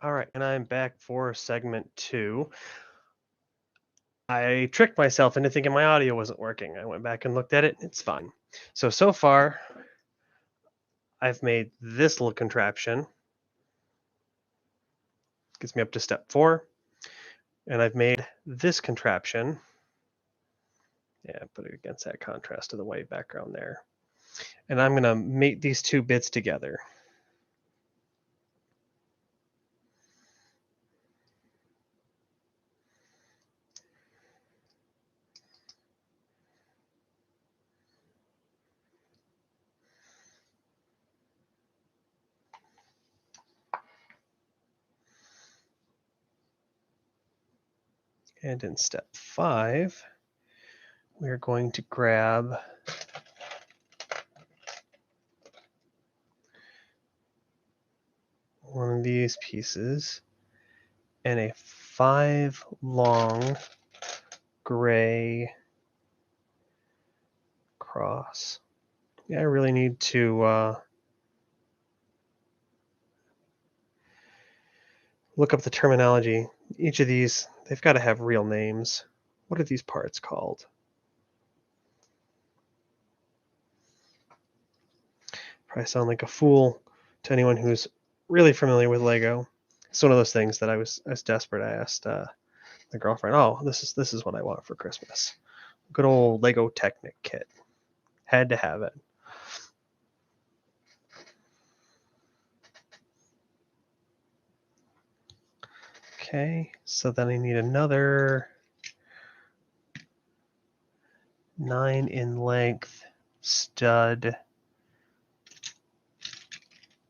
All right, and I'm back for segment 2. I tricked myself into thinking my audio wasn't working. I went back and looked at it. It's fine. So far, I've made this little contraption. Gets me up to step 4. And I've made this contraption. Yeah, put it against that contrast of the white background there. And I'm going to mate these two bits together. And in step 5, we're going to grab one of these pieces and a 5 long gray cross. Yeah, I really need to look up the terminology. Each of these, they've got to have real names. What are these parts called? Probably sound like a fool to anyone who's really familiar with Lego. It's one of those things that I was desperate. I asked the girlfriend, "Oh, this is what I want for Christmas. Good old Lego Technic kit. Had to have it." Okay, so then I need another 9 in length stud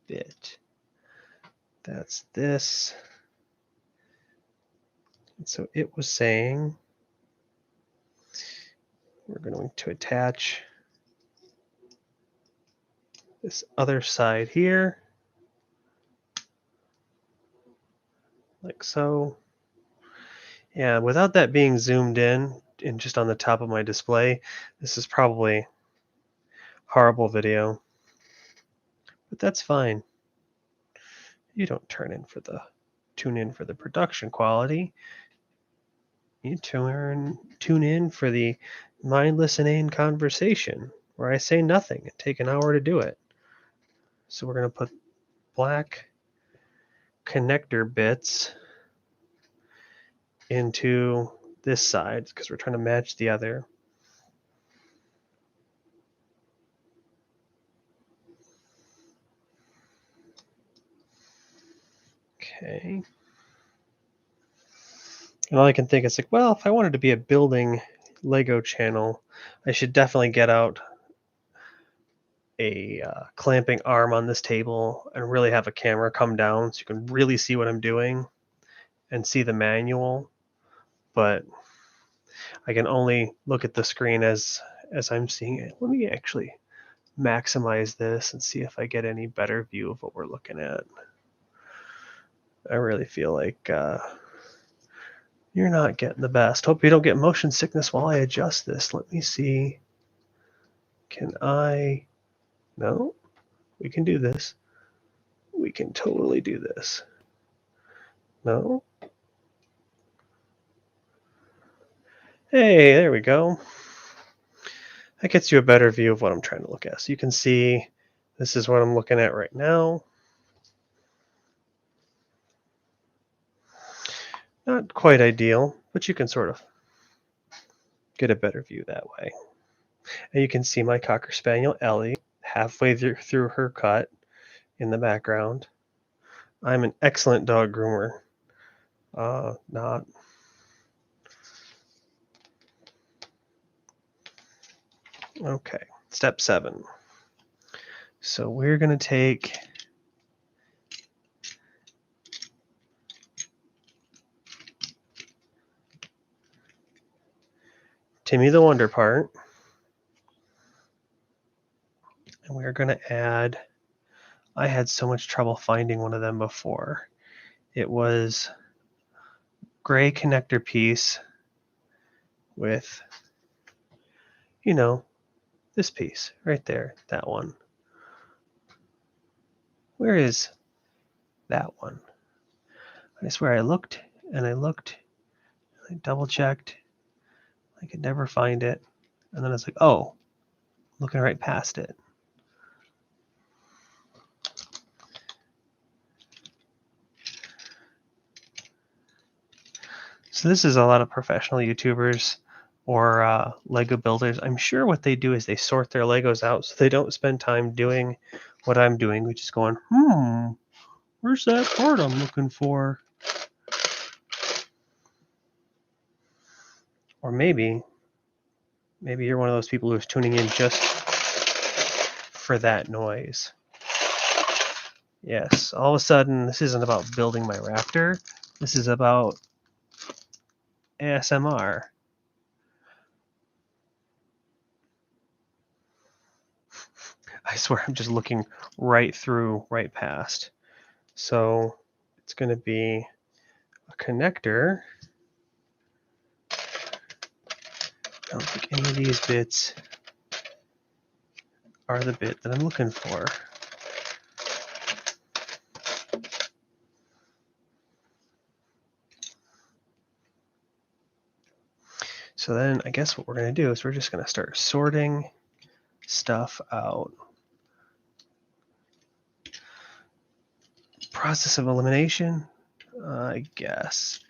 bit. That's this. And so it was saying we're going to attach this other side here, like so. Yeah, without that being zoomed in and just on the top of my display, this is probably horrible video, but that's fine. You don't tune in for the production quality. You tune in for the mindless, inane conversation where I say nothing and take an hour to do it. So we're going to put black connector bits into this side because we're trying to match the other. Okay. And all I can think is like, well, if I wanted to be a building Lego channel, I should definitely get out a clamping arm on this table and really have a camera come down so you can really see what I'm doing and see the manual. But I can only look at the screen as I'm seeing it. Let me actually maximize this and see if I get any better view of what we're looking at. I really feel like you're not getting the best. Hope you don't get motion sickness while I adjust this. Let me see. Can I? No, we can do this. We can totally do this. No. Hey, there we go. That gets you a better view of what I'm trying to look at. So you can see this is what I'm looking at right now. Not quite ideal, but you can sort of get a better view that way. And you can see my Cocker Spaniel Ellie halfway through her cut in the background. I'm an excellent dog groomer. Not. Okay, step 7. So we're going to take Timmy the Wonder part, and we're going to add, I had so much trouble finding one of them before. It was gray connector piece with, this piece right there, that one. Where is that one? I swear I looked and I looked, I double checked. I could never find it. And then it's like, oh, looking right past it. So this is a lot of professional YouTubers or Lego builders. I'm sure what they do is they sort their Legos out so they don't spend time doing what I'm doing, which is going, where's that part I'm looking for? Or maybe you're one of those people who's tuning in just for that noise. Yes, all of a sudden, this isn't about building my Raptor. This is about ASMR. I swear I'm just looking right past. So it's going to be a connector. I don't think any of these bits are the bit that I'm looking for. So then I guess what we're going to do is we're just going to start sorting stuff out. Process of elimination, I guess.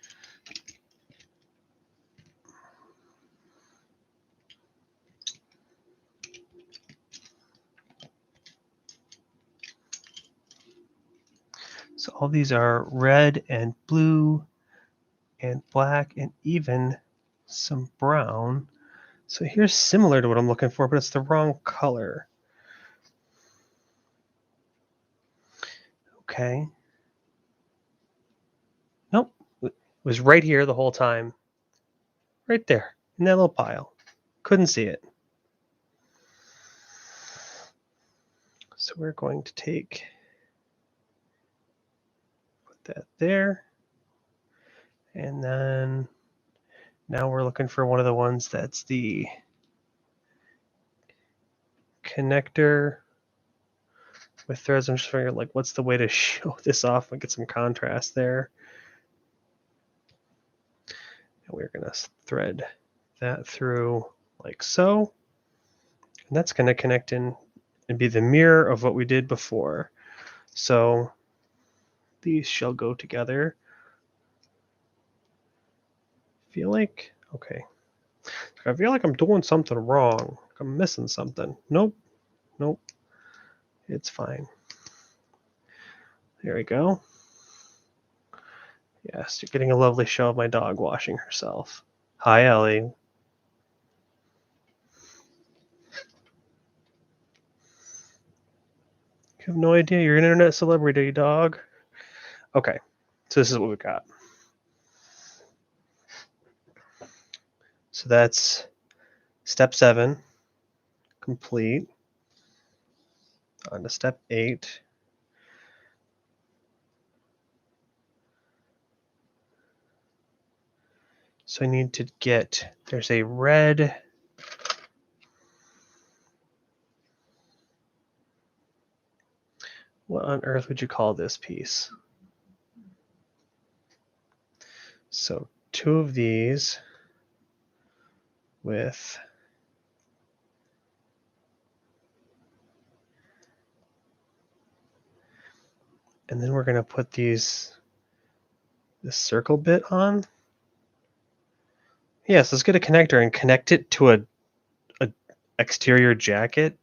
So all these are red and blue and black and even some brown. So here's similar to what I'm looking for, but it's the wrong color. Okay. Nope. It was right here the whole time. Right there in that little pile. Couldn't see it. So we're going to put that there. And then now we're looking for one of the ones that's the connector with threads. I'm just figuring like what's the way to show this off and get some contrast there. And we're going to thread that through like so. And that's going to connect in and be the mirror of what we did before. So these shall go together. Feel like, okay. I feel like I'm doing something wrong. I'm missing something. Nope. It's fine. There we go. Yes, you're getting a lovely show of my dog washing herself. Hi, Ellie. You have no idea. You're an internet celebrity, dog. Okay, so this is what we got. So that's step 7 complete. On to step 8. So I need to get, there's a red what on earth would you call this piece? So 2 of these with and then we're going to put this circle bit on. Yes, let's get a connector and connect it to a exterior jacket.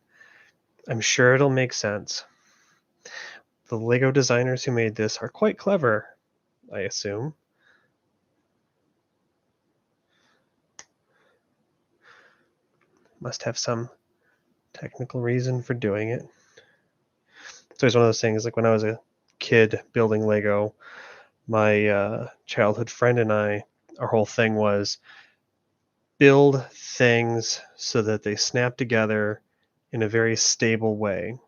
I'm sure it'll make sense. The Lego designers who made this are quite clever, I assume. Must have some technical reason for doing it. So it's one of those things, like when I was a kid building Lego, my childhood friend and I, our whole thing was build things so that they snap together in a very stable way.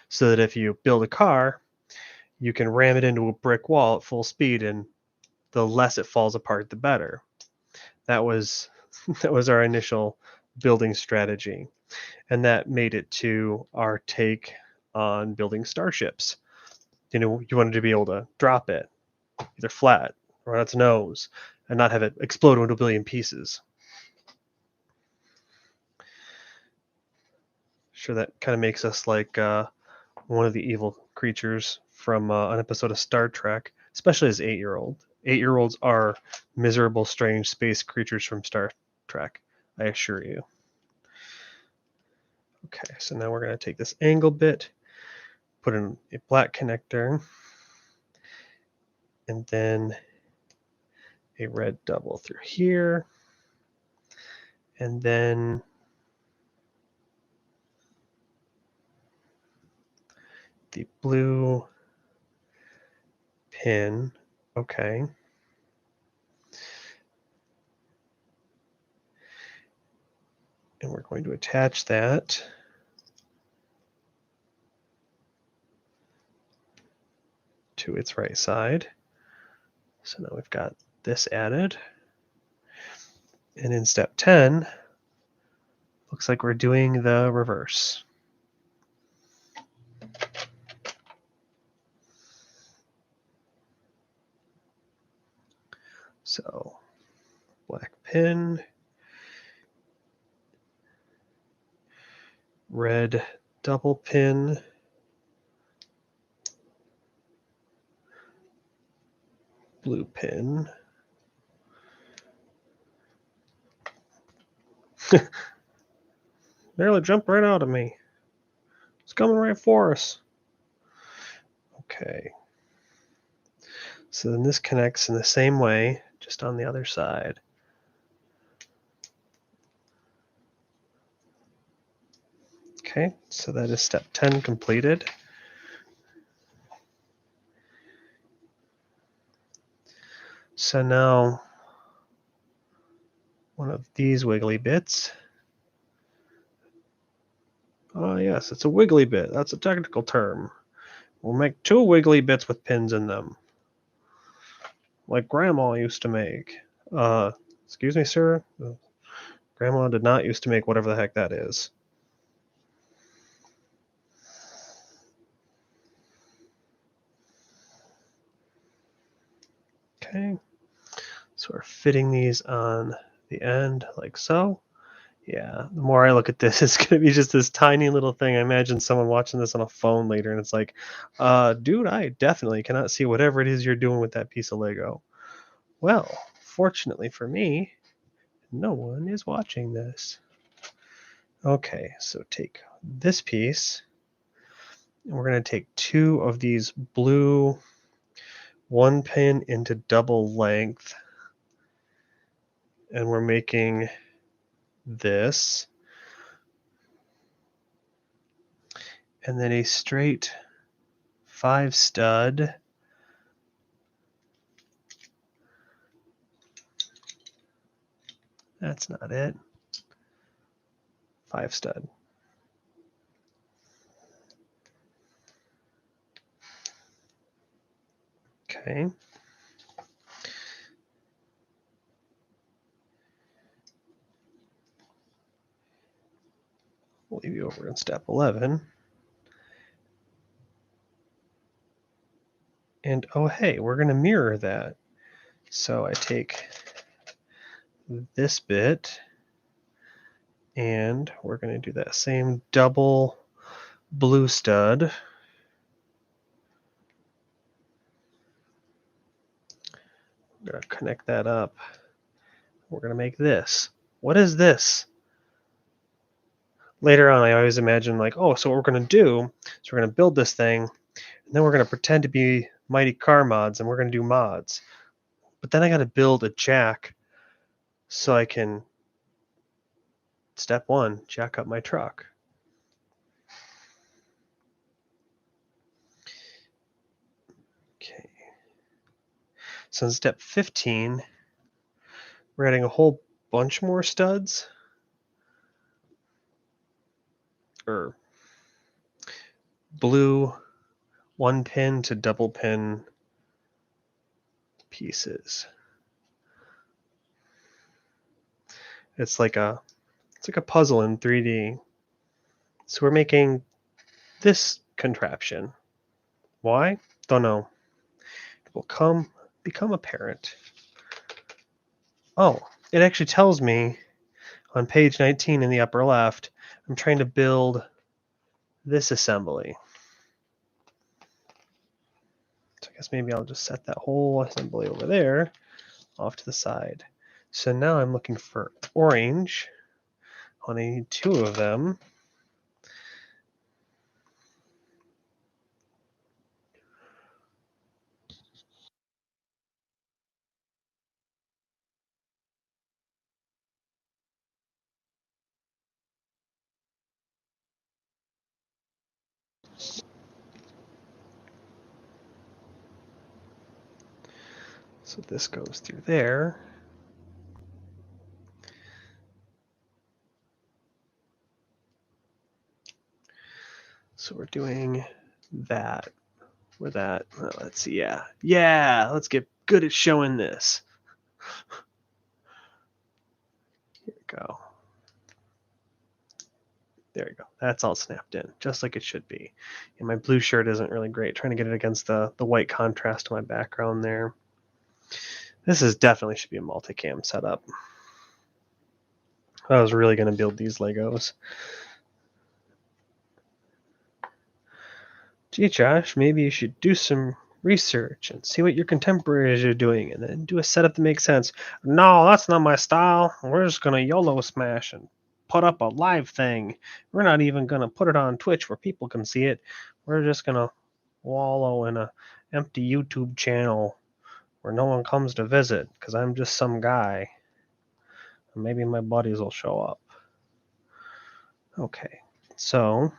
So that if you build a car, you can ram it into a brick wall at full speed, and the less it falls apart, the better. That was our initial building strategy. And that made it to our take on building starships. You know, you wanted to be able to drop it either flat, or on its nose, and not have it explode into a billion pieces. Sure, that kind of makes us like one of the evil creatures from an episode of Star Trek, especially as 8-year-old. 8-year-olds are miserable, strange space creatures from Star Trek, I assure you. Okay, so now we're going to take this angle bit, put in a black connector, and then a red double through here, and then the blue pin. Okay. And we're going to attach that to its right side. So now we've got this added. And in step 10, looks like we're doing the reverse. So black pin, red double pin, blue pin, nearly jumped right out of me. It's coming right for us. Okay. So then this connects in the same way, just on the other side. Okay, so that is step 10 completed. So now one of these wiggly bits. Oh yes, it's a wiggly bit. That's a technical term. We'll make 2 wiggly bits with pins in them, like Grandma used to make. Excuse me, sir? Grandma did not used to make whatever the heck that is. Okay, so we're fitting these on the end like so. Yeah, the more I look at this, it's going to be just this tiny little thing. I imagine someone watching this on a phone later, and it's like, dude, I definitely cannot see whatever it is you're doing with that piece of Lego. Well, fortunately for me, no one is watching this. Okay, so take this piece, and we're going to take 2 of these blue 1 pin into double length, and we're making this, and then a straight 5 stud. That's not it. 5 stud. Okay. We'll leave you over in step 11. And oh hey, we're going to mirror that. So I take this bit, and we're going to do that same double blue stud. We're going to connect that up. We're going to make this. What is this? Later on, I always imagine like, oh, so what we're going to do is we're going to build this thing, and then we're going to pretend to be Mighty Car Mods, and we're going to do mods. But then I got to build a jack so I can, step 1, jack up my truck. Okay. So in step 15, we're adding a whole bunch more studs. Or blue 1 pin to double pin pieces. It's like a puzzle in 3D. So we're making this contraption. Why? Don't know. It will come become apparent? Oh, it actually tells me on page 19 in the upper left, I'm trying to build this assembly. So I guess maybe I'll just set that whole assembly over there off to the side. So now I'm looking for orange. I need 2 of them. So this goes through there. So we're doing that. With that, let's see, yeah, let's get good at showing this. Here we go. There we go. That's all snapped in, just like it should be. And my blue shirt isn't really great. Trying to get it against the white contrast to my background there. This is definitely should be a multicam setup. I was really going to build these Legos. Gee, Josh, maybe you should do some research and see what your contemporaries are doing and then do a setup that makes sense. No, that's not my style. We're just going to YOLO smash and put up a live thing. We're not even going to put it on Twitch where people can see it. We're just going to wallow in a empty YouTube channel where no one comes to visit because I'm just some guy. Maybe my buddies will show up. Okay, so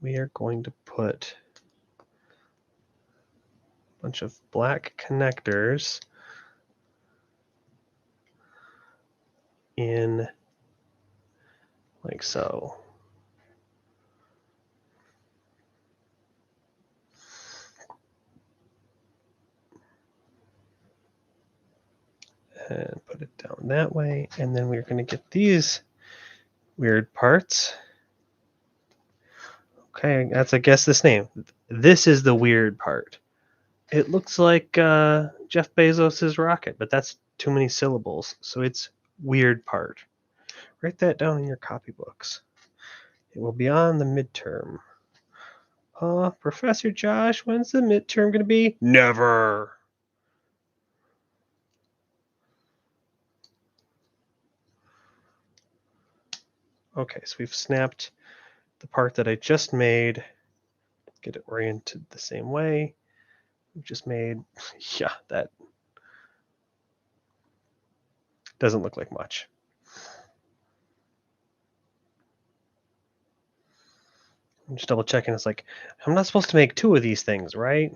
we are going to put a bunch of black connectors in like so. And put it down that way. And then we're going to get these weird parts. Okay, that's, I guess, this name. This is the weird part. It looks like Jeff Bezos's rocket, but that's too many syllables. So it's weird part. Write that down in your copybooks. It will be on the midterm. Professor Josh, when's the midterm going to be? Never. Okay, so we've snapped the part that I just made. Get it oriented the same way. We've just made, yeah, that doesn't look like much. I'm just double checking. It's like, I'm not supposed to make 2 of these things, right?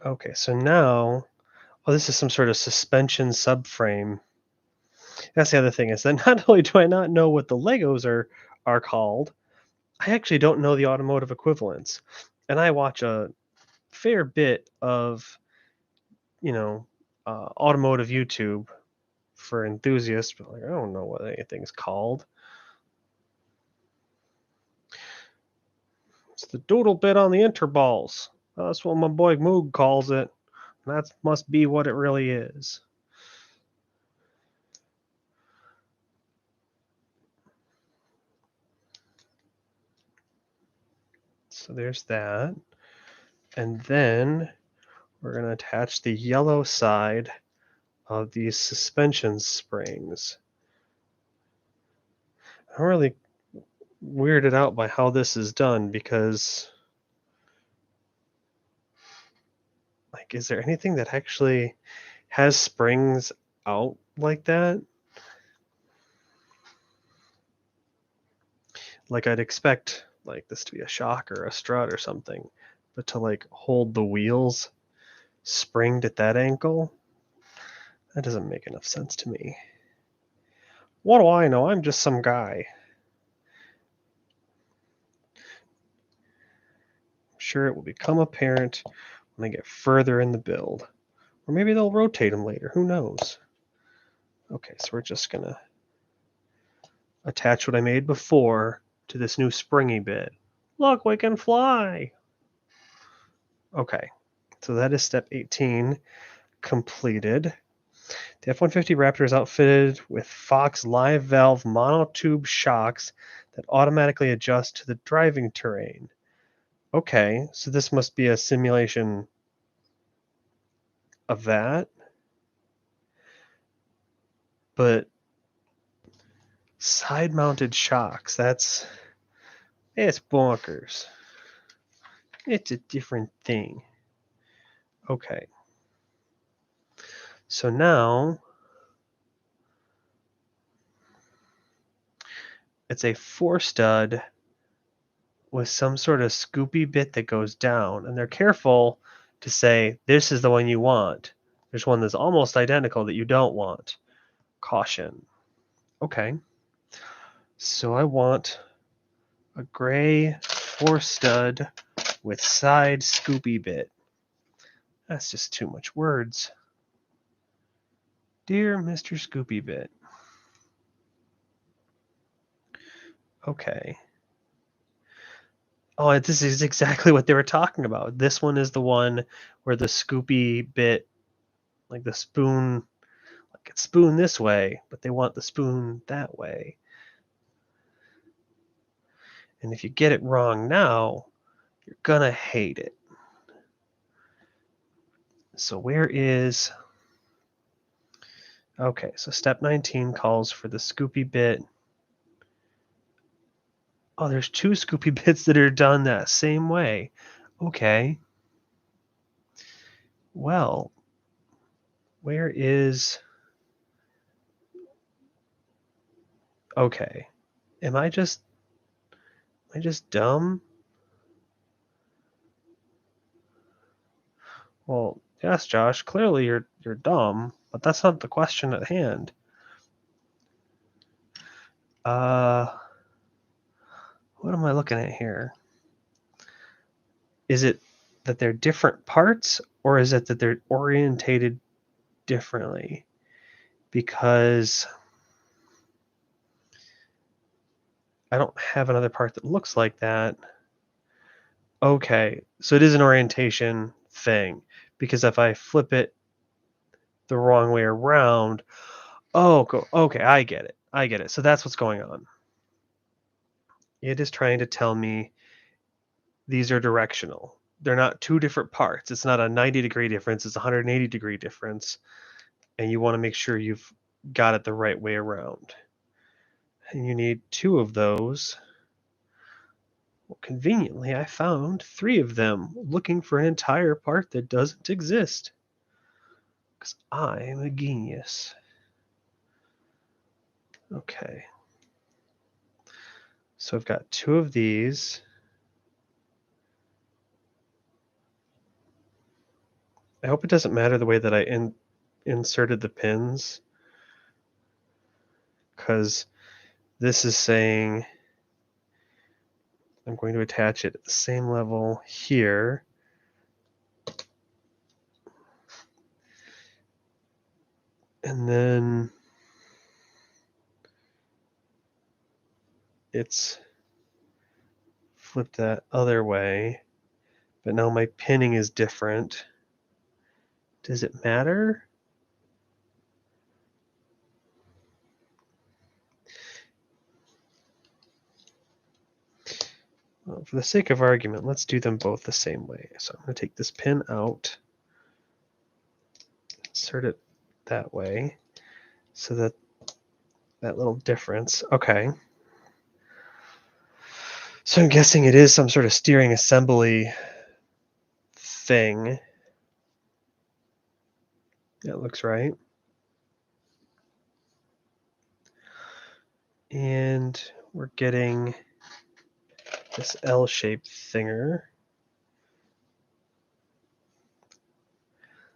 Okay, so now, oh, this is some sort of suspension subframe. That's the other thing, is that not only do I not know what the Legos are called, I actually don't know the automotive equivalents. And I watch a fair bit of, automotive YouTube for enthusiasts, but like, I don't know what anything's called. It's the doodle bit on the interballs. That's what my boy Moog calls it. That must be what it really is. So there's that. And then we're going to attach the yellow side of these suspension springs. I'm really weirded out by how this is done because, like, is there anything that actually has springs out like that? Like, I'd expect like this to be a shock or a strut or something, but to like hold the wheels springed at that angle, that doesn't make enough sense to me. What do I know? I'm just some guy. I'm sure it will become apparent when I get further in the build. Or maybe they'll rotate them later. Who knows? Okay, so we're just going to attach what I made before to this new springy bit. Look, we can fly! Okay, so that is step 18 completed. The F-150 Raptor is outfitted with Fox live valve monotube shocks that automatically adjust to the driving terrain. Okay, so this must be a simulation of that. But side-mounted shocks, it's bonkers. It's a different thing. Okay. So now it's a 4-stud with some sort of scoopy bit that goes down, and they're careful to say this is the one you want. There's one that's almost identical that you don't want. Caution. Okay. So I want a gray 4-stud with side scoopy bit. That's just too much words. Dear Mr. Scoopy Bit. Okay. Oh, this is exactly what they were talking about. This one is the one where the scoopy bit, like the spoon, like it's spoon this way, but they want the spoon that way. And if you get it wrong now, you're gonna hate it. So where is... Okay, so step 19 calls for the scoopy bit. Oh, there's 2 scoopy bits that are done that same way. Okay. Well, where is... Okay. Am I just dumb? Well, yes, Josh, clearly you're dumb, but that's not the question at hand. What am I looking at here? Is it that they're different parts, or is it that they're orientated differently? Because I don't have another part that looks like that. Okay, so it is an orientation thing, because if I flip it the wrong way around, oh, okay, I get it. So that's what's going on. It is trying to tell me these are directional. They're not 2 different parts. It's not a 90-degree difference, it's a 180-degree difference. And you want to make sure you've got it the right way around. And you need 2 of those. Well, conveniently, I found 3 of them looking for an entire part that doesn't exist. Because I am a genius. Okay. So I've got 2 of these. I hope it doesn't matter the way that I inserted the pins, because this is saying I'm going to attach it at the same level here. And then it's flipped that other way, but now my pinning is different. Does it matter? Well, for the sake of argument, let's do them both the same way. So I'm going to take this pin out, insert it that way, so that little difference. Okay. So I'm guessing it is some sort of steering assembly thing. That looks right. And we're getting this L-shaped thinger.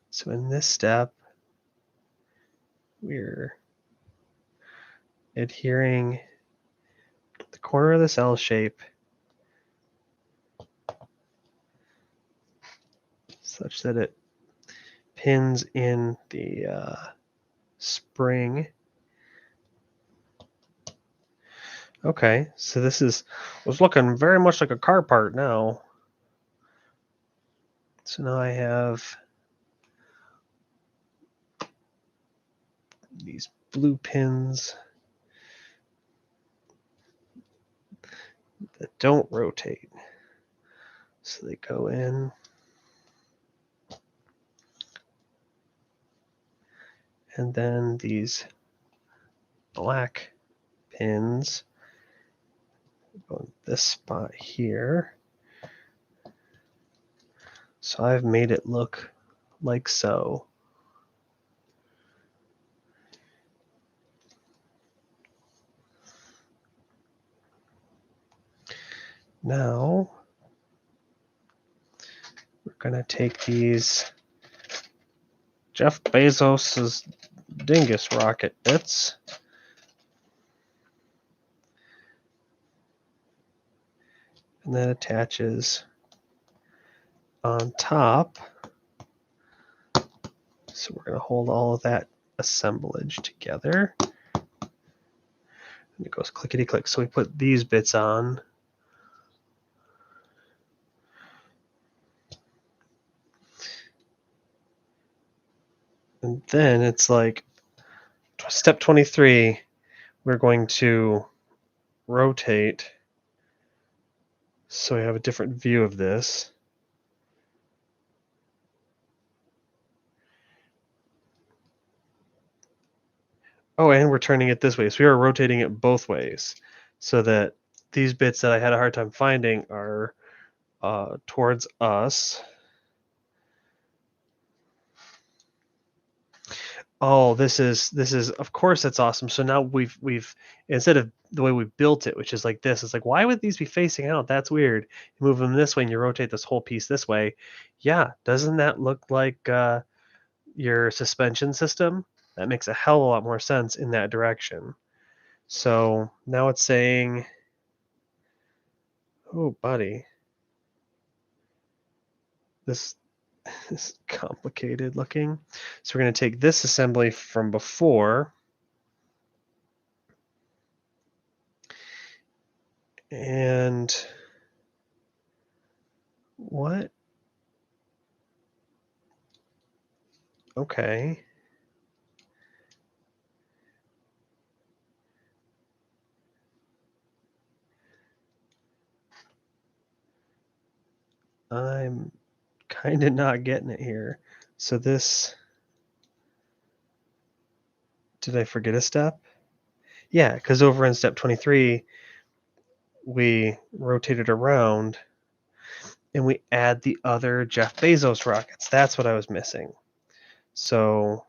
So in this step, we're adhering the corner of this L shape such that it pins in the spring. Okay, so this was looking very much like a car part now. So now I have these blue pins that don't rotate. So they go in. And then these black pins go in this spot here. So I've made it look like so. Now we're going to take these Jeff Bezos's Dingus rocket bits and that attaches on top. So we're going to hold all of that assemblage together. And it goes clickety click. So we put these bits on. And then it's like step 23, we're going to rotate so we have a different view of this. Oh, and we're turning it this way. So we are rotating it both ways so that these bits that I had a hard time finding are towards us. Oh, this is of course that's awesome. So now we've instead of the way we built it, which is like this, it's like why would these be facing out? That's weird. You move them this way and you rotate this whole piece this way. Yeah, doesn't that look like your suspension system? That makes a hell of a lot more sense in that direction. So now it's saying, oh buddy, this is complicated looking. So we're going to take this assembly from before and what? Okay. I'm kind of not getting it here. So this, did I forget a step? Yeah, because over in step 23, we rotated around and we add the other Jeff Bezos rockets. That's what I was missing. So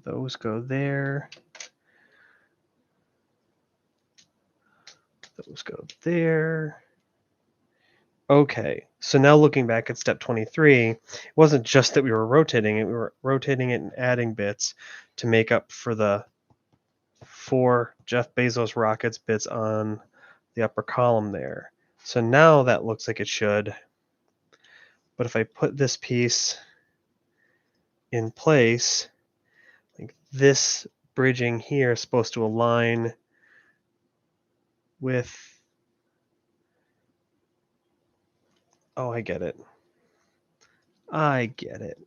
those go there. Those go there. Okay, so now looking back at step 23, it wasn't just that we were rotating it, we were rotating it and adding bits to make up for the 4 Jeff Bezos rockets bits on the upper column there. So now that looks like it should. But if I put this piece in place, like this bridging here is supposed to align with, oh, I get it. I get it.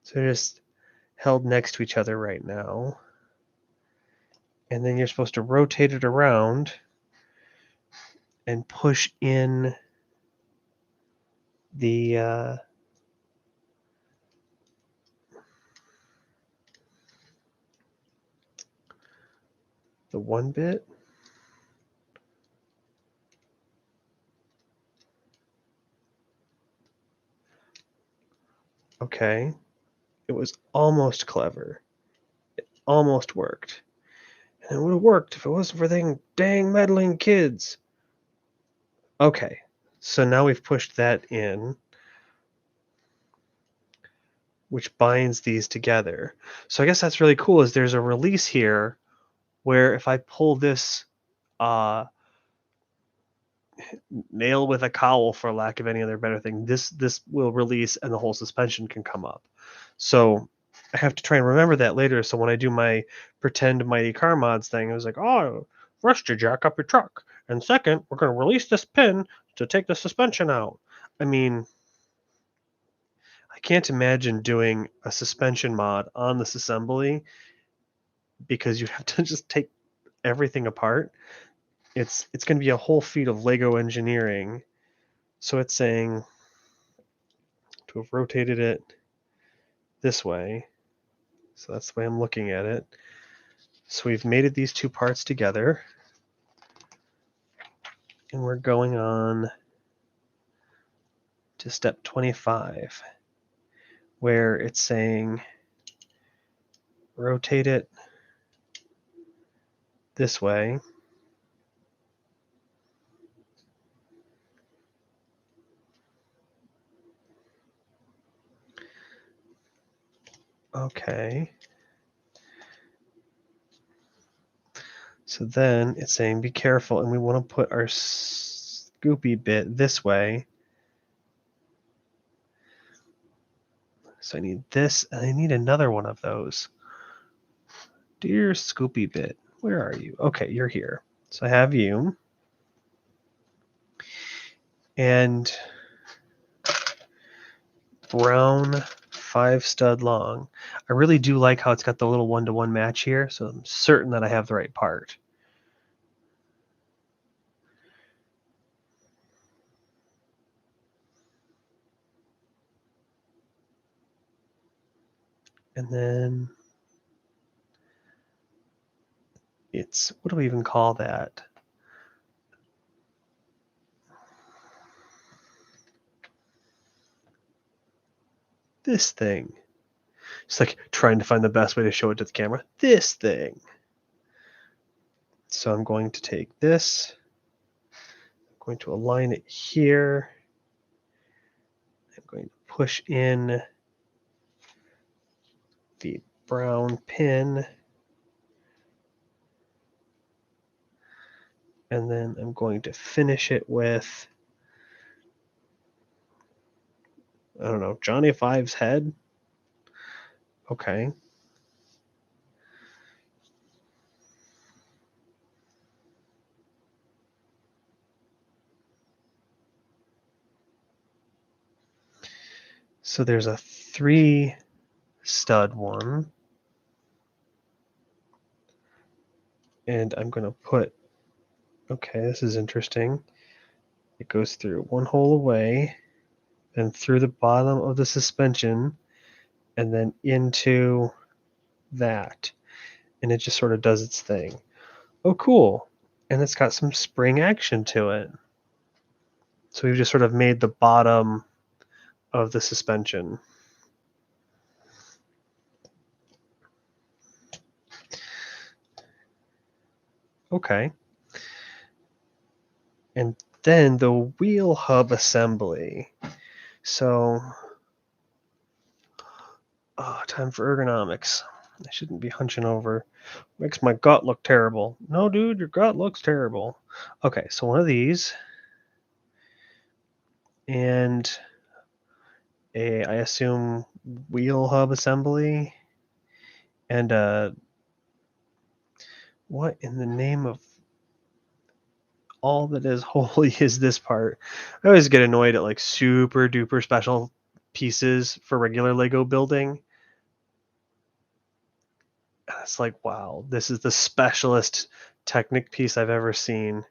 So they're just held next to each other right now. And then you're supposed to rotate it around and push in the one bit. Okay. It was almost clever. It almost worked. And it would have worked if it wasn't for the dang meddling kids. Okay. So now we've pushed that in, which binds these together. So I guess that's really cool is there's a release here where if I pull this nail with a cowl, for lack of any other better thing, this will release and the whole suspension can come up. So I have to try and remember that later. So when I do my pretend Mighty Car Mods thing, I was like, oh, first you jack up your truck, and second, we're going to release this pin to take the suspension out. I mean, I can't imagine doing a suspension mod on this assembly because you have to just take everything apart. It's going to be a whole feat of Lego engineering. So it's saying to have rotated it this way. So that's the way I'm looking at it. So we've mated these two parts together. And we're going on to step 25, where it's saying rotate it this way. Okay. So then it's saying be careful, and we want to put our scoopy bit this way. So I need this, and I need another one of those. Dear scoopy bit, where are you? Okay, you're here. So I have you. And brown 5-stud long. I really do like how it's got the little 1-to-1 match here, so I'm certain that I have the right part. And then it's, what do we even call that? This thing. It's like trying to find the best way to show it to the camera. This thing. So I'm going to take this, I'm going to align it here. I'm going to push in the brown pin. And then I'm going to finish it with, I don't know, Johnny Five's head. Okay. So there's a 3-stud one. And I'm going to put, okay, this is interesting. It goes through one hole away, then through the bottom of the suspension, and then into that. And it just sort of does its thing. Oh, cool. And it's got some spring action to it. So we've just sort of made the bottom of the suspension. Okay. And then the wheel hub assembly. So, time for ergonomics. I shouldn't be hunching over. Makes my gut look terrible. No, dude, your gut looks terrible. Okay, so one of these. And I assume, wheel hub assembly. And what in the name of all that is holy is this part? I always get annoyed at like super duper special pieces for regular Lego building. It's like, wow, this is the specialist Technic piece I've ever seen.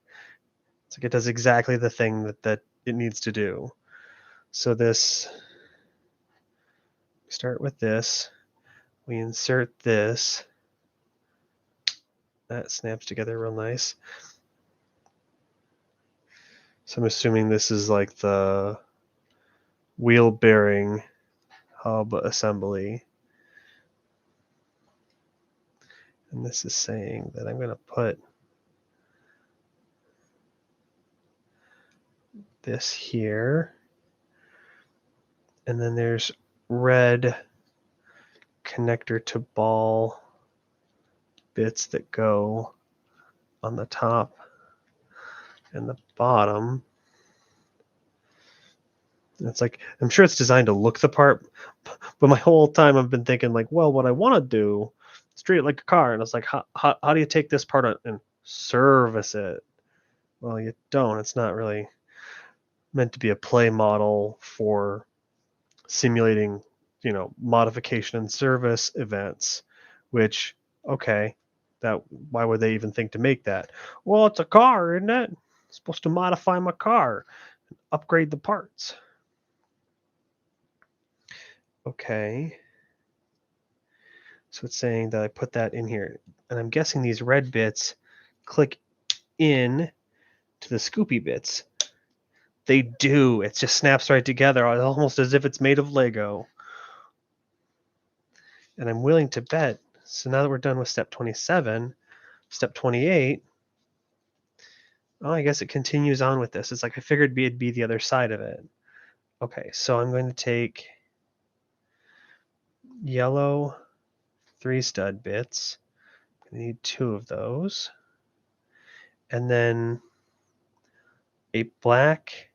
It's like it does exactly the thing that it needs to do. So this, start with this, we insert this, that snaps together real nice. So I'm assuming this is like the wheel bearing hub assembly. And this is saying that I'm going to put this here. And then there's red connector to ball bits that go on the top and the bottom. It's like, I'm sure it's designed to look the part, but my whole time I've been thinking like, well, what I want to do is treat it like a car. And it's like, how do you take this part out and service it? Well, you don't. It's not really meant to be a play model for simulating, modification and service events, which, okay, that why would they even think to make that? Well, it's a car, isn't it? It's supposed to modify my car, upgrade the parts. Okay. So it's saying that I put that in here. And I'm guessing these red bits click in to the Scoopy bits. They do. It just snaps right together, almost as if it's made of Lego. And I'm willing to bet, so now that we're done with step 27, step 28, oh, I guess it continues on with this. It's like I figured it'd be the other side of it. Okay, so I'm going to take yellow 3 stud bits. I need 2 of those. And then a black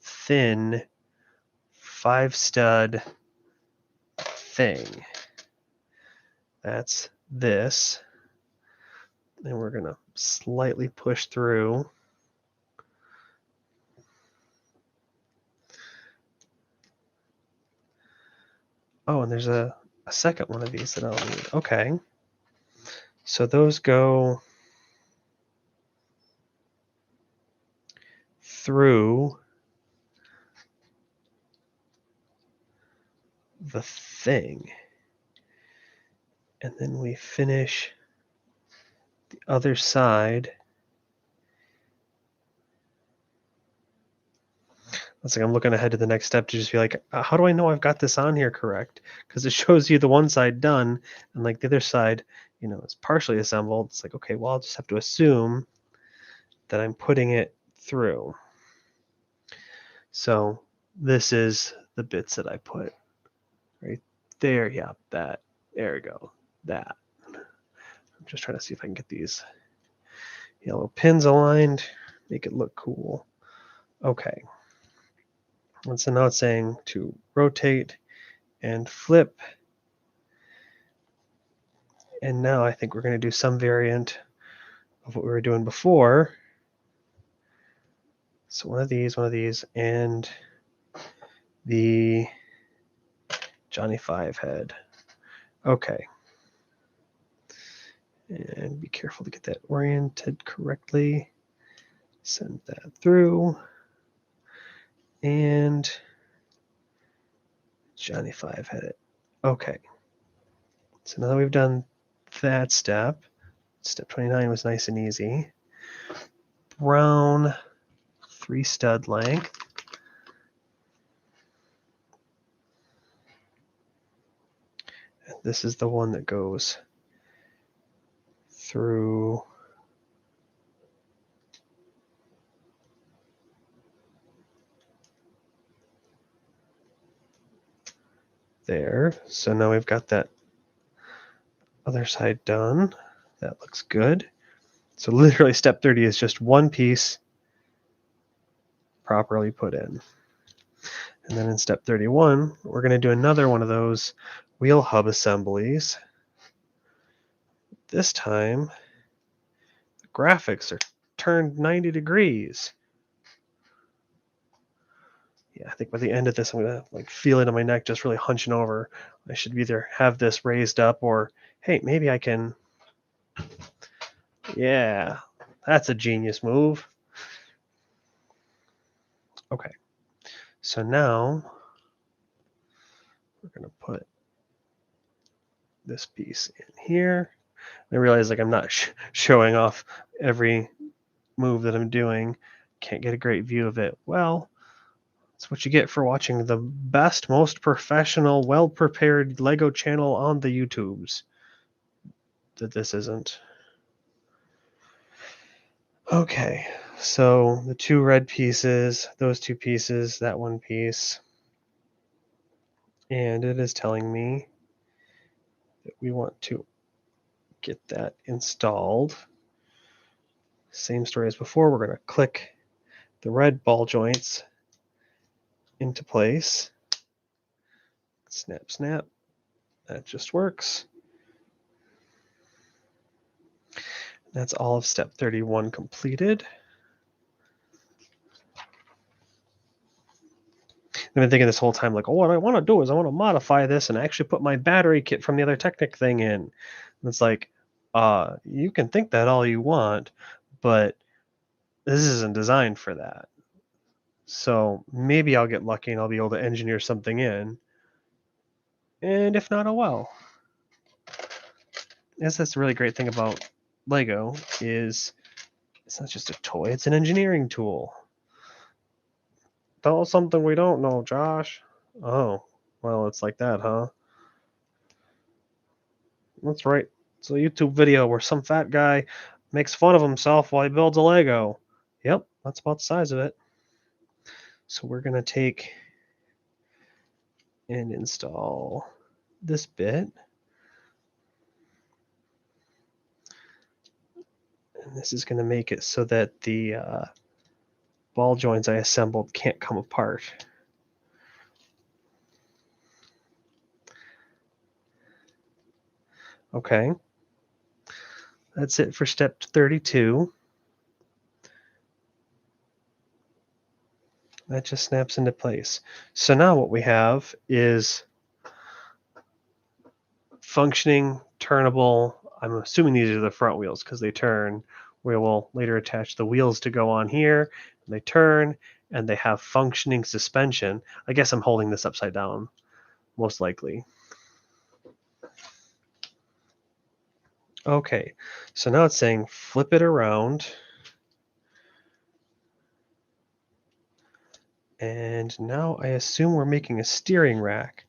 thin 5 stud thing. That's this. And we're going to slightly push through. Oh, and there's a second one of these that I'll need. Okay. So those go through the thing. And then we finish the other side. It's like I'm looking ahead to the next step to just be like, how do I know I've got this on here correct? Because it shows you the one side done, and like the other side, is partially assembled. It's like, okay, well, I'll just have to assume that I'm putting it through. So this is the bits that I put right there. Yeah, that. There we go. That. I'm just trying to see if I can get these yellow pins aligned, make it look cool. Okay. And so now it's saying to rotate and flip. And now I think we're going to do some variant of what we were doing before. So one of these, and the Johnny 5 head. Okay. And be careful to get that oriented correctly. Send that through. And Johnny 5 head. Okay. So now that we've done that step, step 29 was nice and easy. Brown 3 stud length. And this is the one that goes through there. So now we've got that other side done. That looks good. So literally step 30 is just one piece properly put in. And then in step 31, we're going to do another one of those wheel hub assemblies. This time, the graphics are turned 90 degrees. Yeah, I think by the end of this, I'm going to feel it in my neck just really hunching over. I should either have this raised up or, hey, maybe I can. Yeah, that's a genius move. Okay, so now we're going to put this piece in here. I realize I'm not showing off every move that I'm doing. Can't get a great view of it. Well, that's what you get for watching the best, most professional, well-prepared Lego channel on the YouTubes. That this isn't. Okay, so the 2 red pieces, those 2 pieces, that 1 piece. And it is telling me that we want to get that installed. Same story as before, we're going to click the red ball joints into place. Snap, snap. That just works. That's all of step 31 completed. I've been thinking this whole time, like, oh, what I want to do is I want to modify this and actually put my battery kit from the other Technic thing in. And it's like, you can think that all you want, but this isn't designed for that. So maybe I'll get lucky and I'll be able to engineer something in. And if not, oh well. Yes, that's the really great thing about Lego is it's not just a toy, it's an engineering tool. Tell us something we don't know, Josh. Oh, well, it's like that, huh? That's right. It's a YouTube video where some fat guy makes fun of himself while he builds a Lego. Yep, that's about the size of it. So we're going to take and install this bit. And this is going to make it so that the ball joints I assembled can't come apart. Okay. That's it for step 32. That just snaps into place. So now what we have is functioning, turnable. I'm assuming these are the front wheels because they turn. We will later attach the wheels to go on here. And they turn and they have functioning suspension. I guess I'm holding this upside down, most likely. Okay, so now it's saying flip it around. And now I assume we're making a steering rack.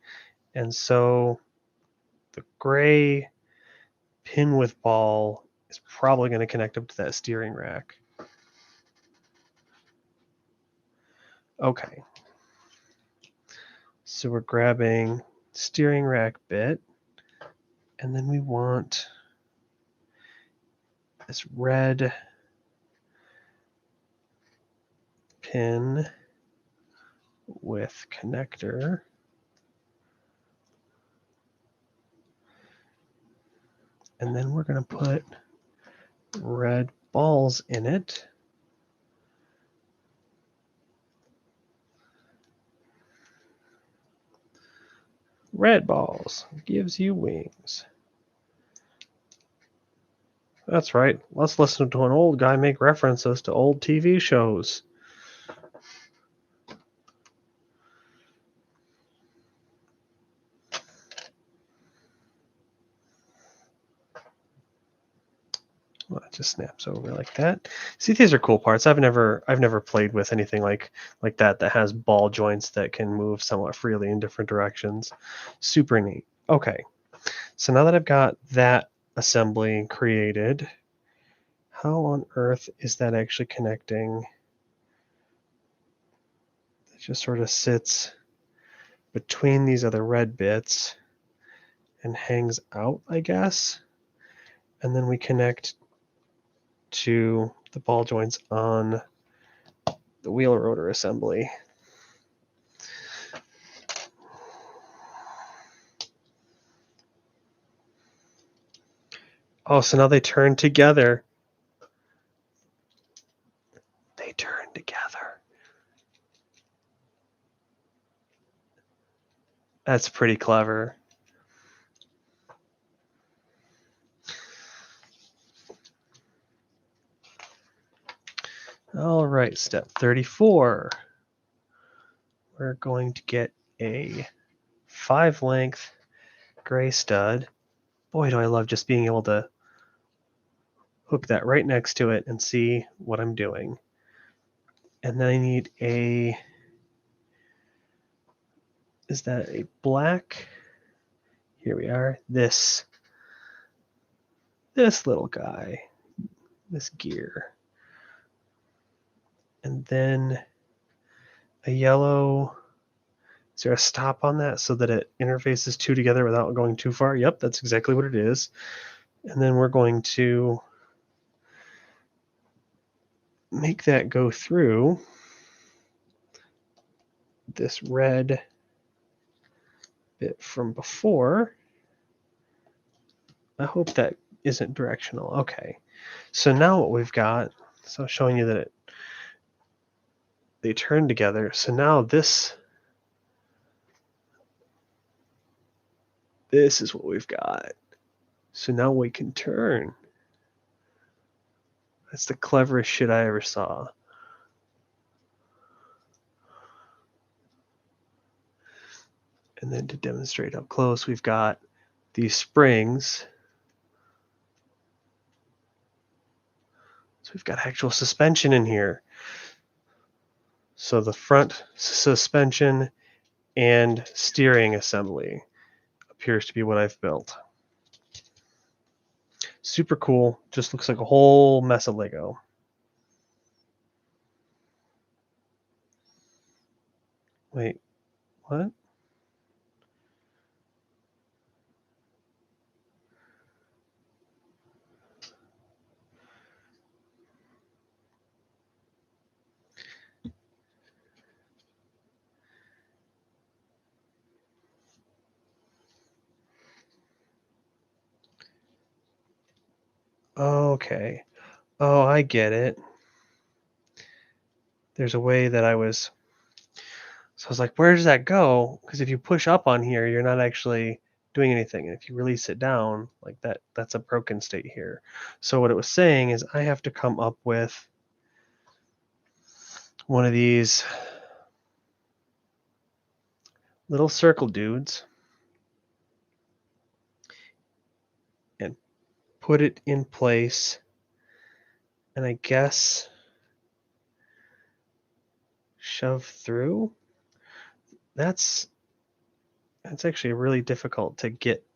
And so the gray pin with ball is probably going to connect up to that steering rack. Okay. So we're grabbing steering rack bit, and then we want this red pin with connector. And then we're going to put red balls in it. Red balls gives you wings. That's right. Let's listen to an old guy make references to old TV shows. Well, it just snaps over like that. See, these are cool parts. I've never played with anything like that has ball joints that can move somewhat freely in different directions. Super neat. Okay, so now that I've got that assembly created, how on earth is that actually connecting? It just sort of sits between these other red bits and hangs out, I guess. And then we connect to the ball joints on the wheel rotor assembly. Oh, so now they turn together. They turn together. That's pretty clever. All right, step 34. We're going to get a 5-length gray stud. Boy, do I love just being able to hook that right next to it and see what I'm doing. And then I need a, is that a black? Here we are. This little guy, this gear. And then a yellow. Is there a stop on that so that it interfaces two together without going too far? Yep, that's exactly what it is. And then we're going to make that go through this red bit from before. I hope that isn't directional. Okay, so now what we've got, so showing you that they turn together. So now this is what we've got. So now we can turn. That's the cleverest shit I ever saw. And then to demonstrate up close, we've got these springs. So we've got actual suspension in here. So the front suspension and steering assembly appears to be what I've built. Super cool. Just looks like a whole mess of Lego. Wait, what? Okay. Oh, I get it. There's a way that I was like, where does that go? Because if you push up on here, you're not actually doing anything. And if you release it down, like that's a broken state here. So what it was saying is I have to come up with one of these little circle dudes and put it in place. And I guess shove through. That's actually really difficult to get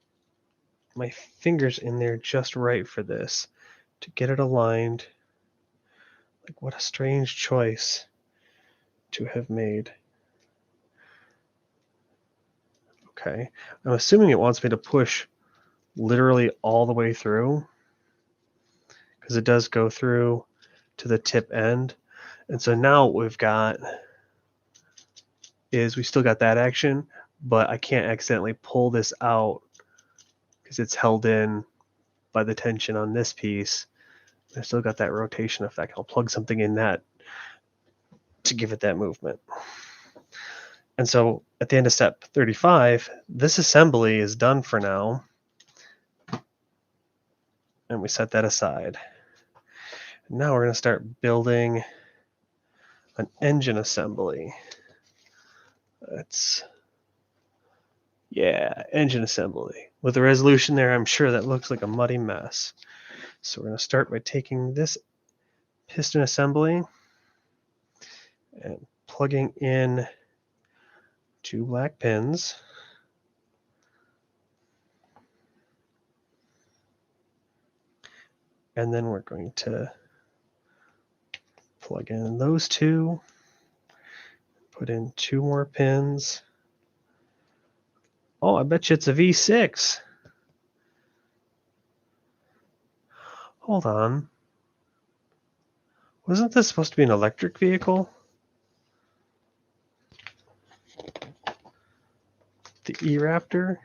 my fingers in there just right for this, to get it aligned. Like, what a strange choice to have made. Okay, I'm assuming it wants me to push literally all the way through, because it does go through to the tip end. And so now what we've got is we still got that action, but I can't accidentally pull this out because it's held in by the tension on this piece. I still got that rotation effect. I'll plug something in that to give it that movement. And so at the end of step 35, this assembly is done for now. And we set that aside. Now we're going to start building an engine assembly. Engine assembly. With the resolution there, I'm sure that looks like a muddy mess. So we're going to start by taking this piston assembly and plugging in 2 black pins. And then we're going to plug in those 2, put in 2 more pins. Oh, I bet you it's a V6. Hold on. Wasn't this supposed to be an electric vehicle? The E-Raptor?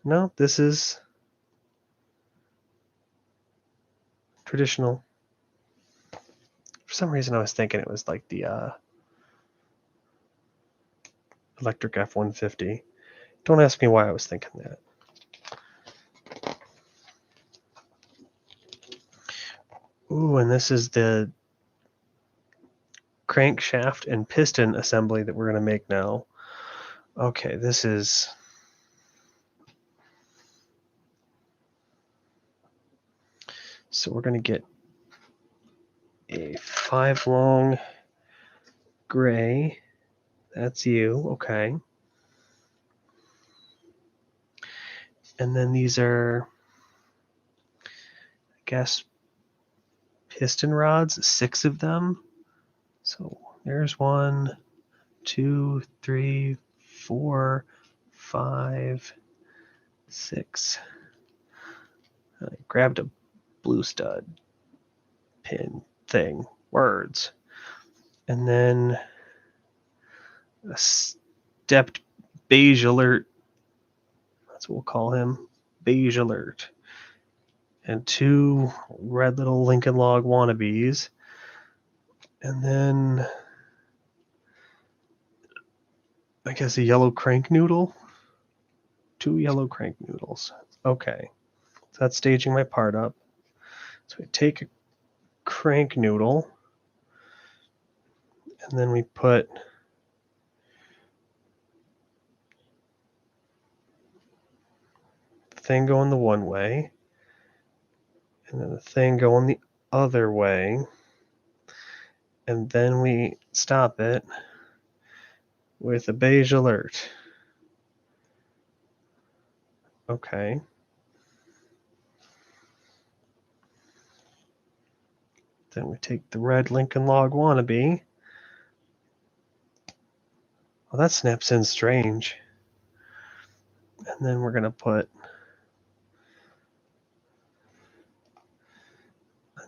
No, this is traditional. For some reason I was thinking it was like the electric F-150. Don't ask me why I was thinking that. Ooh, and this is the crankshaft and piston assembly that we're going to make now. Okay, this is... So we're going to get a 5 long gray. That's you, okay. And then these are, I guess, piston rods, 6 of them. So there's 1, 2, 3, 4, 5, 6. I grabbed a blue stud pin thing, words. And then a stepped beige alert. That's what we'll call him, beige alert. And 2 red little Lincoln Log wannabes. And then I guess a yellow crank noodle. 2 yellow crank noodles. Okay. So that's staging my part up. So we take a crank noodle and then we put the thing going the one way and then the thing going the other way. And then we stop it with a beige alert. Okay. Then we take the red Lincoln Log wannabe. Well, that snaps in strange. And then we're going to put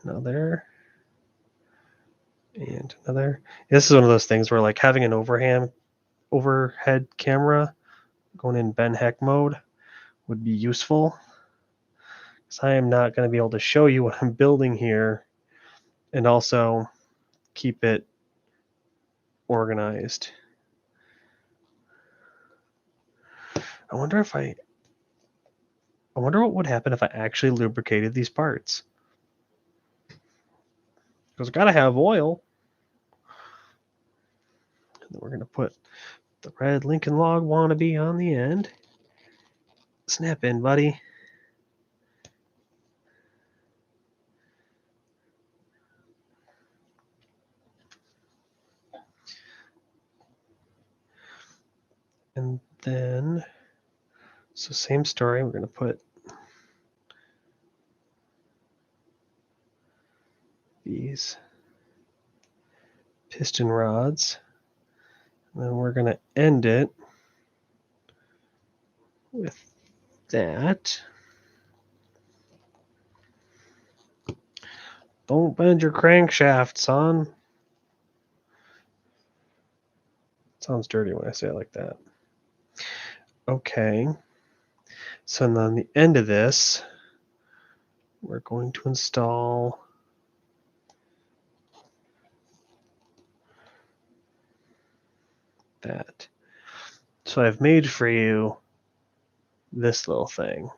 another and another. This is one of those things where like having an overhead camera going in Ben Heck mode would be useful. Because I am not going to be able to show you what I'm building here and also keep it organized. I wonder what would happen if I actually lubricated these parts. Because I gotta have oil. And then we're gonna put the red Lincoln Log wannabe on the end. Snap in, buddy. And then, so same story, we're gonna put these piston rods. And then we're gonna end it with that. Don't bend your crankshaft, son. Sounds dirty when I say it like that. Okay. So then on the end of this, we're going to install that. So I've made for you this little thing.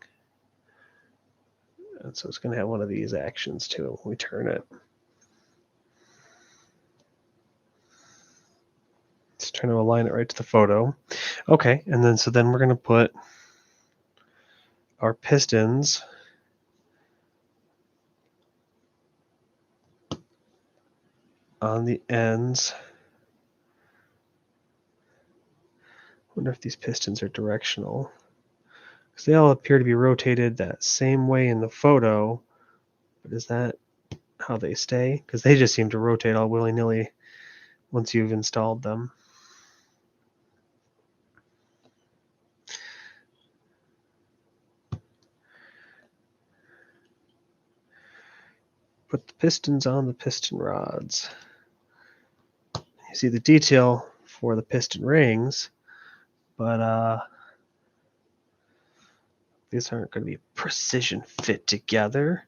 And so it's going to have one of these actions too when we turn it. Just trying to align it right to the photo. Okay, and then so then we're going to put our pistons on the ends. I wonder if these pistons are directional. Because they all appear to be rotated that same way in the photo. But is that how they stay? Because they just seem to rotate all willy-nilly once you've installed them. Put the pistons on the piston rods. You see the detail for the piston rings, but these aren't going to be precision fit together.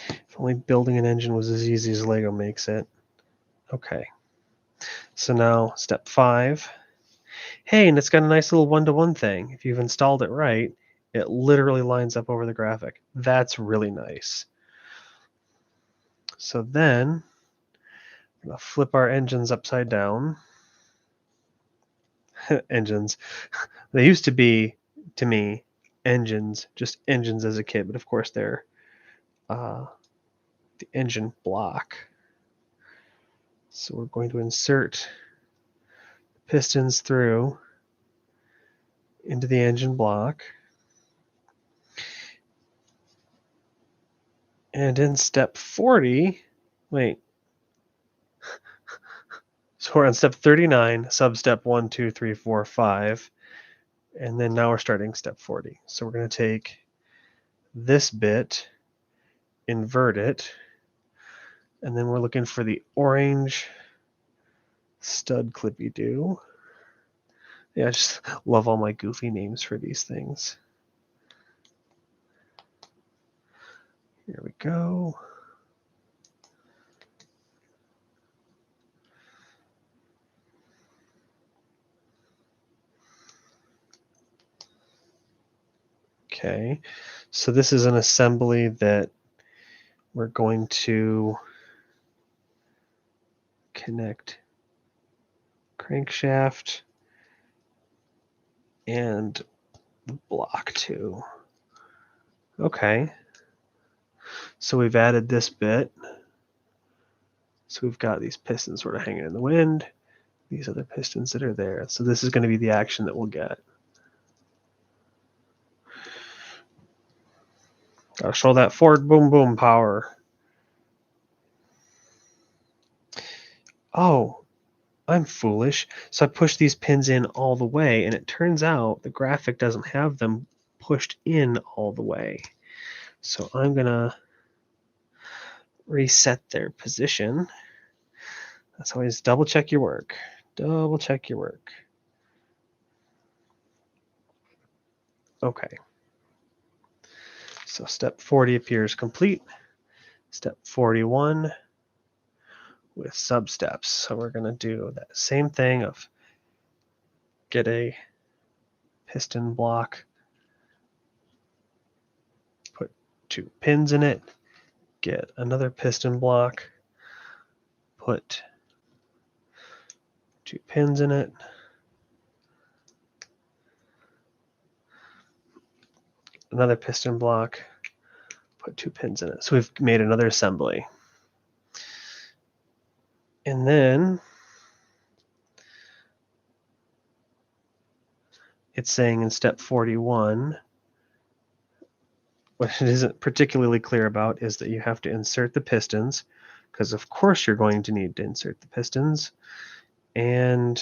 If only building an engine was as easy as Lego makes it. Okay. So now step 5. Hey, and it's got a nice little one-to-one thing. If you've installed it right, it literally lines up over the graphic. That's really nice. So then I'm going to flip our engines upside down. Engines. They used to be, to me, engines, just engines as a kid, but of course they're the engine block. So we're going to insert pistons through into the engine block. And in step 40, wait. So we're on step 39, sub-step 1, 2, 3, 4, 5. And then now we're starting step 40. So we're going to take this bit, invert it, And then we're looking for the orange stud clippy do. Yeah, I just love all my goofy names for these things. Here we go. Okay, so this is an assembly that we're going to connect crankshaft and the block to. Okay, so we've added this bit. So we've got these pistons sort of hanging in the wind, these other pistons that are there. So this is going to be the action that we'll get. Gotta show that forward boom boom power. Oh, I'm foolish. So I pushed these pins in all the way, and it turns out the graphic doesn't have them pushed in all the way. So I'm gonna reset their position. That's always double check your work. Double check your work. Okay. So step 40 appears complete. Step 41 with sub-steps. So we're going to do that same thing of get a piston block, put 2 pins in it, get another piston block, put 2 pins in it, another piston block, put 2 pins in it. So we've made another assembly. And then it's saying in step 41, what it isn't particularly clear about is that you have to insert the pistons, because of course you're going to need to insert the pistons. And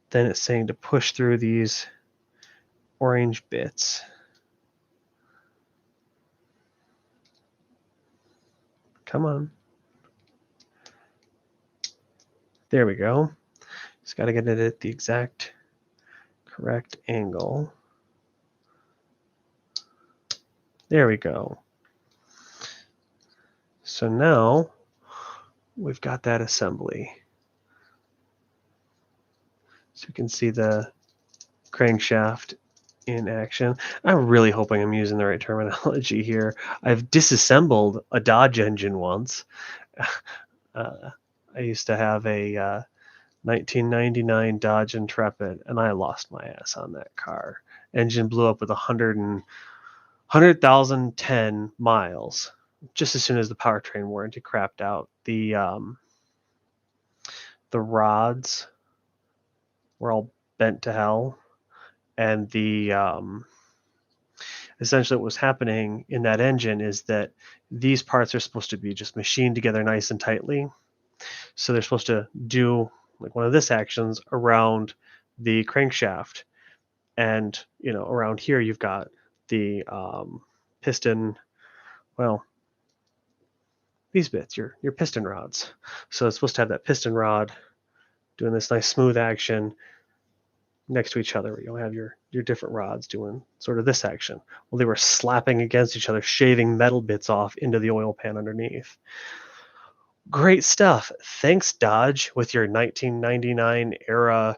then it's saying to push through these orange bits. Come on. There we go. Just got to get it at the exact correct angle. There we go. So now we've got that assembly. So you can see the crankshaft in action. I'm really hoping I'm using the right terminology here. I've disassembled a Dodge engine once. I used to have a 1999 Dodge Intrepid, and I lost my ass on that car. Engine blew up with 100,010 miles just as soon as the powertrain warranty crapped out. The rods were all bent to hell, and the essentially what was happening in that engine is that these parts are supposed to be just machined together nice and tightly. So they're supposed to do like one of this actions around the crankshaft, and around here you've got the piston. Well, these bits, your piston rods. So it's supposed to have that piston rod doing this nice smooth action next to each other, where you'll have your different rods doing sort of this action. Well, they were slapping against each other, shaving metal bits off into the oil pan underneath. Great stuff. Thanks, Dodge, with your 1999 era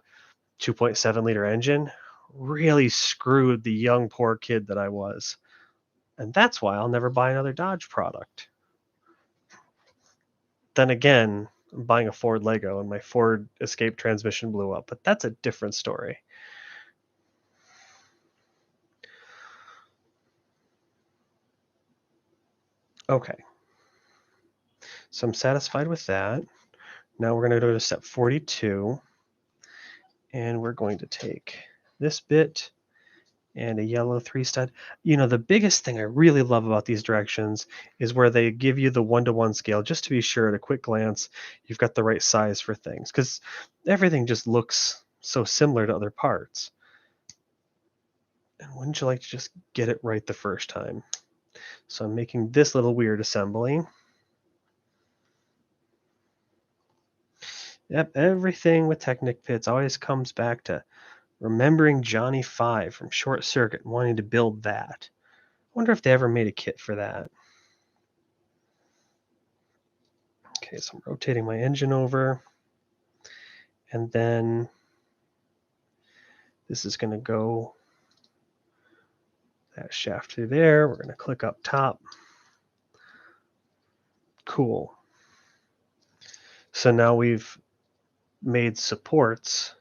2.7 liter engine. Really screwed the young poor kid that I was. And that's why I'll never buy another Dodge product. Then again, I'm buying a Ford Lego and my Ford Escape transmission blew up, but that's a different story. Okay. So I'm satisfied with that. Now we're going to go to step 42, and we're going to take this bit and a yellow 3-stud. The biggest thing I really love about these directions is where they give you the 1-to-1 scale, just to be sure at a quick glance you've got the right size for things, because everything just looks so similar to other parts. And wouldn't you like to just get it right the first time? So I'm making this little weird assembly. Yep, everything with Technic Pits always comes back to remembering Johnny 5 from Short Circuit and wanting to build that. I wonder if they ever made a kit for that. Okay, so I'm rotating my engine over. And then this is going to go that shaft through there. We're going to click up top. Cool. So now we've made supports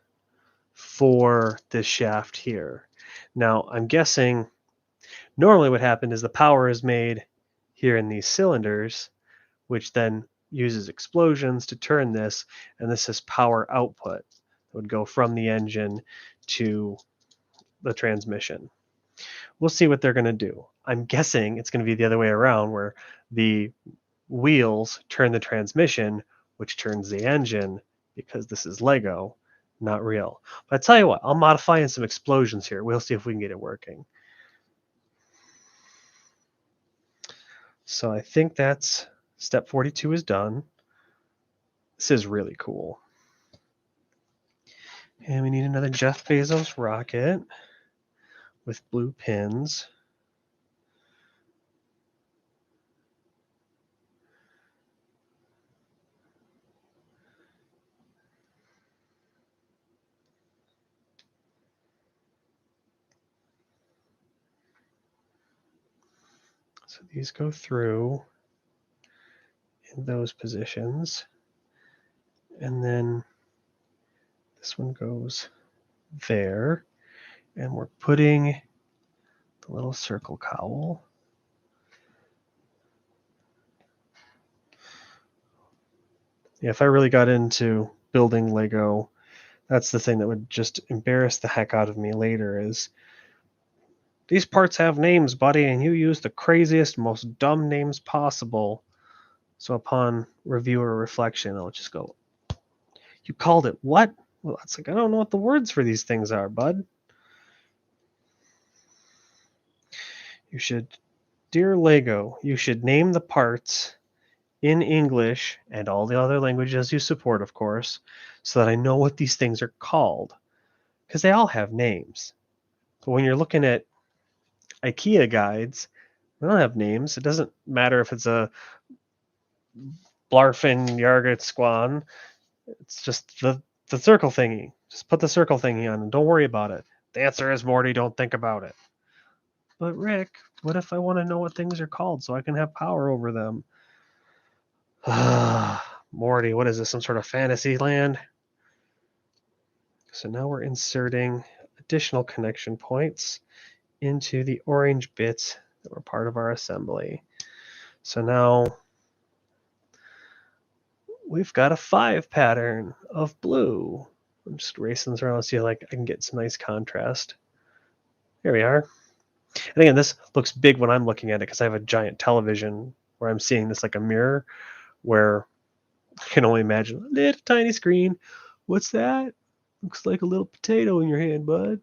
for this shaft here. Now, I'm guessing normally what happened is the power is made here in these cylinders, which then uses explosions to turn this, and this is power output that would go from the engine to the transmission. We'll see what they're going to do. I'm guessing it's going to be the other way around, where the wheels turn the transmission, which turns the engine, because this is Lego, not real. But I tell you what, I'll modify in some explosions here. We'll see if we can get it working. So I think that's step 42 is done. This is really cool. And we need another Jeff Bezos rocket with blue pins. So these go through in those positions. And then this one goes there. And we're putting the little circle cowl. Yeah, if I really got into building Lego, that's the thing that would just embarrass the heck out of me later is these parts have names, buddy, and you use the craziest, most dumb names possible. So upon review or reflection, I'll just go, you called it what? Well, it's like, I don't know what the words for these things are, bud. You should, dear Lego, you should name the parts in English and all the other languages you support, of course, so that I know what these things are called. Because they all have names. But when you're looking at IKEA guides, they don't have names. It doesn't matter if it's a Blarfin Yargit Squan. It's just the circle thingy. Just put the circle thingy on and don't worry about it. The answer is Morty, don't think about it. But Rick, what if I want to know what things are called so I can have power over them? Morty, what is this? Some sort of fantasy land? So now we're inserting additional connection points into the orange bits that were part of our assembly. So now we've got a 5 pattern of blue. I'm just racing this around to see if I can get some nice contrast. Here we are. And again, this looks big when I'm looking at it because I have a giant television where I'm seeing this like a mirror where I can only imagine a little tiny screen. What's that? Looks like a little potato in your hand, bud.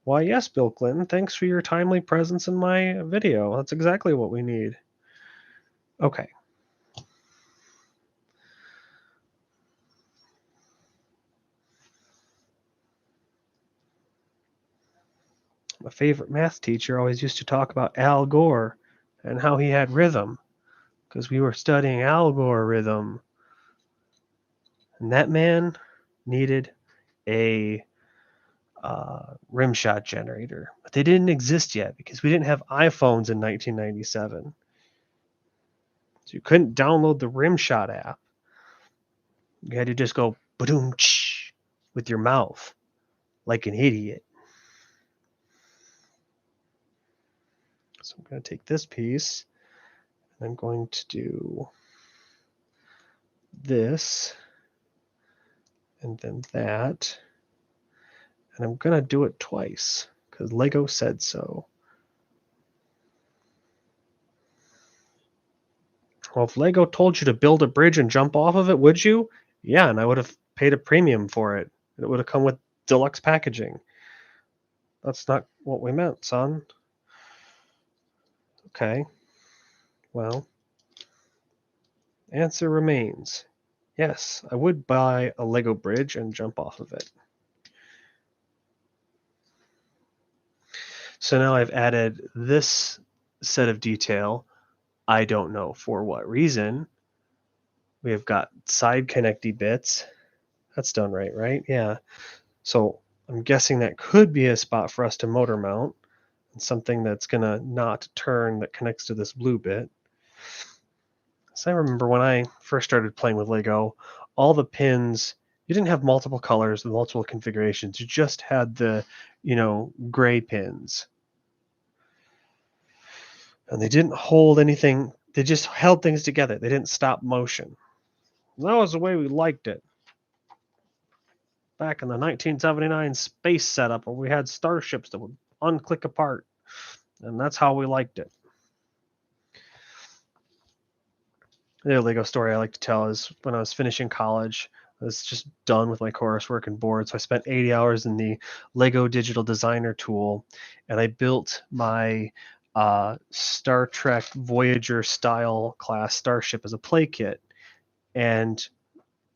Why, yes, Bill Clinton. Thanks for your timely presence in my video. That's exactly what we need. Okay. My favorite math teacher always used to talk about Al Gore and how he had rhythm because we were studying algorithm. And that man needed a rim shot generator. But they didn't exist yet because we didn't have iPhones in 1997. So you couldn't download the Rimshot app. You had to just go ba-doom with your mouth like an idiot. So I'm going to take this piece and I'm going to do this and then that. And I'm going to do it twice because Lego said so. Well, if Lego told you to build a bridge and jump off of it, would you? Yeah, and I would have paid a premium for it. And it would have come with deluxe packaging. That's not what we meant, son. Okay. Well, answer remains. Yes, I would buy a Lego bridge and jump off of it. So now I've added this set of detail. I don't know for what reason. We have got side connecty bits. That's done right? Yeah. So I'm guessing that could be a spot for us to motor mount. Something that's going to not turn that connects to this blue bit. So I remember when I first started playing with Lego, all the pins, you didn't have multiple colors with multiple configurations. You just had the, gray pins. And they didn't hold anything. They just held things together. They didn't stop motion. And that was the way we liked it. Back in the 1979 space setup where we had starships that would unclick apart. And that's how we liked it. The other Lego story I like to tell is when I was finishing college, I was just done with my coursework and bored. So I spent 80 hours in the Lego Digital Designer tool, and I built my Star Trek Voyager style class starship as a play kit. And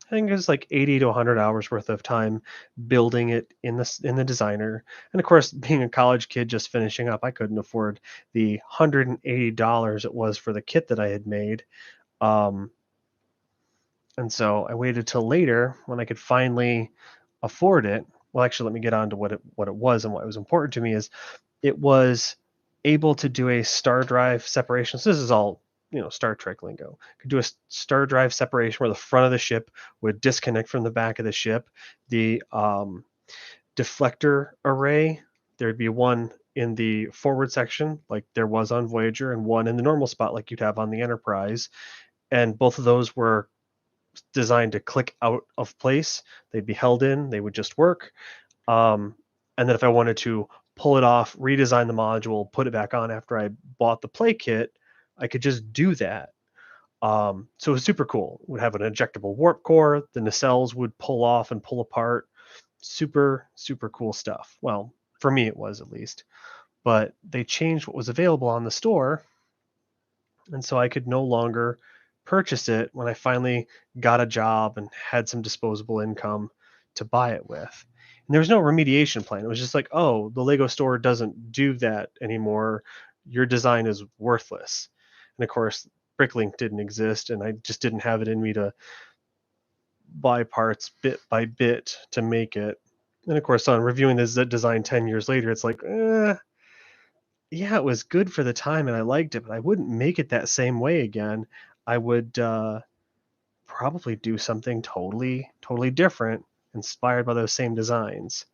I think it was like 80 to 100 hours worth of time building it in the designer. And of course, being a college kid just finishing up, I couldn't afford the $180 it was for the kit that I had made. And so I waited till later when I could finally afford it. Well, actually, let me get on to what it was and what was important to me is it was able to do a star drive separation. So this is all, Star Trek lingo. Could do a star drive separation where the front of the ship would disconnect from the back of the ship. The deflector array, there'd be one in the forward section, like there was on Voyager, and one in the normal spot, like you'd have on the Enterprise. And both of those were designed to click out of place. They'd be held in, they would just work. And then if I wanted to pull it off, redesign the module, put it back on after I bought the play kit, I could just do that. So it was super cool. It would have an ejectable warp core. The nacelles would pull off and pull apart. Super, super cool stuff. Well, for me it was at least. But they changed what was available on the store, and so I could no longer purchase it when I finally got a job and had some disposable income to buy it with. And there was no remediation plan. It was just like, oh, the Lego store doesn't do that anymore. Your design is worthless. And of course, Bricklink didn't exist, and I just didn't have it in me to buy parts bit by bit to make it. And of course, on reviewing this design 10 years later, it's like, yeah, it was good for the time and I liked it, but I wouldn't make it that same way again. I would probably do something totally different, inspired by those same designs.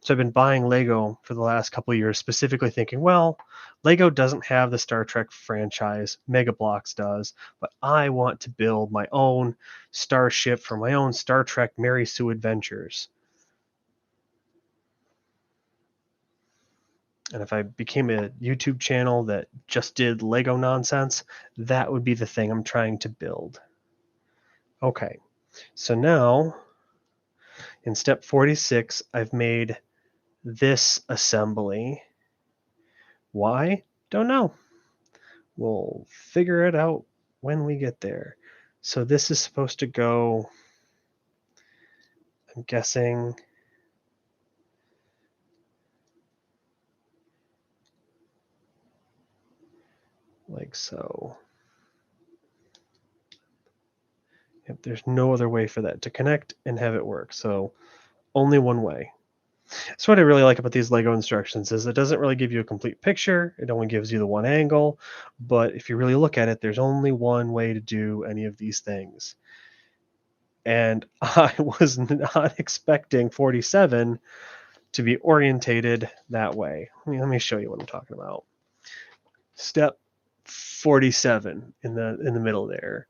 So I've been buying Lego for the last couple of years, specifically thinking, well, Lego doesn't have the Star Trek franchise, Mega Bloks does, but I want to build my own starship for my own Star Trek Mary Sue adventures. And if I became a YouTube channel that just did Lego nonsense, that would be the thing I'm trying to build. Okay, so now in step 46, I've made this assembly. Why? Don't know. We'll figure it out when we get there. So this is supposed to go, I'm guessing, like so. Yep, there's no other way for that to connect and have it work. So only one way. That's what I really like about these Lego instructions is it doesn't really give you a complete picture. It only gives you the one angle. But if you really look at it, there's only one way to do any of these things. And I was not expecting 47 to be orientated that way. Let me show you what I'm talking about. Step 47 in the middle there.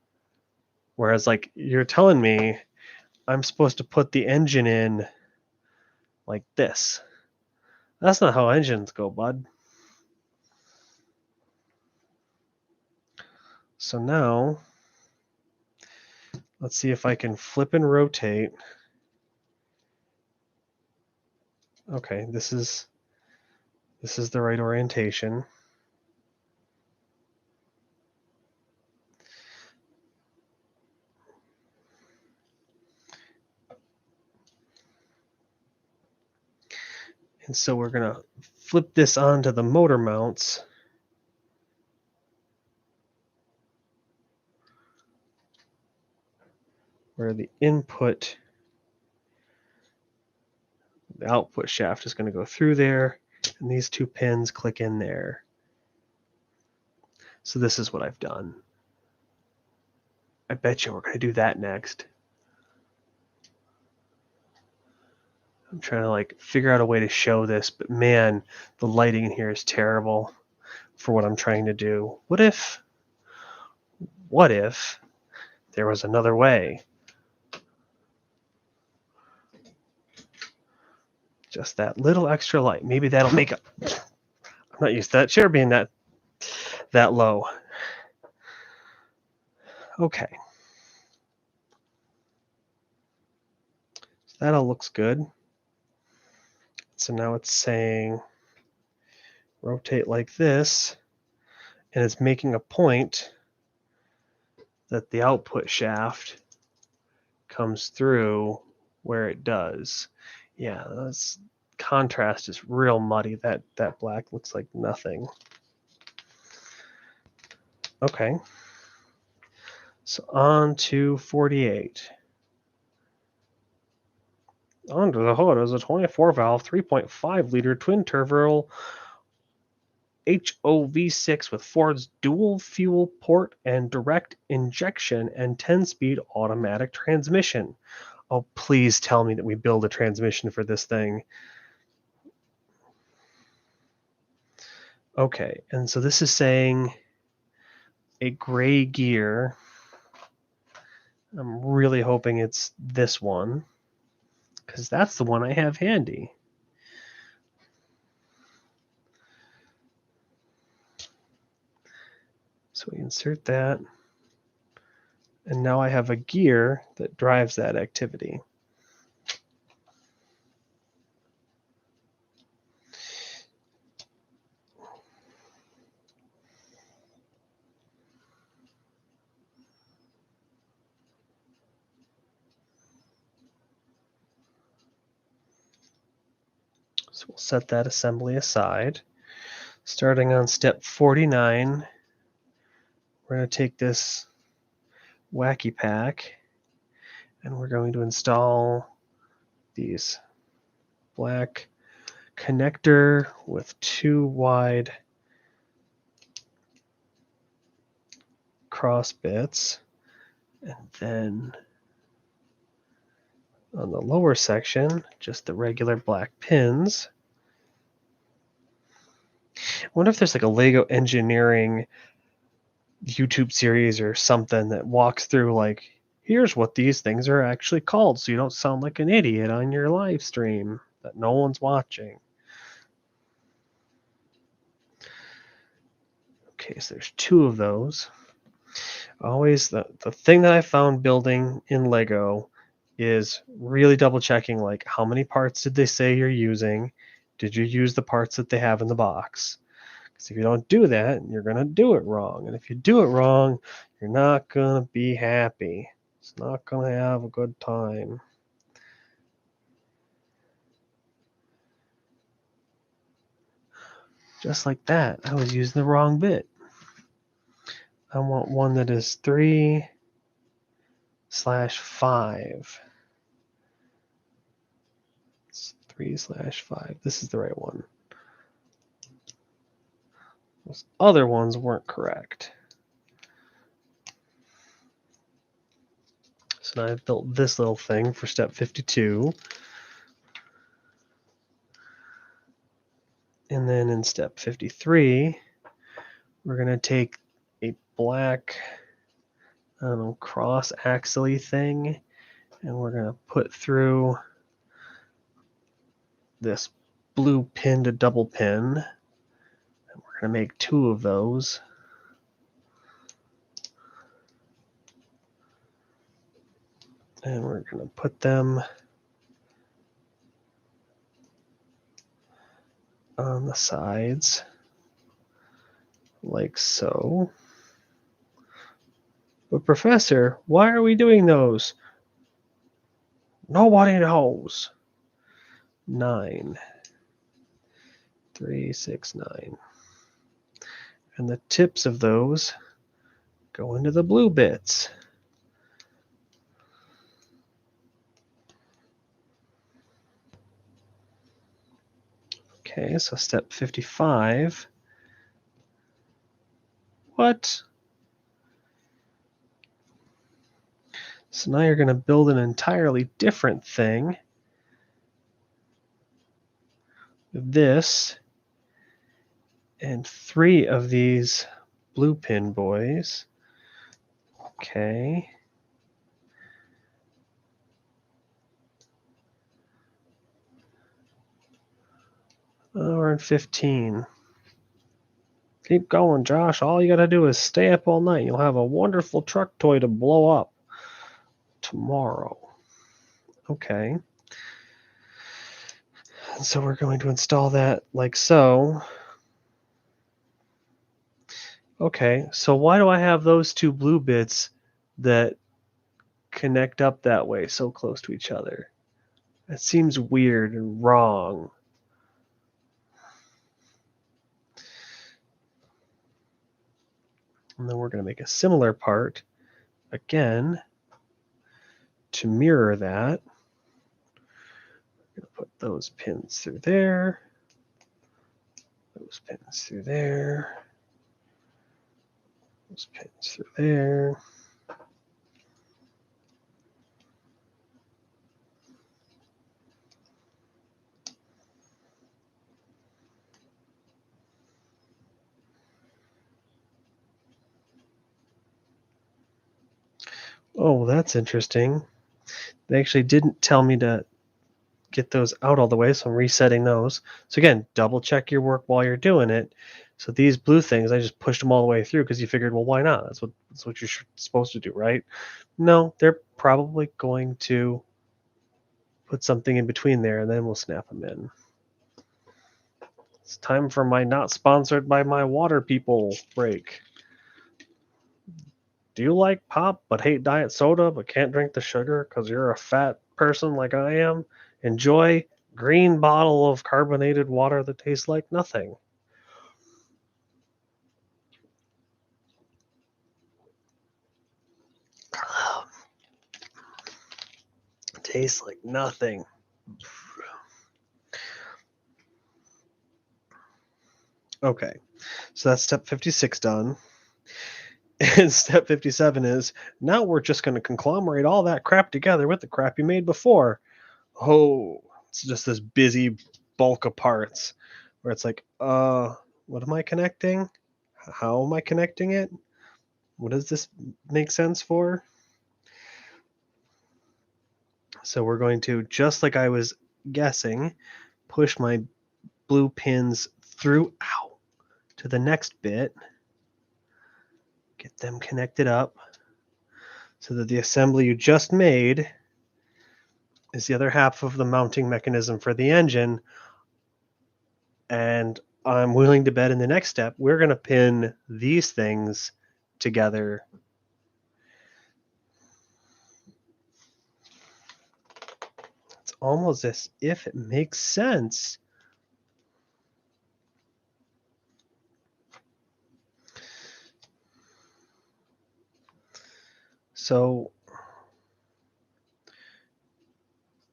Whereas like you're telling me I'm supposed to put the engine in like this. That's not how engines go, bud. So now let's see if I can flip and rotate. Okay, this is the right orientation. And so we're going to flip this onto the motor mounts. Where the output shaft is going to go through there, and these two pins click in there. So this is what I've done. I bet you we're going to do that next. I'm trying to like figure out a way to show this, but man, the lighting in here is terrible for what I'm trying to do. What if there was another way? Just that little extra light. Maybe that'll make it. I'm not used to that chair being that low. Okay. So that all looks good. So now it's saying rotate like this, and it's making a point that the output shaft comes through where it does. Yeah, this contrast is real muddy. That black looks like nothing. Okay. So on to 48. Under the hood is a 24-valve, 3.5-liter twin-turbo HOV6 with Ford's dual fuel port and direct injection and 10-speed automatic transmission. Oh, please tell me that we build a transmission for this thing. Okay, and so this is saying a gray gear. I'm really hoping it's this one, because that's the one I have handy. So we insert that, and now I have a gear that drives that activity. So we'll set that assembly aside. Starting on step 49, we're going to take this wacky pack and we're going to install these black connector with 2 wide cross bits, and then on the lower section, just the regular black pins. I wonder if there's like a Lego engineering YouTube series or something that walks through like, here's what these things are actually called, so you don't sound like an idiot on your live stream that no one's watching. Okay, so there's 2 of those. Always the thing that I found building in Lego is really double checking, like, how many parts did they say you're using? Did you use the parts that they have in the box? Because if you don't do that, you're going to do it wrong. And if you do it wrong, you're not going to be happy. It's not going to have a good time. Just like that, I was using the wrong bit. I want one that is 3/5. It's 3/5. This is the right one. Those other ones weren't correct. So now I've built this little thing for step 52. And then in step 53, we're going to take a black, I don't know, cross-axle-y thing, and we're going to put through this blue pin to double pin. And we're going to make 2 of those. And we're going to put them on the sides like so. But Professor, why are we doing those? Nobody knows. 9. 3, 6, 9. And the tips of those go into the blue bits. Okay, so step 55. What? So now you're going to build an entirely different thing. This and 3 of these blue pin boys. Okay. Oh, we're in 15. Keep going, Josh. All you got to do is stay up all night. You'll have a wonderful truck toy to blow up tomorrow. Okay. So we're going to install that like so. Okay, so why do I have those 2 blue bits that connect up that way so close to each other? That seems weird and wrong. And then we're going to make a similar part again to mirror that. We're going to put those pins through there, those pins through there, those pins through there. Oh, that's interesting. They actually didn't tell me to get those out all the way, so I'm resetting those. So again, double check your work while you're doing it. So these blue things, I just pushed them all the way through because you figured, well, why not? That's what you're supposed to do, right? No, they're probably going to put something in between there, and then we'll snap them in. It's time for my not sponsored by my water people break. Do you like pop but hate diet soda but can't drink the sugar because you're a fat person like I am? Enjoy green bottle of carbonated water that tastes like nothing. Tastes like nothing. Okay, so that's step 56 done. And step 57 is, now we're just going to conglomerate all that crap together with the crap you made before. Oh, it's just this busy bulk of parts where it's like, what am I connecting? How am I connecting it? What does this make sense for? So we're going to, just like I was guessing, push my blue pins through to the next bit. Get them connected up so that the assembly you just made is the other half of the mounting mechanism for the engine. And I'm willing to bet in the next step, we're going to pin these things together. It's almost as if it makes sense. So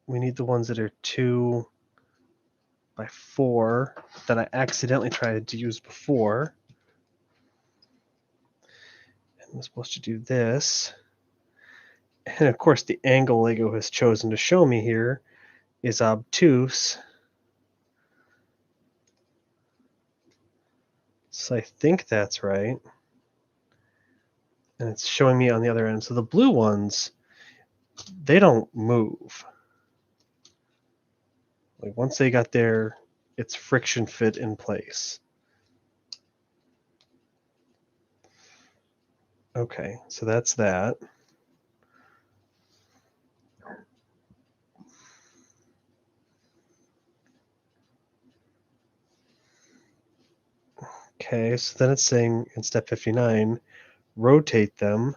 we need the ones that are 2 by 4 that I accidentally tried to use before. And I'm supposed to do this. And of course, the angle Lego has chosen to show me here is obtuse. So I think that's right. And it's showing me on the other end. So the blue ones, they don't move. Like once they got there, it's friction fit in place. Okay, so that's that. Okay, so then it's saying in step 59, rotate them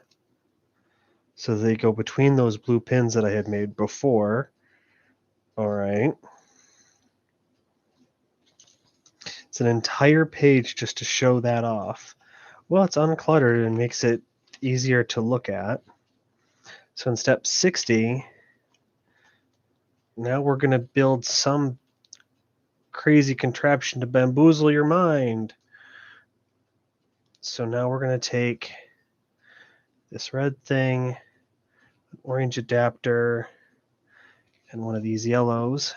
so they go between those blue pins that I had made before. All right. It's an entire page just to show that off. Well, it's uncluttered and makes it easier to look at. So in step 60, now we're going to build some crazy contraption to bamboozle your mind. So now we're going to take this red thing, an orange adapter, and one of these yellows.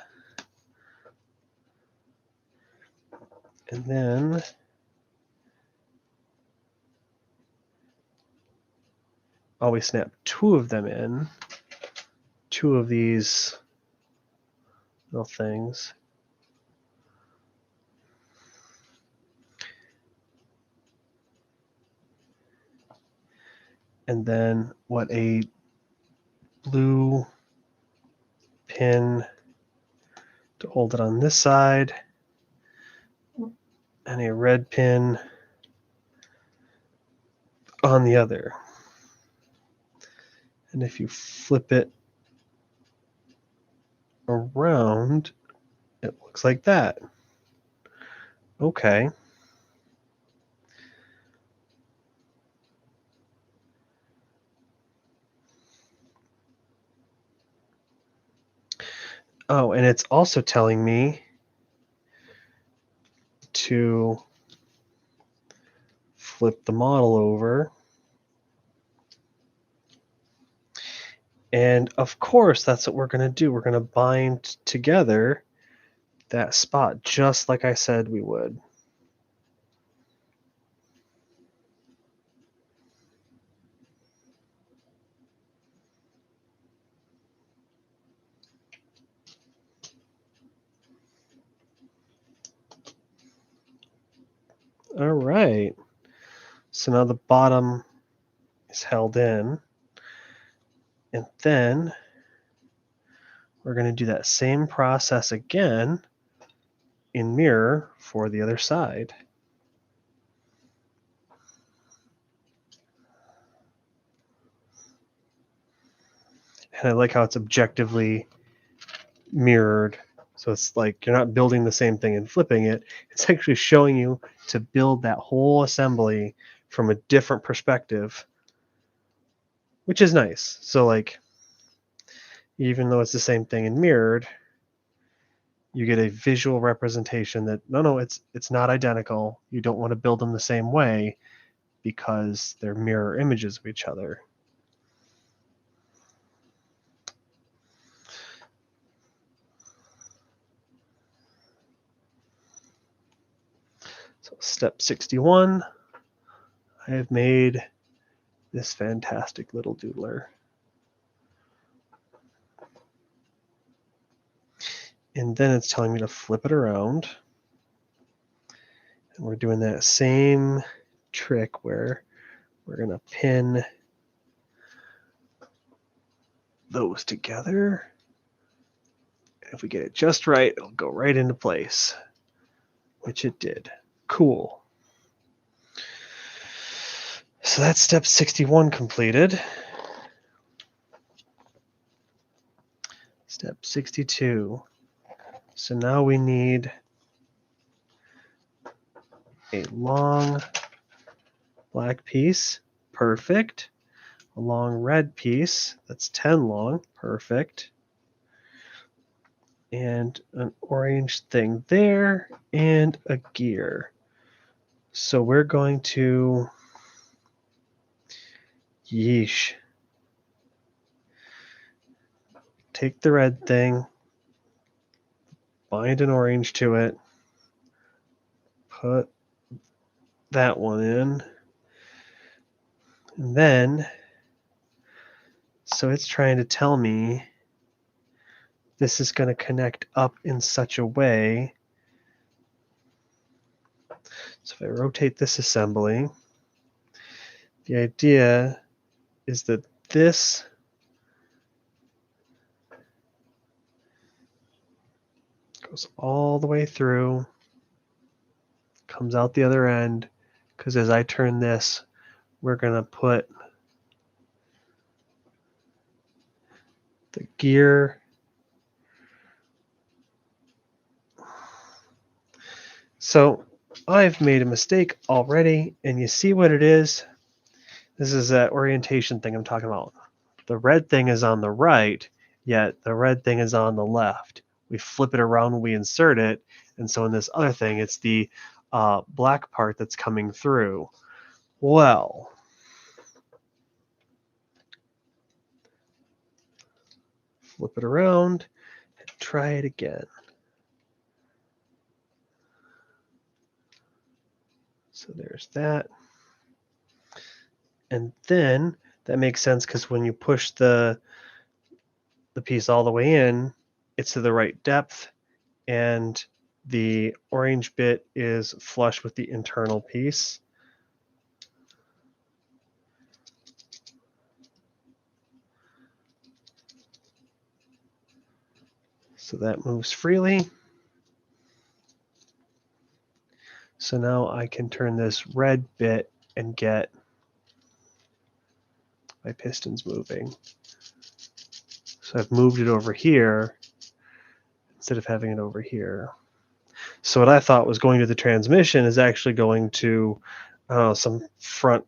And then always snap two of them in, two of these little things. And then what a blue pin to hold it on this side, and a red pin on the other. And if you flip it around, it looks like that. Okay. Oh, and it's also telling me to flip the model over. And of course, that's what we're going to do. We're going to bind together that spot, just like I said we would. All right. So now the bottom is held in. And then we're going to do that same process again in mirror for the other side. And I like how it's objectively mirrored. So it's like you're not building the same thing and flipping it. It's actually showing you to build that whole assembly from a different perspective, which is nice. So like, even though it's the same thing and mirrored, you get a visual representation that no, it's not identical. You don't want to build them the same way because they're mirror images of each other. So step 61, I have made this fantastic little doodler. And then it's telling me to flip it around. And we're doing that same trick where we're going to pin those together. And if we get it just right, it'll go right into place, which it did. Cool. So that's step 61 completed. Step 62. So now we need a long black piece. Perfect. A long red piece. That's 10 long. Perfect. And an orange thing there, and a gear. So we're going to yeesh. Take the red thing, bind an orange to it, put that one in, and then, so it's trying to tell me this is going to connect up in such a way. So if I rotate this assembly, the idea is that this goes all the way through, comes out the other end, because as I turn this, we're going to put the gear. So I've made a mistake already, and you see what it is? This is that orientation thing I'm talking about. The red thing is on the right, yet the red thing is on the left. We flip it around when we insert it, and so in this other thing, it's the black part that's coming through. Well, flip it around, and try it again. So there's that. And then that makes sense because when you push the piece all the way in, it's to the right depth, and the orange bit is flush with the internal piece. So that moves freely. So now I can turn this red bit and get my pistons moving. So I've moved it over here instead of having it over here. So what I thought was going to the transmission is actually going to some front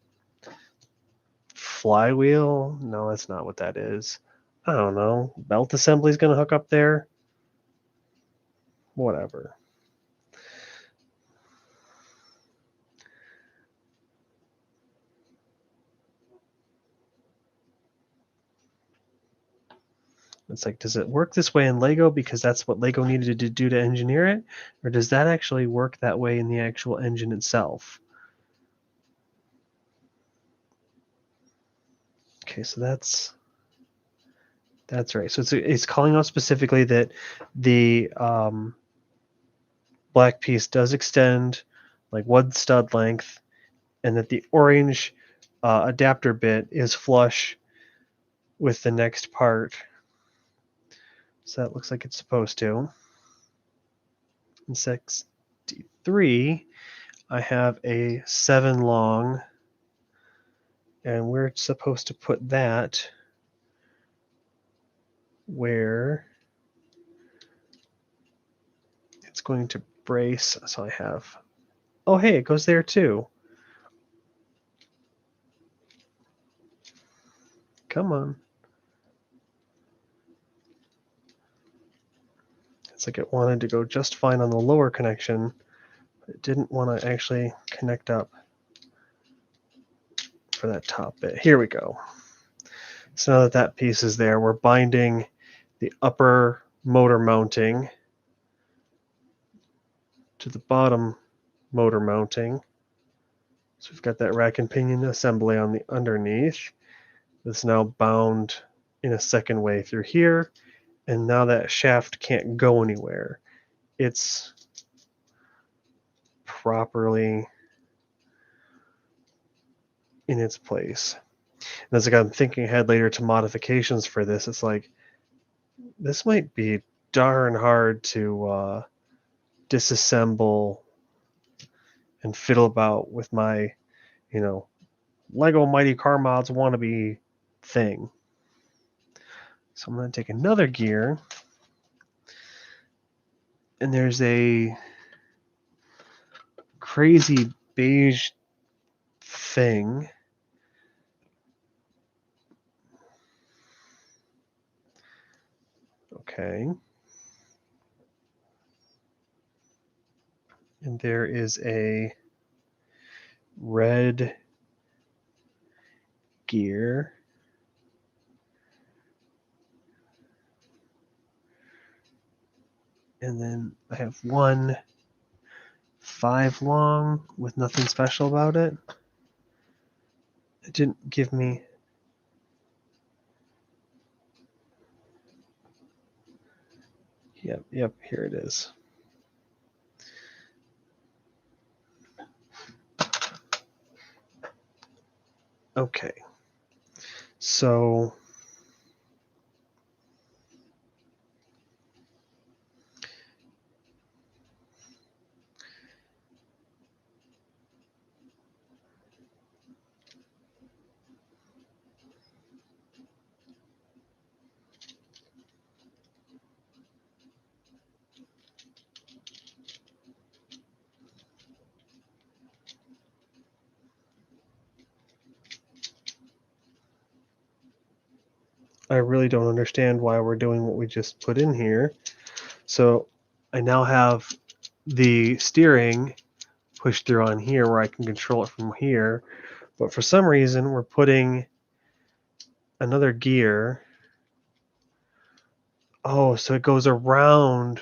flywheel. No, that's not what that is. I don't know. Belt assembly is going to hook up there. Whatever. It's like, does it work this way in Lego because that's what Lego needed to do to engineer it? Or does that actually work that way in the actual engine itself? Okay, so that's right. So it's calling out specifically that the black piece does extend like one stud length, and that the orange adapter bit is flush with the next part. So that looks like it's supposed to. In 63, I have a 7 long, and we're supposed to put that where it's going to brace. So I have, oh hey, it goes there too. Come on. It's like it wanted to go just fine on the lower connection, but it didn't want to actually connect up for that top bit. Here we go. So now that that piece is there, we're binding the upper motor mounting to the bottom motor mounting. So we've got that rack and pinion assembly on the underneath. That's now bound in a second way through here, and now that shaft can't go anywhere. It's properly in its place. And as I'm thinking ahead later to modifications for this, it's like, this might be darn hard to disassemble and fiddle about with my, Lego Mighty Car Mods wannabe thing. So I'm going to take another gear, and there's a crazy beige thing. Okay. And there is a red gear. And then I have one 5 long with nothing special about it. It didn't give me... Yep, here it is. Okay. So I really don't understand why we're doing what we just put in here. So I now have the steering pushed through on here where I can control it from here. But for some reason, we're putting another gear. Oh, so it goes around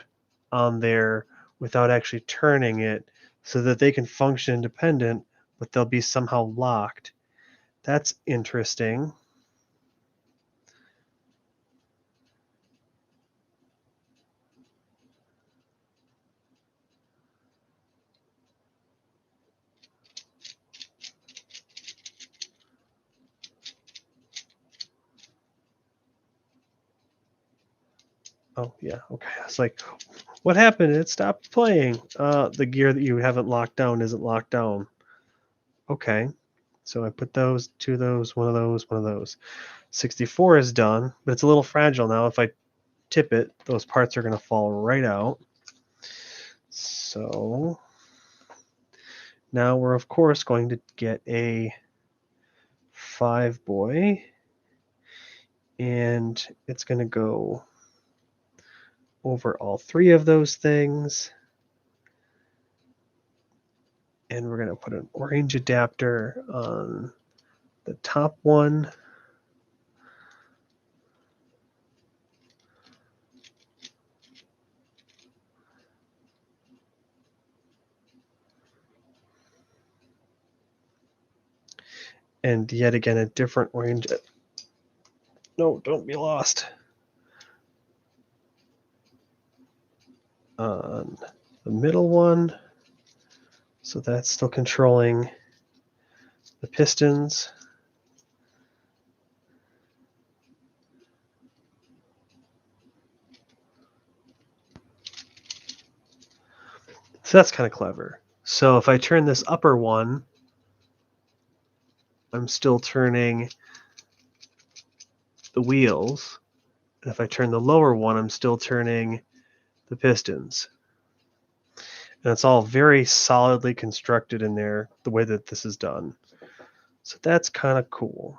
on there without actually turning it so that they can function independent, but they'll be somehow locked. That's interesting. Oh, yeah, okay. It's like, what happened? It stopped playing. The gear that you haven't locked down isn't locked down. Okay, so I put those, two of those, one of those, one of those. 64 is done, but it's a little fragile now. If I tip it, those parts are going to fall right out. So now we're, of course, going to get a 5-boy, and it's going to go over all three of those things. And we're going to put an orange adapter on the top one. And yet again, a different orange. No, don't be lost. On the middle one. So that's still controlling the pistons. So that's kind of clever. So if I turn this upper one, I'm still turning the wheels. And if I turn the lower one, I'm still turning the pistons. And it's all very solidly constructed in there, the way that this is done. So that's kind of cool.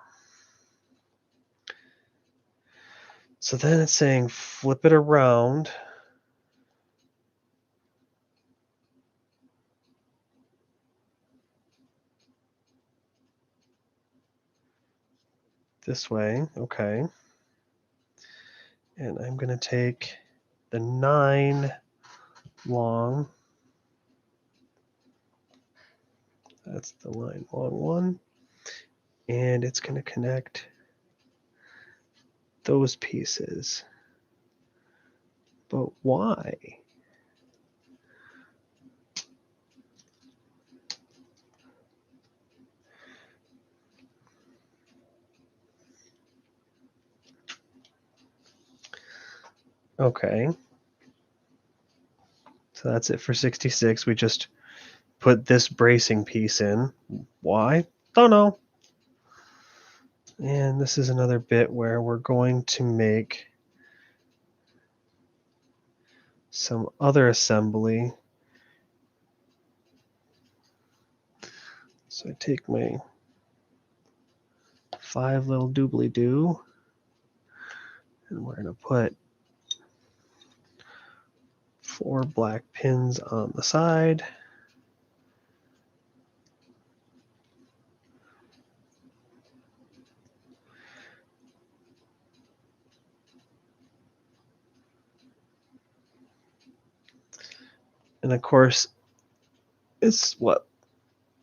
So then it's saying flip it around. This way, okay. And I'm going to take the 9 long. That's the line long one. And it's going to connect those pieces. But why? Okay. So that's it for 66. We just put this bracing piece in. Why? Don't know. And this is another bit where we're going to make some other assembly. So I take my 5 little doobly-doo, and we're going to put 4 black pins on the side. And of course, it's what,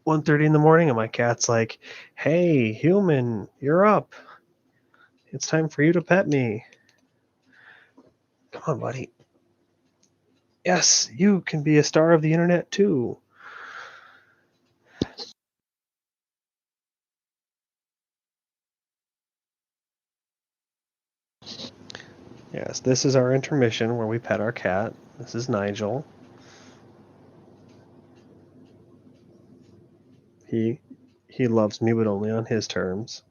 1:30 in the morning, and my cat's like, "Hey, human, you're up. It's time for you to pet me. Come on, buddy. Yes, you can be a star of the internet too." Yes, this is our intermission where we pet our cat. This is Nigel. He loves me, but only on his terms.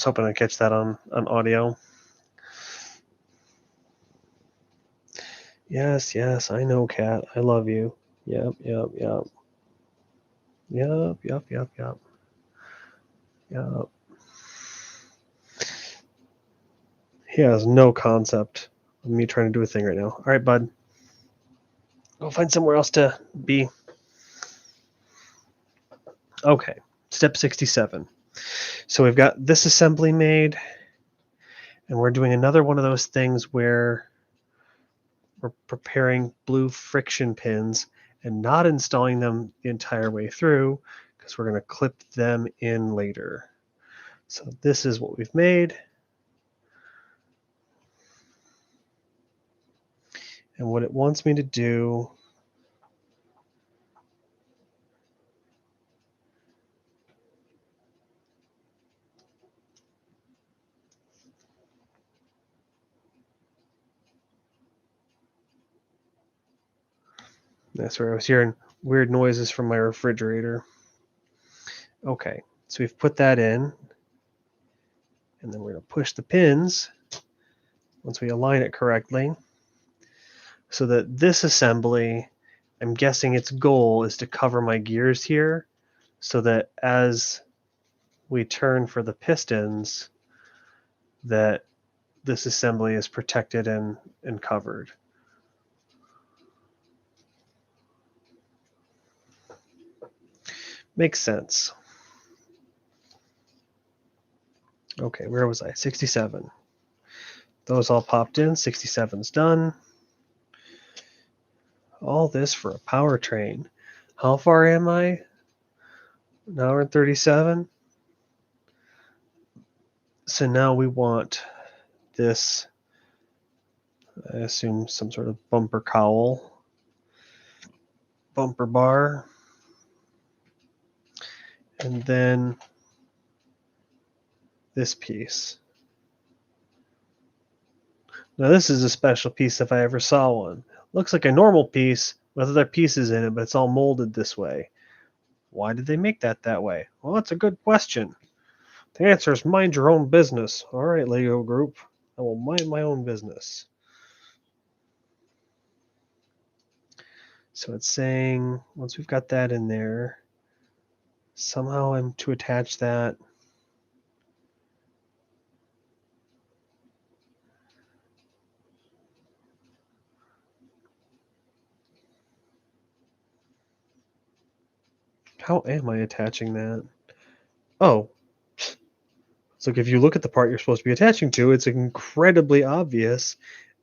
was hoping to catch that on audio. Yes, yes, I know, Kat. I love you. Yep, yep, yep. Yep, yep, yep, yep. Yep. He has no concept of me trying to do a thing right now. All right, bud. Go find somewhere else to be. Okay, step 67. So we've got this assembly made, and we're doing another one of those things where we're preparing blue friction pins and not installing them the entire way through because we're going to clip them in later. So this is what we've made. And what it wants me to do that's where I was hearing weird noises from my refrigerator. Okay, so we've put that in, and then we're going to push the pins once we align it correctly so that this assembly, I'm guessing its goal is to cover my gears here so that as we turn for the pistons, that this assembly is protected and covered. Makes sense. Okay, where was I? 67. Those all popped in. 67's done. All this for a powertrain. How far am I? An hour and 37. So now we want this, I assume some sort of bumper cowl, bumper bar, and then this piece. Now this is a special piece if I ever saw one. Looks like a normal piece with other pieces in it, but it's all molded this way. Why did they make that way? Well, that's a good question. The answer is mind your own business. All right, Lego group. I will mind my own business. So it's saying once we've got that in there, somehow I'm to attach that. How am I attaching that? Oh, it's like if you look at the part you're supposed to be attaching to, it's incredibly obvious,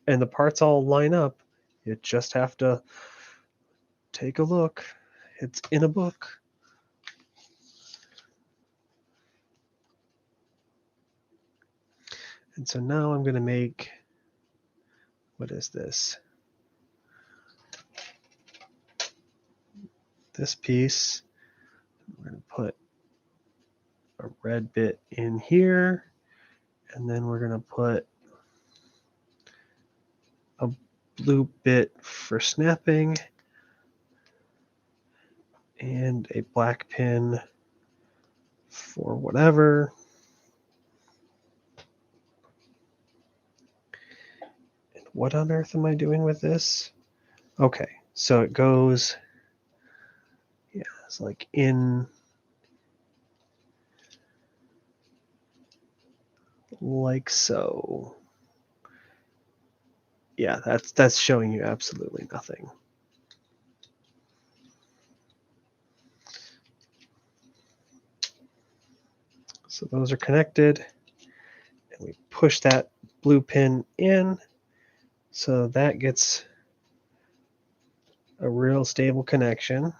and the parts all line up. You just have to take a look. It's in a book. And so now I'm going to make, what is this? This piece. We're going to put a red bit in here, and then we're going to put a blue bit for snapping and a black pin for whatever. And what on earth am I doing with this? Okay, so it goes, yeah, it's like in like so. Yeah, that's showing you absolutely nothing. So those are connected, and we push that blue pin in, so that gets a real stable connection.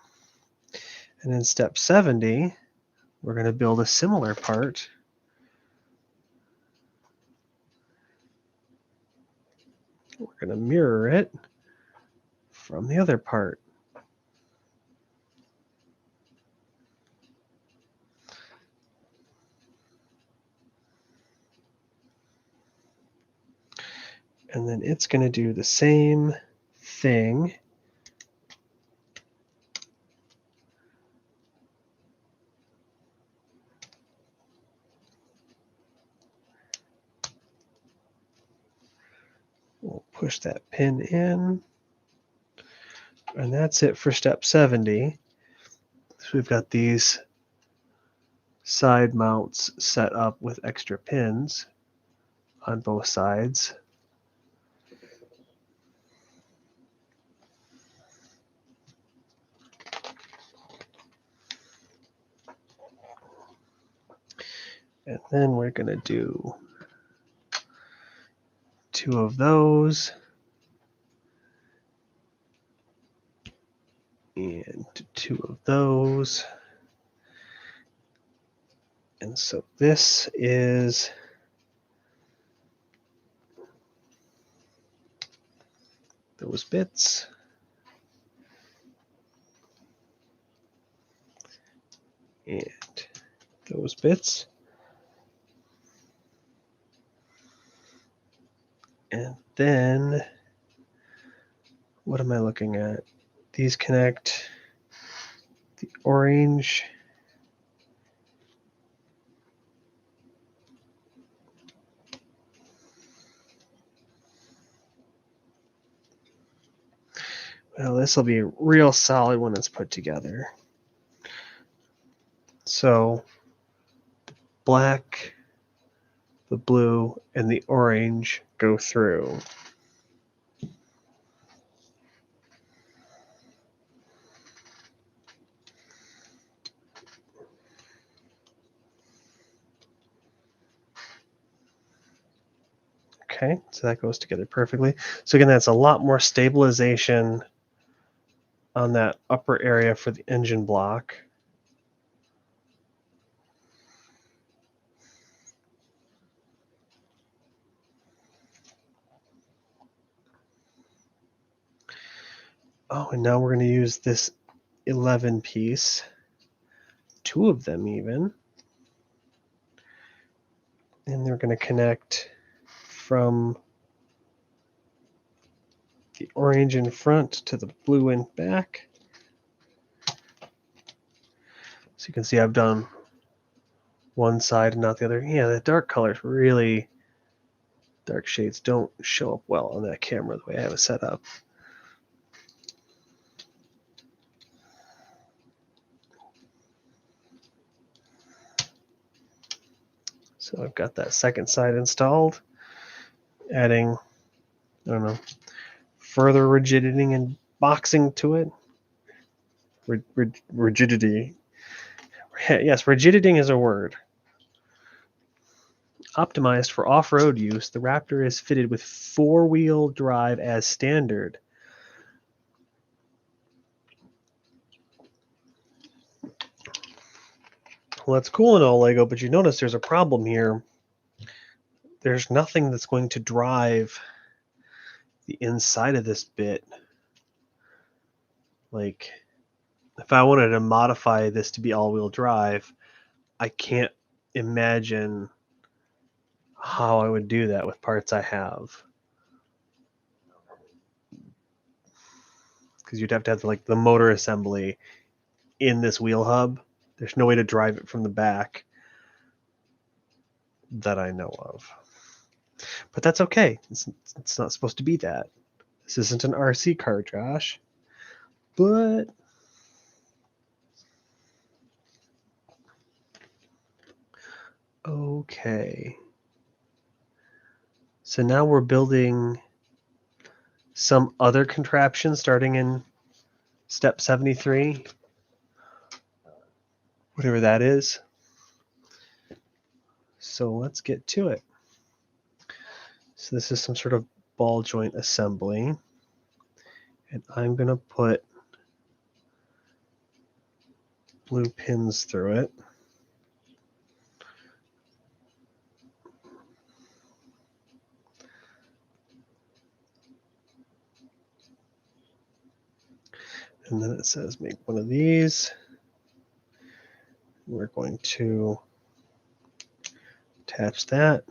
And in step 70, we're going to build a similar part. We're going to mirror it from the other part. And then it's going to do the same thing. Push that pin in. And that's it for step 70. So we've got these side mounts set up with extra pins on both sides. And then we're going to do 2 of those. And 2 of those. And so this is those bits. And those bits. And then, what am I looking at? These connect the orange. Well, this will be real solid when it's put together. So, black, the blue, and the orange go through. Okay, so that goes together perfectly. So again, that's a lot more stabilization on that upper area for the engine block. Oh, and now we're going to use this 11 piece, 2 of them even. And they're going to connect from the orange in front to the blue in back. So you can see I've done one side and not the other. Yeah, the dark colors really, dark shades don't show up well on that camera the way I have it set up. So I've got that second side installed, adding, I don't know, further rigidity and boxing to it. Rigidity. Yes, rigidity is a word. Optimized for off-road use, the Raptor is fitted with 4-wheel drive as standard. Well, that's cool and all, Lego, but you notice there's a problem here. There's nothing that's going to drive the inside of this bit. Like, if I wanted to modify this to be all-wheel drive, I can't imagine how I would do that with parts I have. Because you'd have to have like the motor assembly in this wheel hub. There's no way to drive it from the back that I know of. But that's okay. It's not supposed to be that. This isn't an RC car, Josh. But okay. So now we're building some other contraption starting in step 73. Whatever that is. So let's get to it. So this is some sort of ball joint assembly. And I'm going to put blue pins through it. And then it says make one of these. We're going to attach that.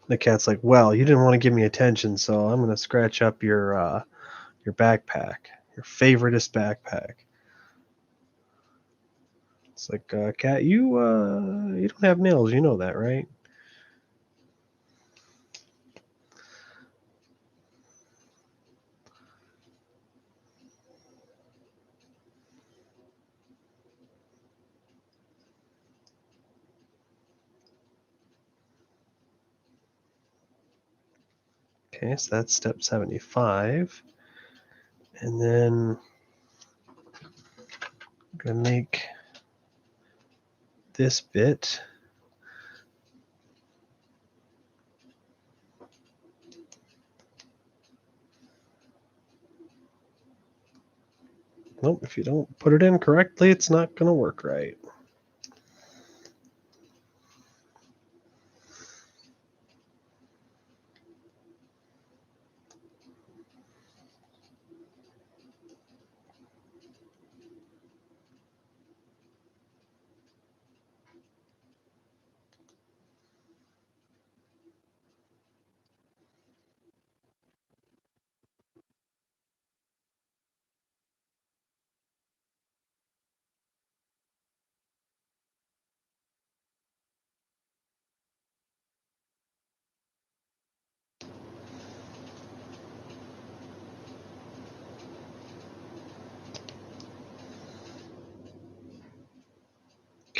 The cat's like, well, you didn't want to give me attention, so I'm going to scratch up your backpack, your favoriteest backpack. It's like, cat, you don't have nails, you know that, right? Okay, so that's step 75. And then I'm going to make this bit. Nope, if you don't put it in correctly, it's not going to work right.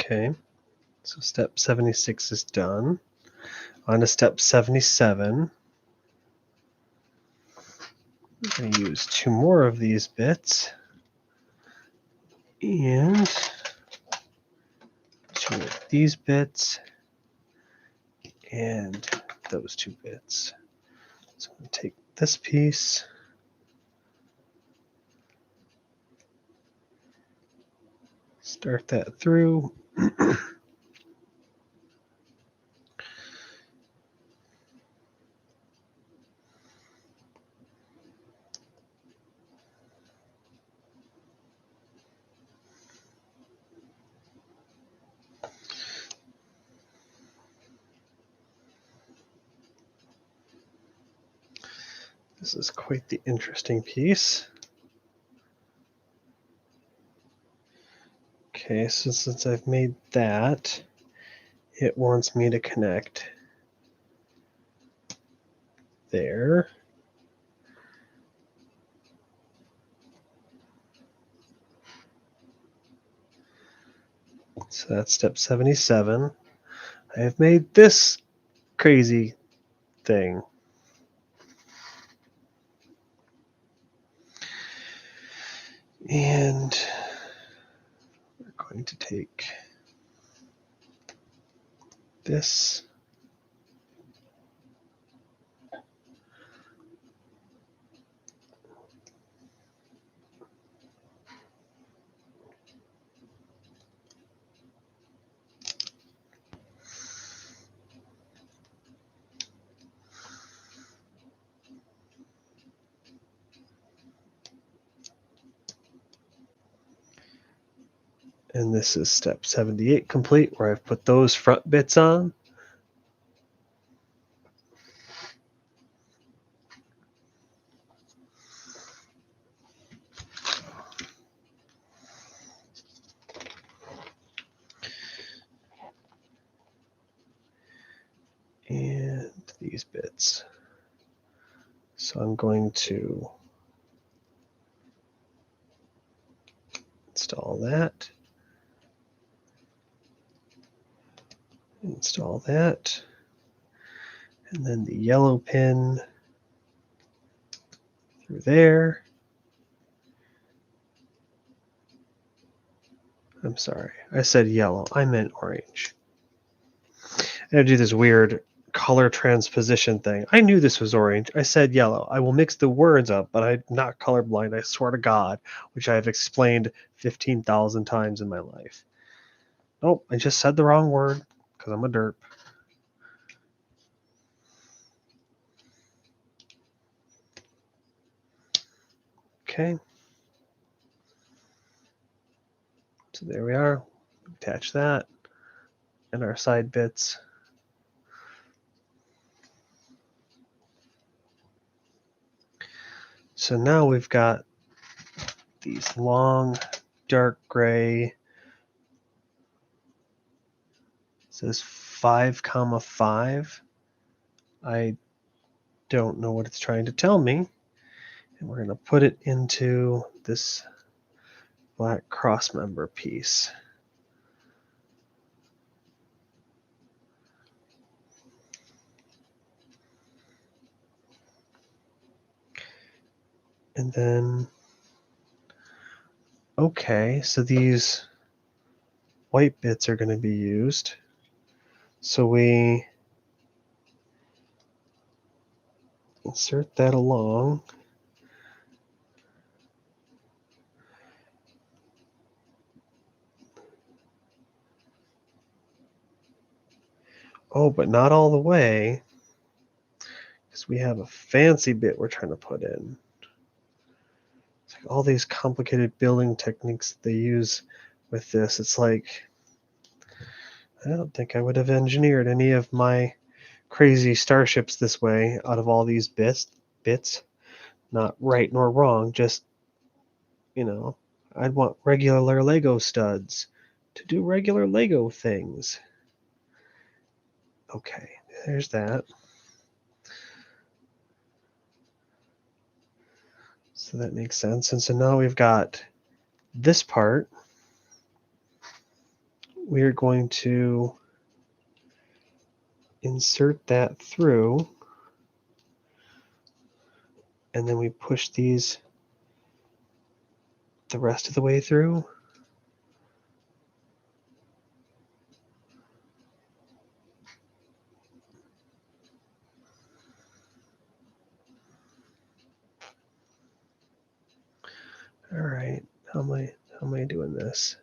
Okay, so step 76 is done. On to step 77. I'm going to use 2 more of these bits. And 2 of these bits. And those 2 bits. So I'm going to take this piece. Start that through. This is quite the interesting piece. Okay, so since I've made that, it wants me to connect there. So that's step 77. I have made this crazy thing. And we're going to take this. And this is step 78 complete, where I've put those front bits on. And these bits. So I'm going to install that. Install that. And then the yellow pin through there. I'm sorry, I said yellow. I meant orange. And I do this weird color transposition thing. I knew this was orange. I said yellow. I will mix the words up, but I'm not colorblind, I swear to God, which I have explained 15,000 times in my life. Nope, I just said the wrong word because I'm a derp. Okay. So there we are. Attach that and our side bits. So now we've got these long, dark gray, it says 5,5. I don't know what it's trying to tell me. And we're going to put it into this black cross member piece. And then, okay, so these white bits are going to be used. So we insert that along. Oh, but not all the way, because we have a fancy bit we're trying to put in. It's like all these complicated building techniques they use with this. It's like, I don't think I would have engineered any of my crazy starships this way out of all these bits. Not right nor wrong, just, I'd want regular Lego studs to do regular Lego things. Okay, there's that. So that makes sense. And so now we've got this part. We're going to insert that through, and then we push these the rest of the way through. All right, how am I doing this?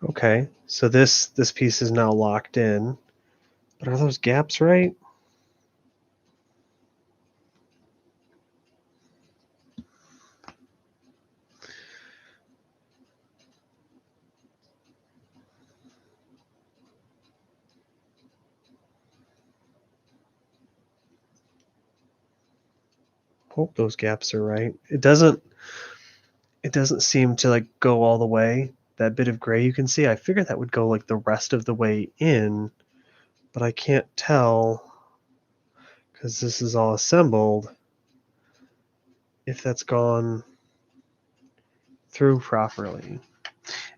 Okay, so this piece is now locked in, but are those gaps right? Hope those gaps are right. It doesn't seem to like go all the way. That bit of gray you can see, I figured that would go like the rest of the way in, but I can't tell because this is all assembled if that's gone through properly.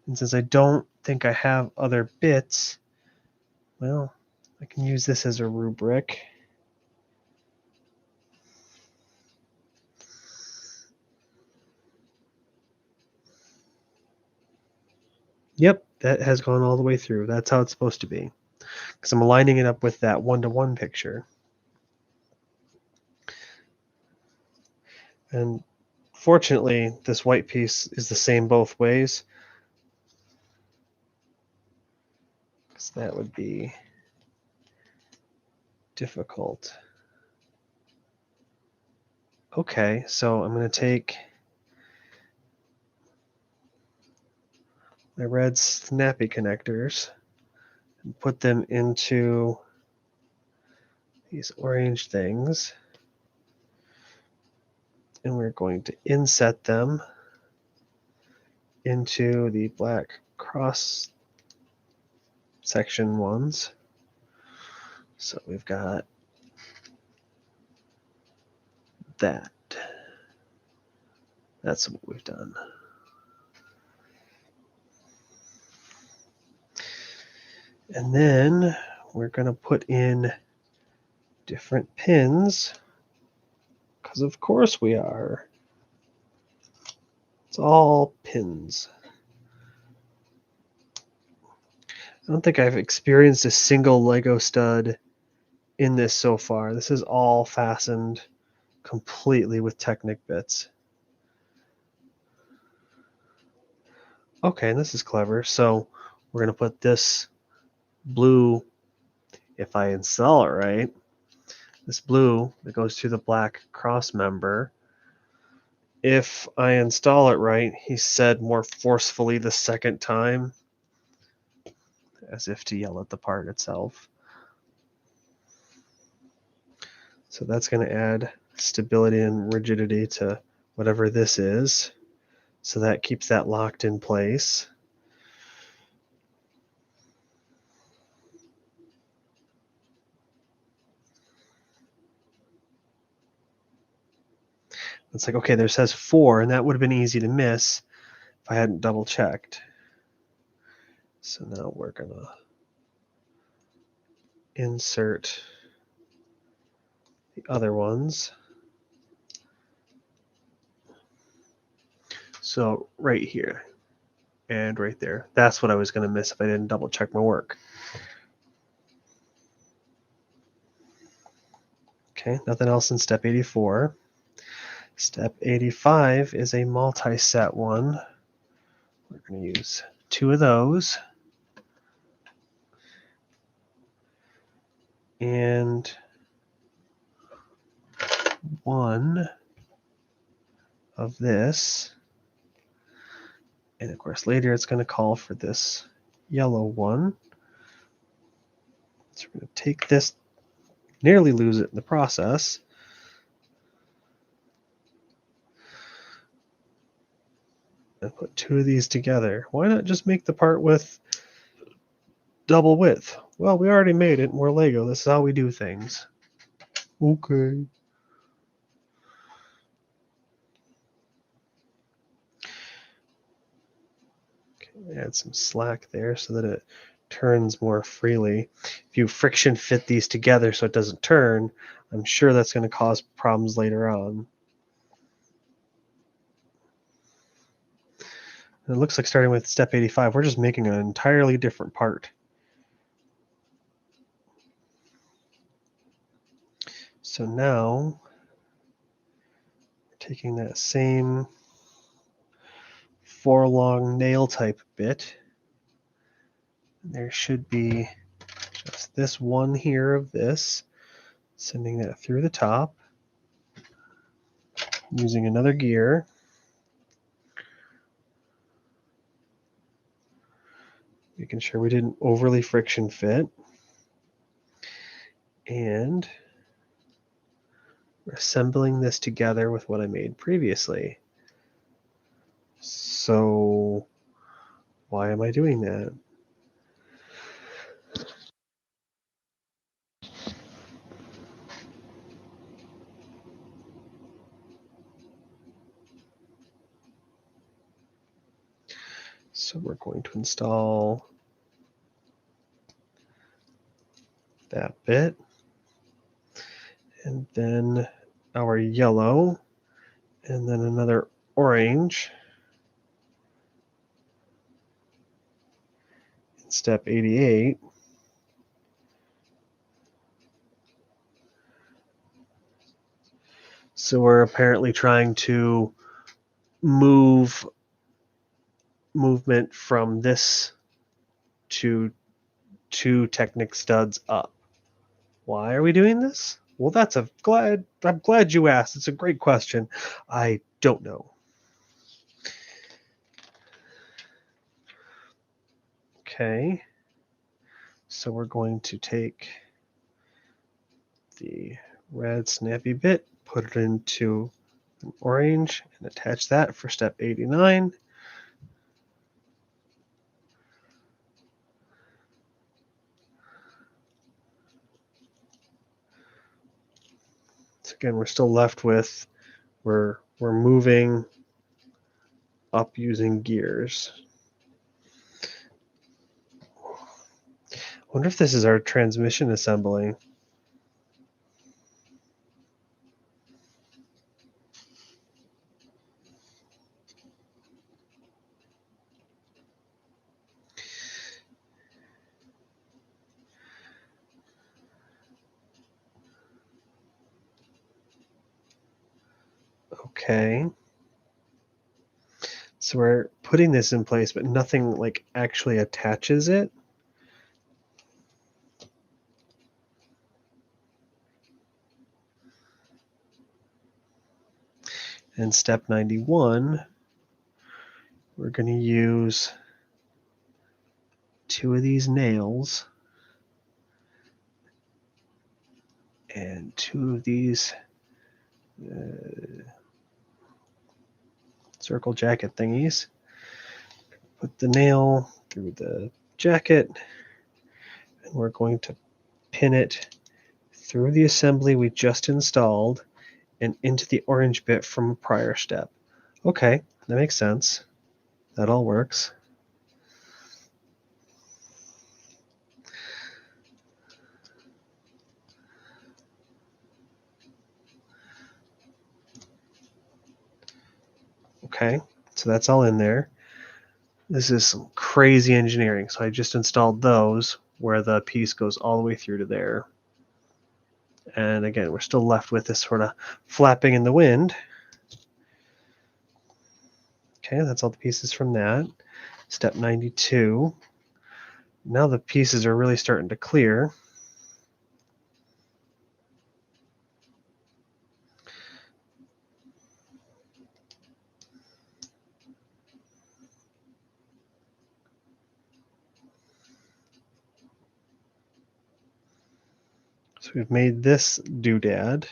And since I don't think I have other bits, well, I can use this as a rubric. Yep, that has gone all the way through. That's how it's supposed to be, because I'm aligning it up with that one-to-one picture. And fortunately, this white piece is the same both ways, because that would be difficult. Okay, so I'm going to take my red snappy connectors and put them into these orange things. And we're going to inset them into the black cross section ones. So we've got that. That's what we've done. And then we're going to put in different pins, because of course we are. It's all pins. I don't think I've experienced a single Lego stud in this so far. This is all fastened completely with Technic bits. Okay, and this is clever. So we're going to put this blue, if I install it right, this blue that goes through the black cross member if I install it right, he said more forcefully the second time, as if to yell at the part itself. So that's going to add stability and rigidity to whatever this is. So that keeps that locked in place. It's like, okay, there says 4, and that would have been easy to miss if I hadn't double checked. So now we're going to insert the other ones. So right here and right there, that's what I was going to miss if I didn't double check my work. Okay, nothing else in step 84. Step 85 is a multi-set one. We're going to use 2 of those. And 1 of this. And of course later it's going to call for this yellow one. So we're going to take this, nearly lose it in the process. And put 2 of these together. Why not just make the part with double width? Well, we already made it, and we're Lego. This is how we do things. Okay. Add some slack there so that it turns more freely. If you friction fit these together so it doesn't turn, I'm sure that's going to cause problems later on. And it looks like starting with step 85, we're just making an entirely different part. So now, we're taking that same 4-long nail type bit. There should be just this one here of this, sending that through the top, using another gear. Making sure we didn't overly friction fit. And we're assembling this together with what I made previously. So why am I doing that? So we're going to install that bit, and then our yellow, and then another orange in step 88. So we're apparently trying to move movement from this to 2 Technic studs up. Why are we doing this? Well, I'm glad you asked. It's a great question. I don't know. Okay. So we're going to take the red snappy bit, put it into an orange, and attach that for step 89. So again, we're still left with, we're moving up using gears. I wonder if this is our transmission assembly. Okay. So we're putting this in place, but nothing like actually attaches it. And step 91, we're going to use 2 of these nails and 2 of these circle jacket thingies. Put the nail through the jacket, and we're going to pin it through the assembly we just installed and into the orange bit from a prior step. Okay, that makes sense. That all works. Okay, so that's all in there. This is some crazy engineering. So I just installed those where the piece goes all the way through to there. And again, we're still left with this sort of flapping in the wind. Okay, that's all the pieces from that. Step 92. Now the pieces are really starting to clear. So we've made this doodad,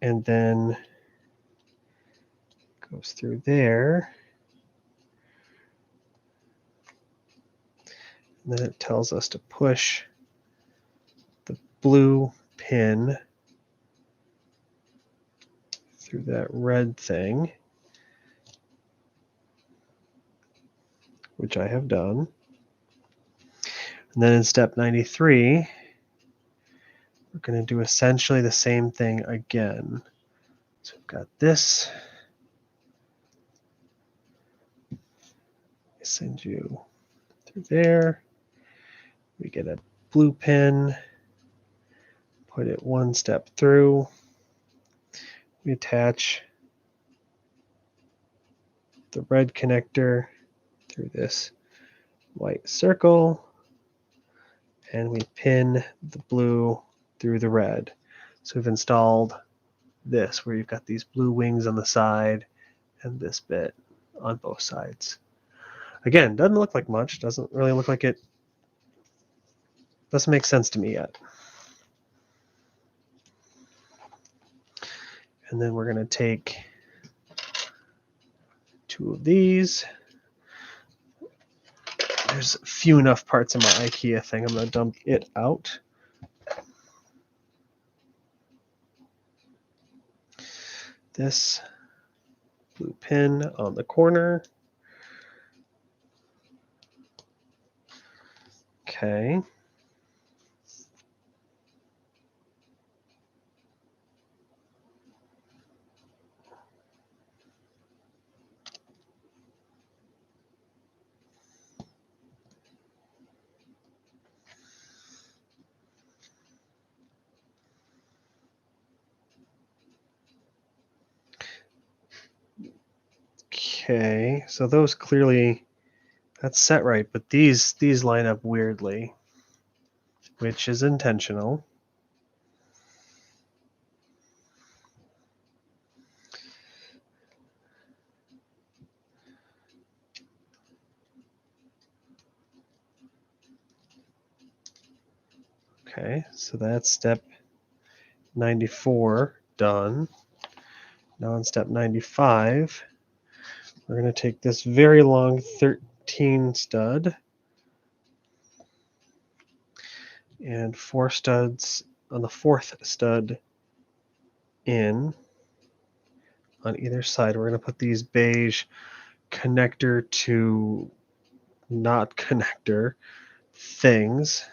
and then goes through there. And then it tells us to push the blue pin through that red thing, which I have done. And then in step 93, we're going to do essentially the same thing again. So we've got this. I send you through there. We get a blue pin, put it one step through. We attach the red connector through this white circle, and we pin the blue through the red. So we've installed this where you've got these blue wings on the side and this bit on both sides. Again, doesn't look like much, doesn't really look like it doesn't make sense to me yet. And then we're going to take 2 of these. There's few enough parts in my IKEA thing. I'm going to dump it out. This blue pin on the corner. Okay. Okay, so those clearly, that's set right, but these line up weirdly, which is intentional. Okay, so that's step 94 done. Now on step 95, we're going to take this very long 13 stud and 4 studs on the 4th stud in on either side. We're going to put these beige connector to not connector things,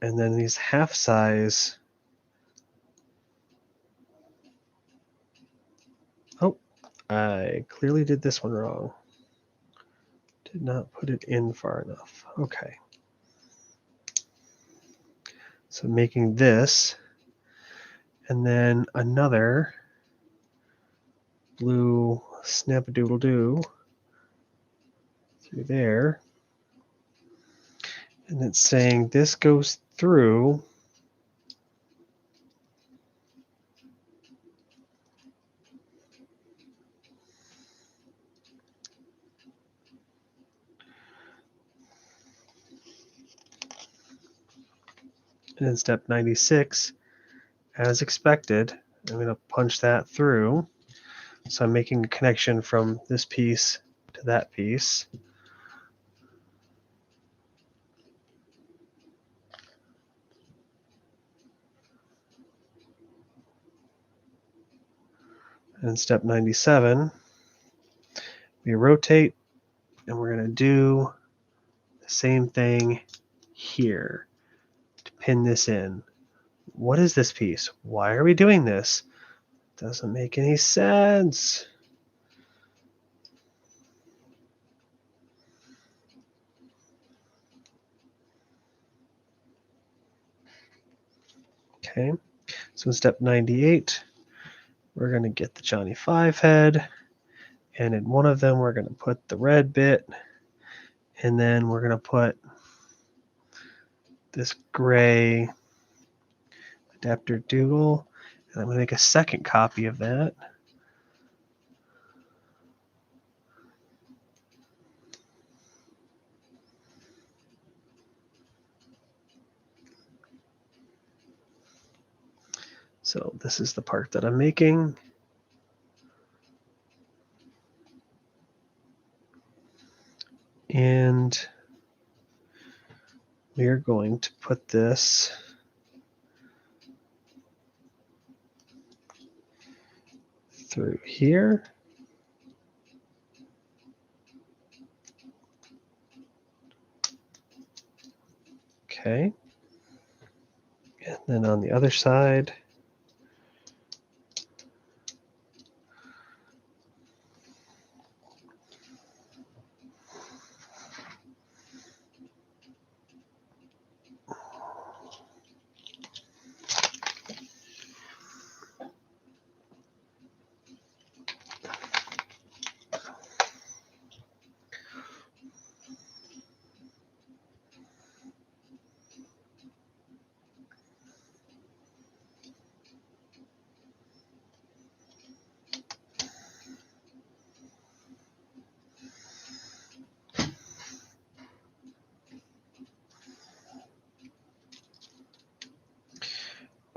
and then these half size. Oh, I clearly did this one wrong. Did not put it in far enough. Okay. So making this, and then another blue snap-a-doodle-doo through there. And it's saying this goes through And in step 96, as expected, I'm going to punch that through. So I'm making a connection from this piece to that piece. And in step 97, we rotate, and we're going to do the same thing here to pin this in. What is this piece? Why are we doing this? Doesn't make any sense. Okay, so in step 98, we're going to get the Johnny 5 head, and in one of them we're going to put the red bit, and then we're going to put this gray adapter Dougal, and I'm going to make a second copy of that. So this is the part that I'm making. And we're going to put this through here. Okay. And then on the other side,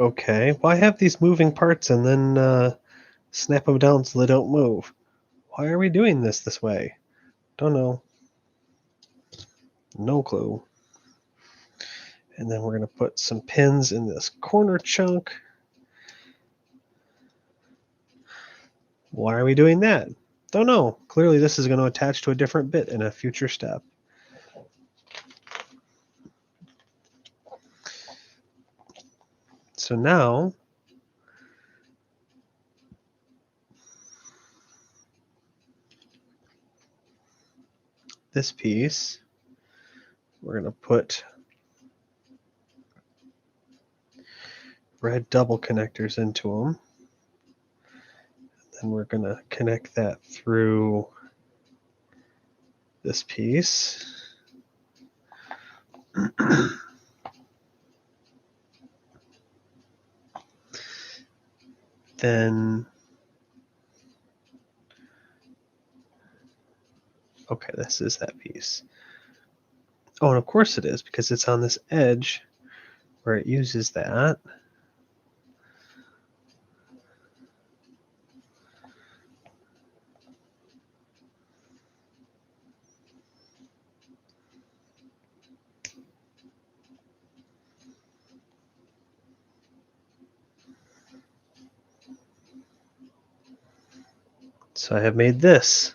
okay, why have these moving parts and then snap them down so they don't move? Why are we doing this way? Don't know. No clue. And then we're going to put some pins in this corner chunk. Why are we doing that? Don't know. Clearly this is going to attach to a different bit in a future step. So now this piece, we're going to put red double connectors into them. And we're going to connect that through this piece. Then, okay, this is that piece. Oh, and of course it is, because it's on this edge where it uses that. So I have made this.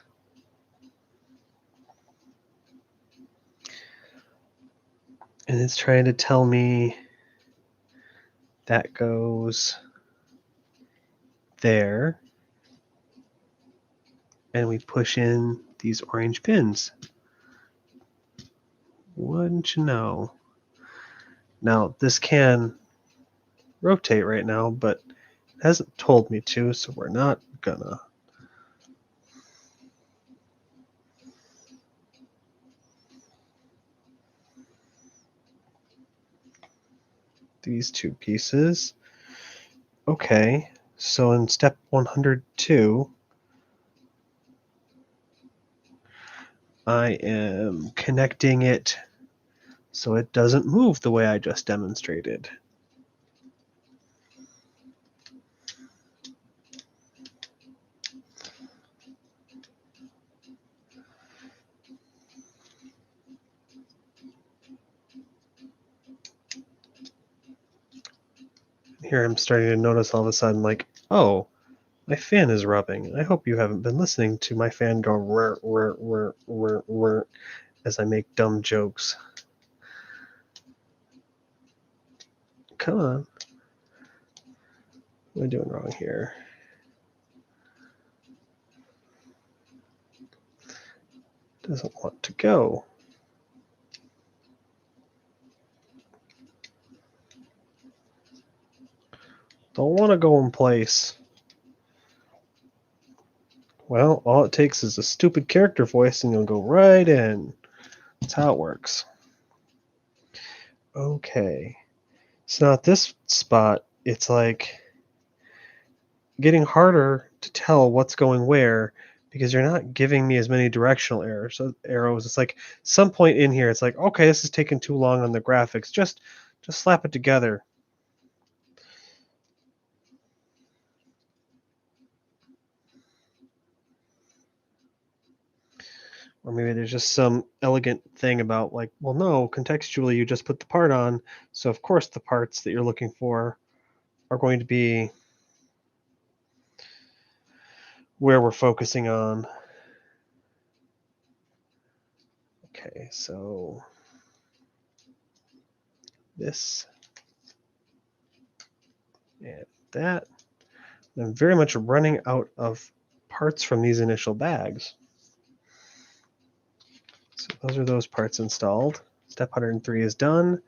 And it's trying to tell me that goes there. And we push in these orange pins. Wouldn't you know? Now, this can rotate right now, but it hasn't told me to, so we're not gonna. These two pieces. Okay, so in step 102, I am connecting it so it doesn't move the way I just demonstrated. Here I'm starting to notice all of a sudden, like, oh, my fan is rubbing. I hope you haven't been listening to my fan go whir, whir, whir, whir, whir, as I make dumb jokes. Come on. What am I doing wrong here? Doesn't want to go. Don't want to go in place. Well, all it takes is a stupid character voice and you'll go right in. That's how it works. Okay. So now at this spot, it's like getting harder to tell what's going where because you're not giving me as many directional arrows. It's like some point in here, it's like, okay, this is taking too long on the graphics. Just slap it together. Or maybe there's just some elegant thing about like, well, no, contextually you just put the part on, so of course the parts that you're looking for are going to be where we're focusing on. Okay, so this and that. I'm very much running out of parts from these initial bags. So those are those parts installed. Step 103 is done.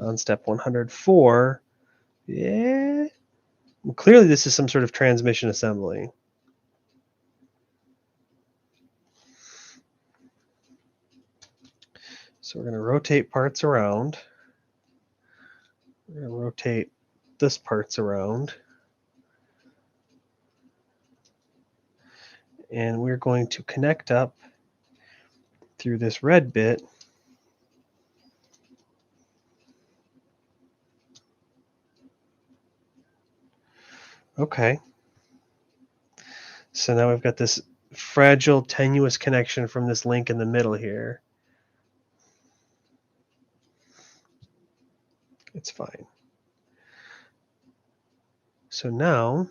On step 104, yeah, well, clearly this is some sort of transmission assembly. So we're going to rotate parts around. We're going to rotate this parts around. And we're going to connect up through this red bit. Okay. So now we've got this fragile, tenuous connection from this link in the middle here. It's fine. So now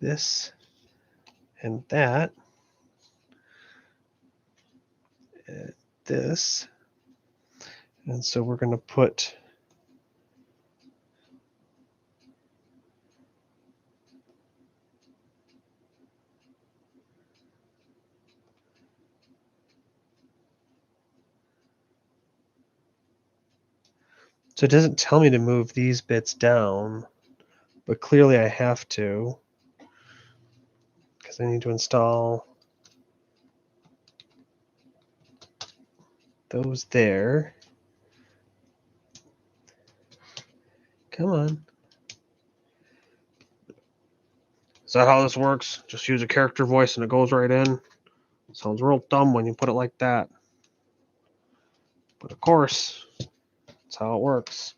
this and that and this. And so we're going to put so it doesn't tell me to move these bits down, but clearly I have to because I need to install those there. Come on. Is that how this works? Just use a character voice and it goes right in? Sounds real dumb when you put it like that. But of course, that's how it works.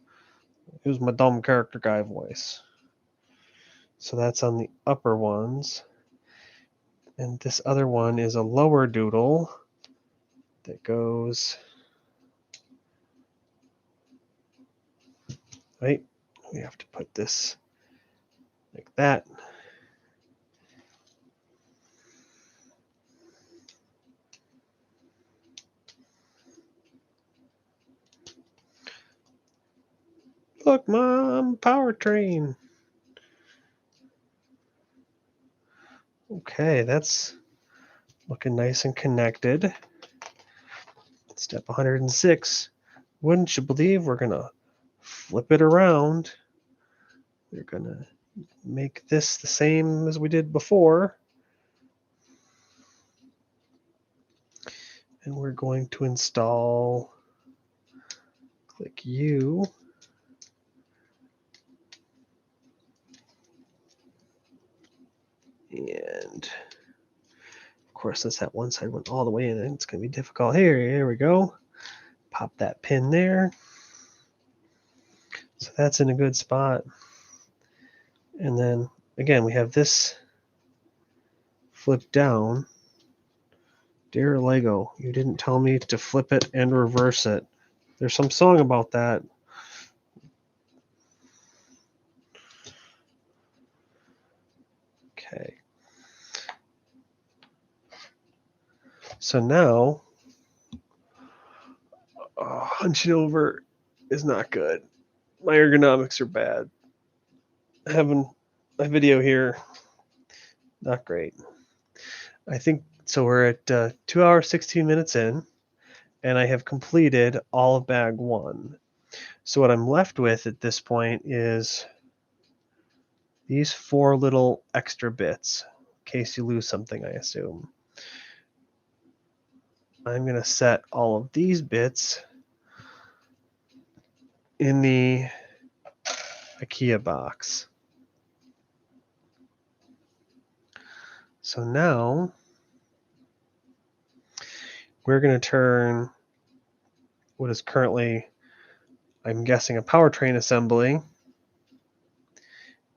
Use my dumb character guy voice. So that's on the upper ones. And this other one is a lower doodle that goes, right? We have to put this like that. Look, Mom, powertrain. Okay, that's looking nice and connected. Step 106. Wouldn't you believe we're going to flip it around? We're going to make this the same as we did before. And we're going to install, click U. And of course, since that one side went all the way in, it's going to be difficult. Here we go. Pop that pin there. So that's in a good spot. And then, again, we have this flip down. Dear Lego, you didn't tell me to flip it and reverse it. There's some song about that. Okay. So now, hunching over is not good. My ergonomics are bad. Having a video here, not great. I think, so we're at 2 hours, 16 minutes in, and I have completed all of bag 1. So what I'm left with at this point is these 4 little extra bits, in case you lose something, I assume. I'm going to set all of these bits in the IKEA box. So now we're going to turn what is currently, I'm guessing, a powertrain assembly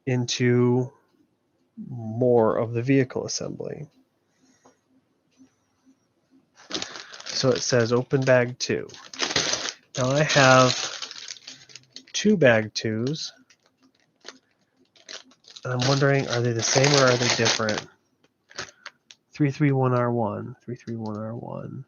into more of the vehicle assembly. So it says open bag 2. Now I have 2 bag 2s. And I'm wondering, are they the same or are they different? 331R1, 331R1.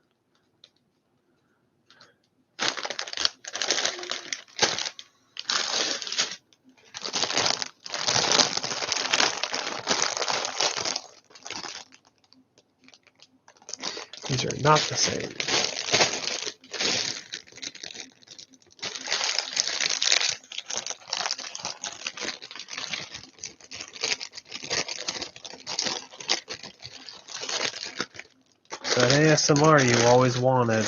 These are not the same. That ASMR you always wanted.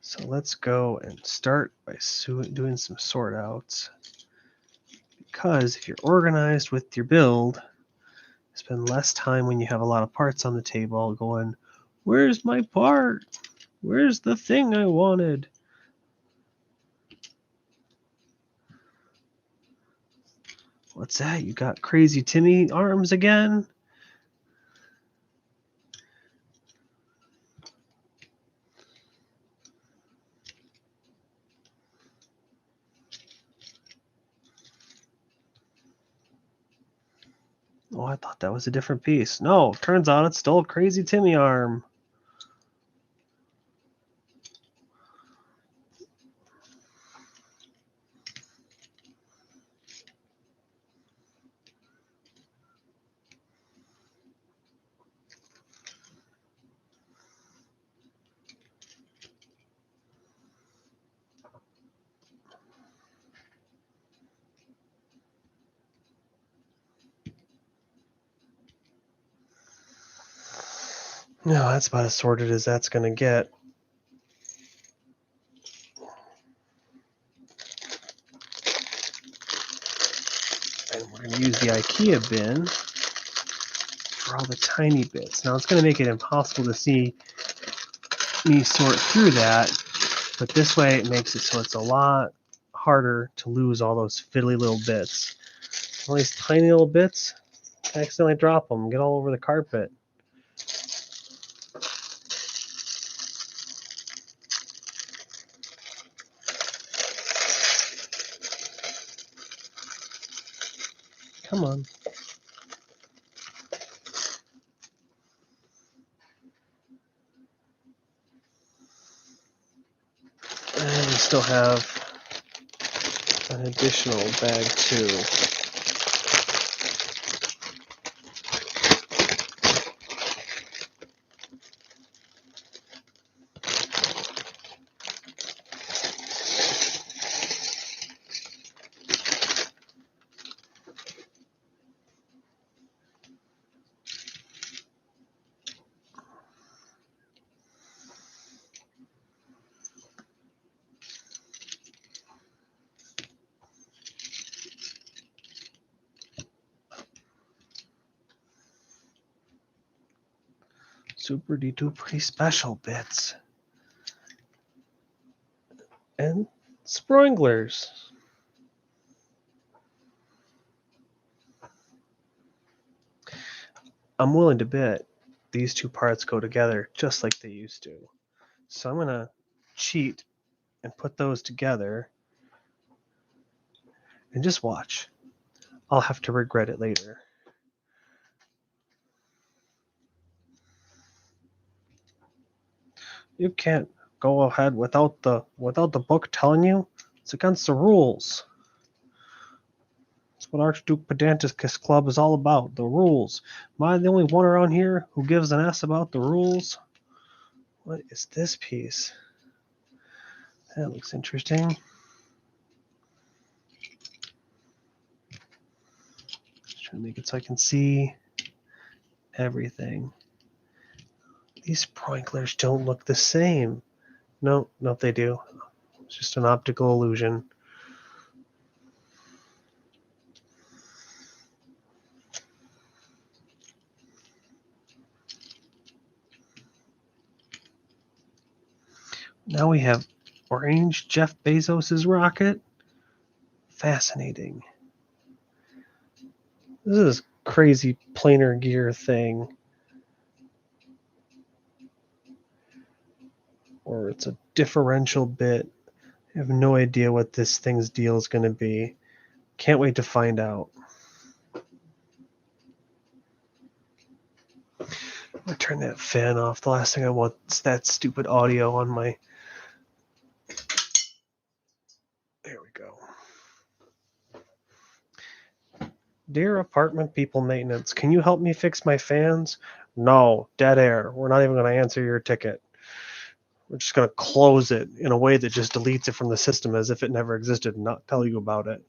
So let's go and start by doing some sort outs. Because if you're organized with your build, spend less time when you have a lot of parts on the table going, where's my part? Where's the thing I wanted? What's that? You got crazy Timmy arms again? Oh, I thought that was a different piece. No, turns out it's still a crazy Timmy arm. No, that's about as sorted as that's going to get. And we're going to use the IKEA bin for all the tiny bits. Now it's going to make it impossible to see me sort through that, but this way it makes it so it's a lot harder to lose all those fiddly little bits. All these tiny little bits, I accidentally drop them, get all over the carpet. Come on. And we still have an additional bag 2. super duper special bits. And sprinklers. I'm willing to bet these two parts go together just like they used to. So I'm going to cheat and put those together and just watch. I'll have to regret it later. You can't go ahead without the book telling you. It's against the rules. That's what Archduke Pedanticus Club is all about, the rules. Am I the only one around here who gives an S about the rules? What is this piece? That looks interesting. Just trying to make it so I can see everything. These sprinklers don't look the same. No, they do. It's just an optical illusion. Now we have orange Jeff Bezos's rocket. Fascinating. This is crazy planar gear thing. Or it's a differential bit. I have no idea what this thing's deal is going to be. Can't wait to find out. I'm going to turn that fan off. The last thing I want is that stupid audio on my... There we go. Dear apartment people maintenance, can you help me fix my fans? No, dead air. We're not even going to answer your ticket. We're just going to close it in a way that just deletes it from the system as if it never existed and not tell you about it.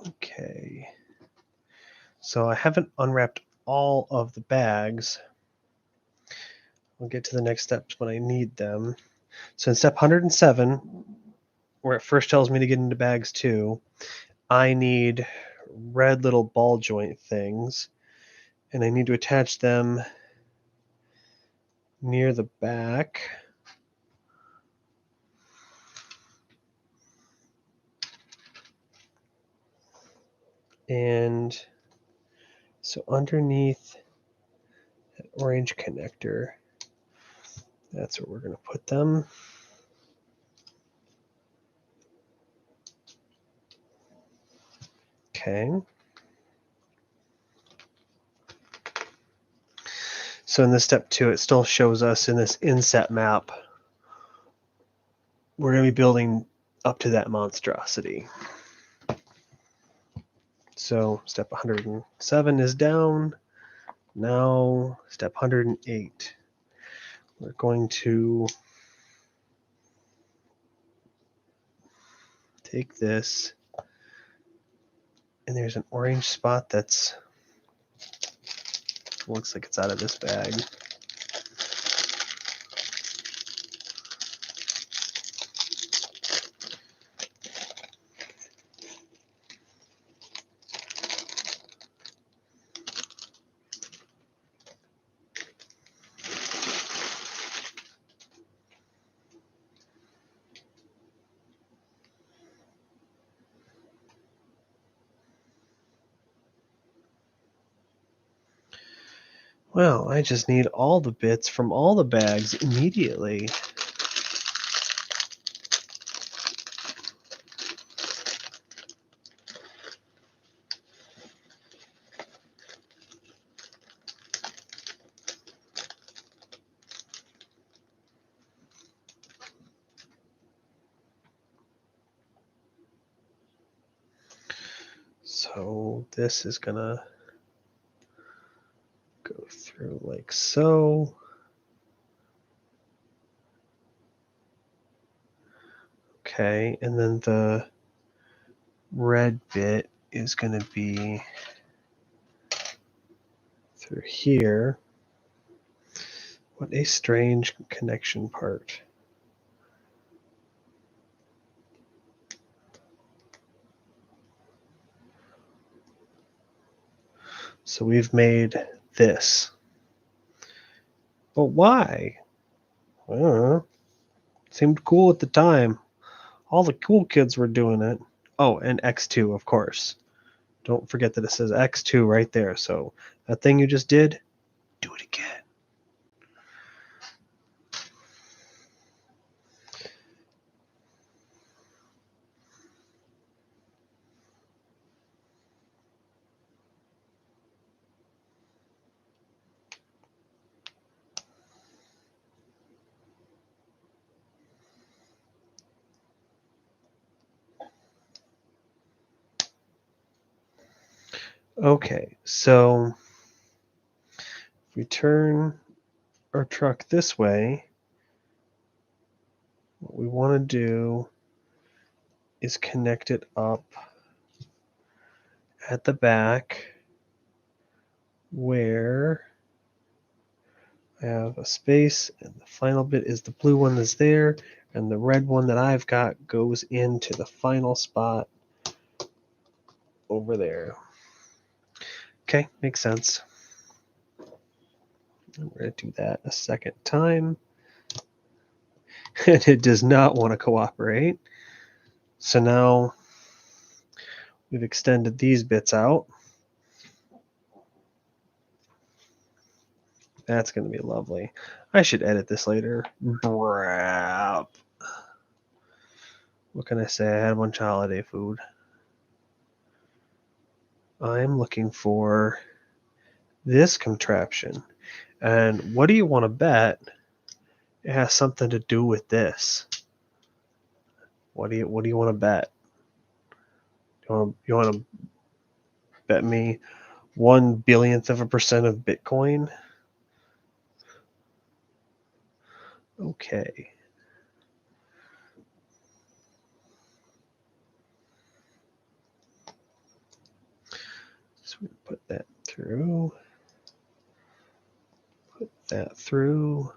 Okay. So I haven't unwrapped all of the bags. I'll get to the next steps when I need them. So in step 107, where it first tells me to get into bags 2, I need red little ball joint things, and I need to attach them near the back. And so underneath that orange connector, that's where we're going to put them. Okay. So in this step 2, it still shows us in this inset map, we're going to be building up to that monstrosity. So step 107 is down. Now step 108. We're going to take this, and there's an orange spot that's looks like it's out of this bag. Well, I just need all the bits from all the bags immediately. So this is gonna go through like so. Okay, and then the red bit is going to be through here. What a strange connection part. So we've made this. But why? I don't know. Seemed cool at the time. All the cool kids were doing it. Oh, and X2, of course. Don't forget that it says X2 right there. So that thing you just did, do it again. Okay, so if we turn our truck this way, what we want to do is connect it up at the back where I have a space, and the final bit is the blue one that's there, and the red one that I've got goes into the final spot over there. Okay, makes sense. And we're going to do that a second time. And it does not want to cooperate. So now we've extended these bits out. That's going to be lovely. I should edit this later. Brap. What can I say? I had a bunch of holiday food. I'm looking for this contraption. And what do you want to bet? It has something to do with this. What do you want to bet? You want to bet me 1/10000000% of Bitcoin? Okay. So we put that through. Put that through.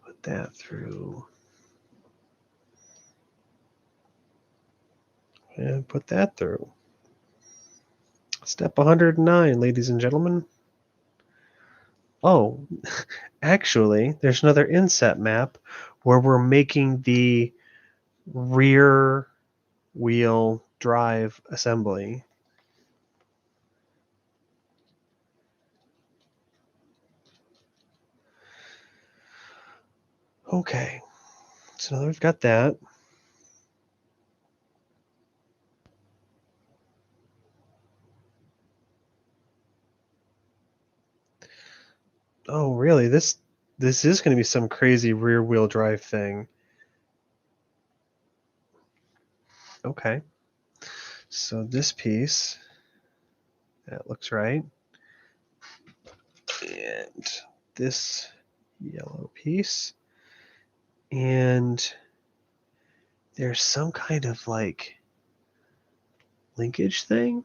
Put that through. And put that through. Step 109, ladies and gentlemen. Oh, actually, there's another inset map where we're making the rear wheel drive assembly. Okay, so now we've got that. Oh, really? This is going to be some crazy rear wheel drive thing. Okay. So this piece, that looks right. And this yellow piece. And there's some kind of like linkage thing.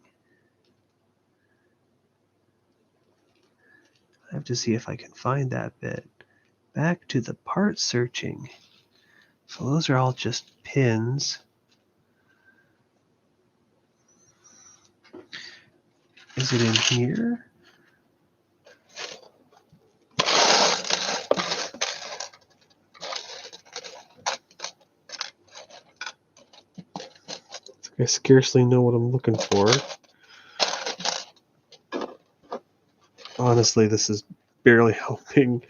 I have to see if I can find that bit. Back to the part searching. So those are all just pins. Is it in here? I scarcely know what I'm looking for. Honestly, this is barely helping.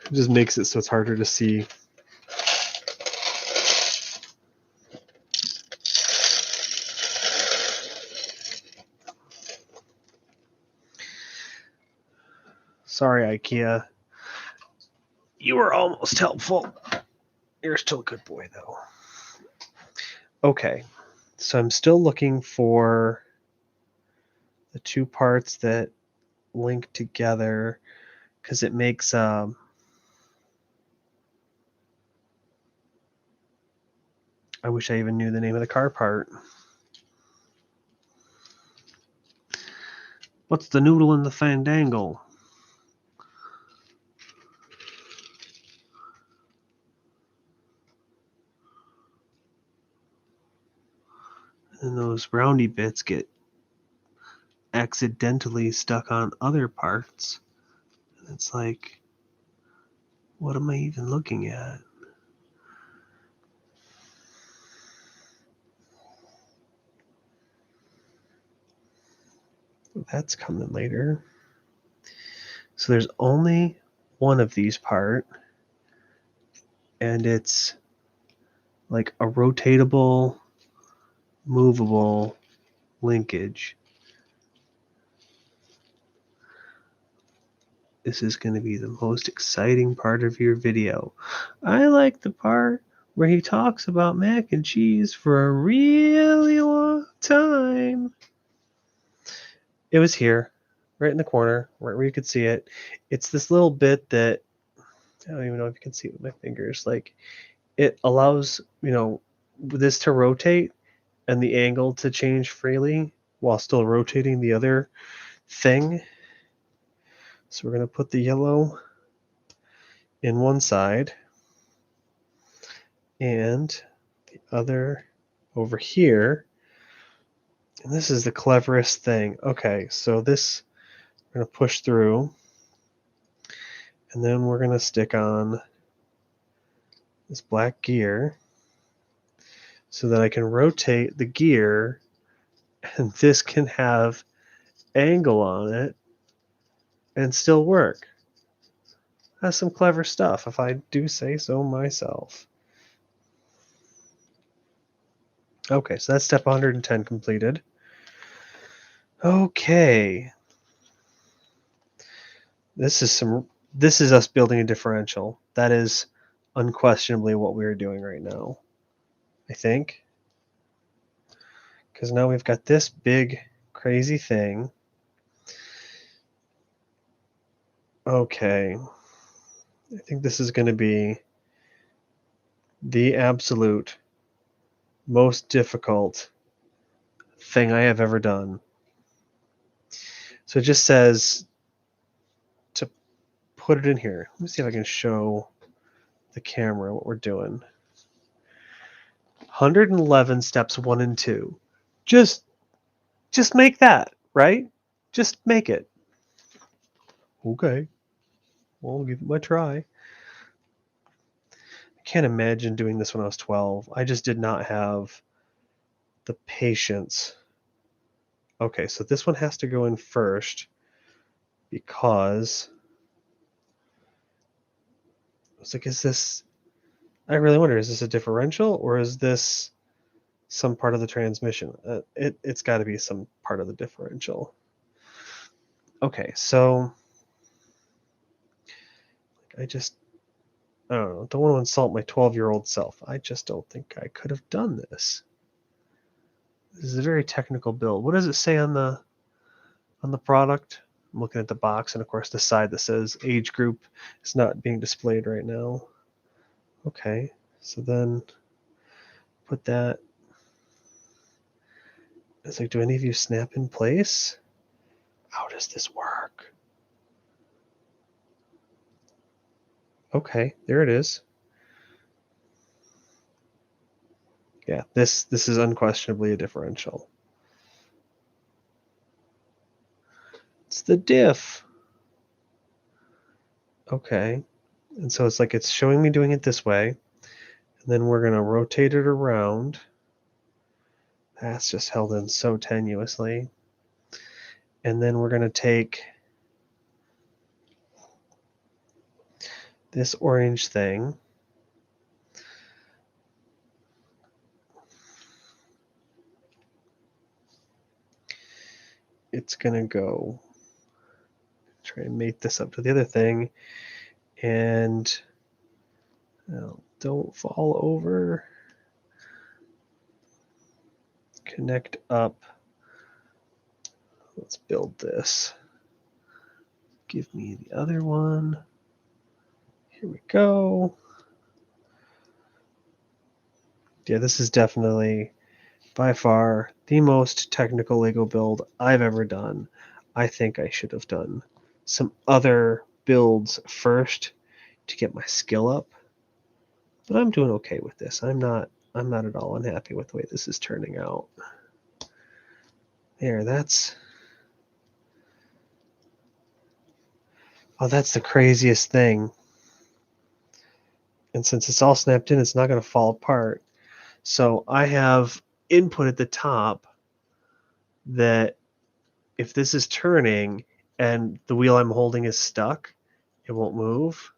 It just makes it so it's harder to see. Sorry, IKEA. You were almost helpful. You're still a good boy, though. Okay, so I'm still looking for the two parts that link together because it makes I wish I even knew the name of the car part. What's the noodle in the fandangle? And those those roundy bits get accidentally stuck on other parts. And it's like, what am I even looking at? That's coming later. So there's only one of these part, and it's like a rotatable, movable linkage. This is going to be the most exciting part of your video. I like the part where he talks about mac and cheese for a really long time. It was here, right in the corner, right where you could see it. It's this little bit that, I don't even know if you can see it with my fingers. Like, it allows, this to rotate and the angle to change freely while still rotating the other thing. So we're going to put the yellow in one side and the other over here. And this is the cleverest thing. Okay, so this, we're going to push through, and then we're going to stick on this black gear so that I can rotate the gear, and this can have angle on it and still work. That's some clever stuff, if I do say so myself. Okay, so that's step 110 completed. Okay. This is us building a differential. That is unquestionably what we're doing right now, I think. Because now we've got this big, crazy thing. Okay. I think this is going to be the absolute most difficult thing I have ever done. So it just says to put it in here. Let me see if I can show the camera what we're doing. 111 steps 1 and 2. Just make that, right? Just make it. Okay. Well, I'll give it my try. I can't imagine doing this when I was 12. I just did not have the patience. Okay, so this one has to go in first because I was like, is this, I really wonder, is this a differential or is this some part of the transmission? It's got to be some part of the differential. Okay, so I don't know, don't want to insult my 12-year-old self. I just don't think I could have done this. This is a very technical build. What does it say on the product? I'm looking at the box, and of course the side that says age group is not being displayed right now. Okay, so then put that. It's like, do any of you snap in place? How does this work? Okay, there it is. Yeah, this is unquestionably a differential. It's the diff. Okay, and so it's like it's showing me doing it this way, and then we're going to rotate it around. That's just held in so tenuously. And then we're going to take this orange thing, it's going to go try and mate this up to the other thing, and don't fall over. Connect up. Let's build this. Give me the other one. Here we go. Yeah, this is definitely by far the most technical Lego build I've ever done. I think I should have done some other builds first to get my skill up, but I'm doing okay with this. I'm not at all unhappy with the way this is turning out. There, that's... Oh, that's the craziest thing. And since it's all snapped in, it's not going to fall apart. So I have input at the top that if this is turning and the wheel I'm holding is stuck, it won't move.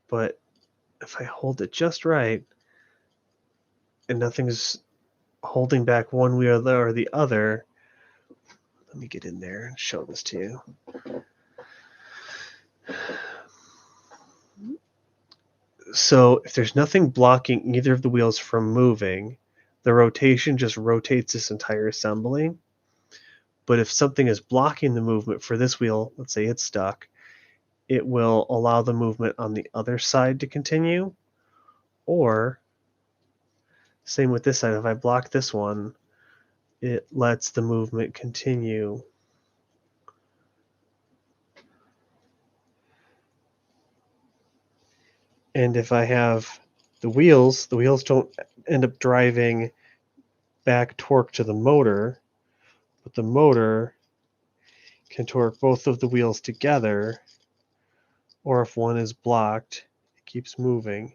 But if I hold it just right and nothing's holding back one wheel or the other, let me get in there and show this to you. So if there's nothing blocking either of the wheels from moving, the rotation just rotates this entire assembly. But if something is blocking the movement for this wheel, let's say it's stuck, it will allow the movement on the other side to continue. Or, same with this side, if I block this one, it lets the movement continue. And if I have the wheels don't end up driving back torque to the motor, but the motor can torque both of the wheels together, or if one is blocked, it keeps moving.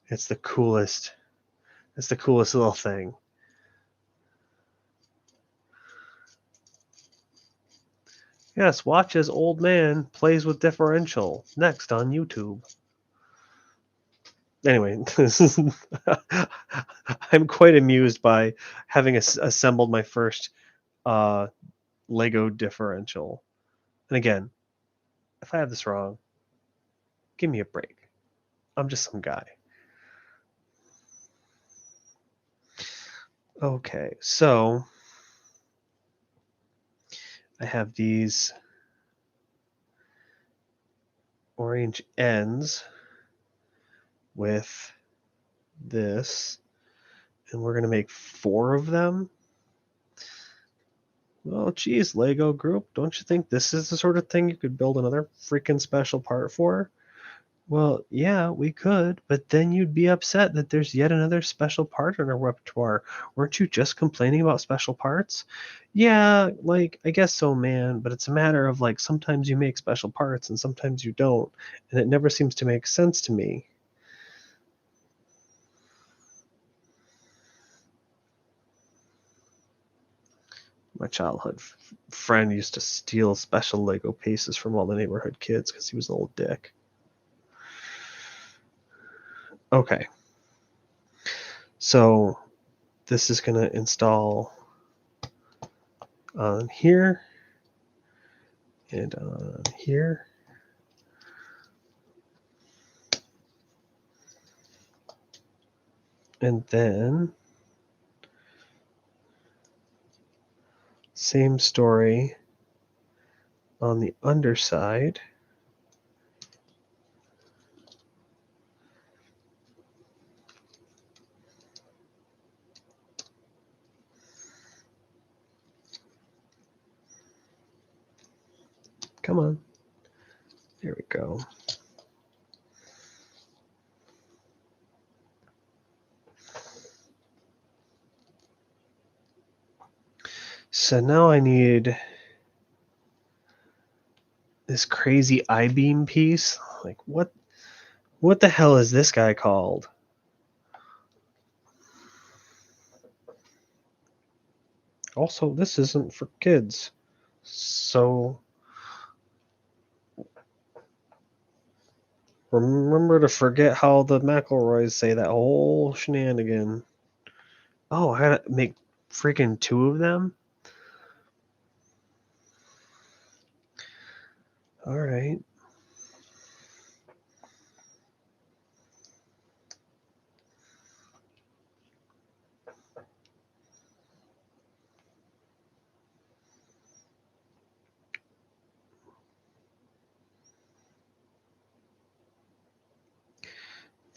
It's the coolest little thing. Yes, watch as old man plays with differential next on YouTube. Anyway, I'm quite amused by having assembled my first Lego differential. And again, if I have this wrong, give me a break. I'm just some guy. Okay, so I have these orange ends with this, and we're going to make 4 of them. Well, geez, Lego group, don't you think this is the sort of thing you could build another freaking special part for? Well, yeah, we could, but then you'd be upset that there's yet another special part in our repertoire. Weren't you just complaining about special parts? Yeah, like, I guess so, man, but it's a matter of, like, sometimes you make special parts and sometimes you don't, and it never seems to make sense to me. My childhood friend used to steal special Lego pieces from all the neighborhood kids because he was an old dick. Okay. So this is going to install on here and on here. And then same story on the underside. Come on. There we go. So now I need this crazy I-beam piece. Like, what the hell is this guy called? Also, this isn't for kids. So remember to forget how the McElroys say that whole shenanigan. Oh, I gotta make freaking 2 of them? Alright.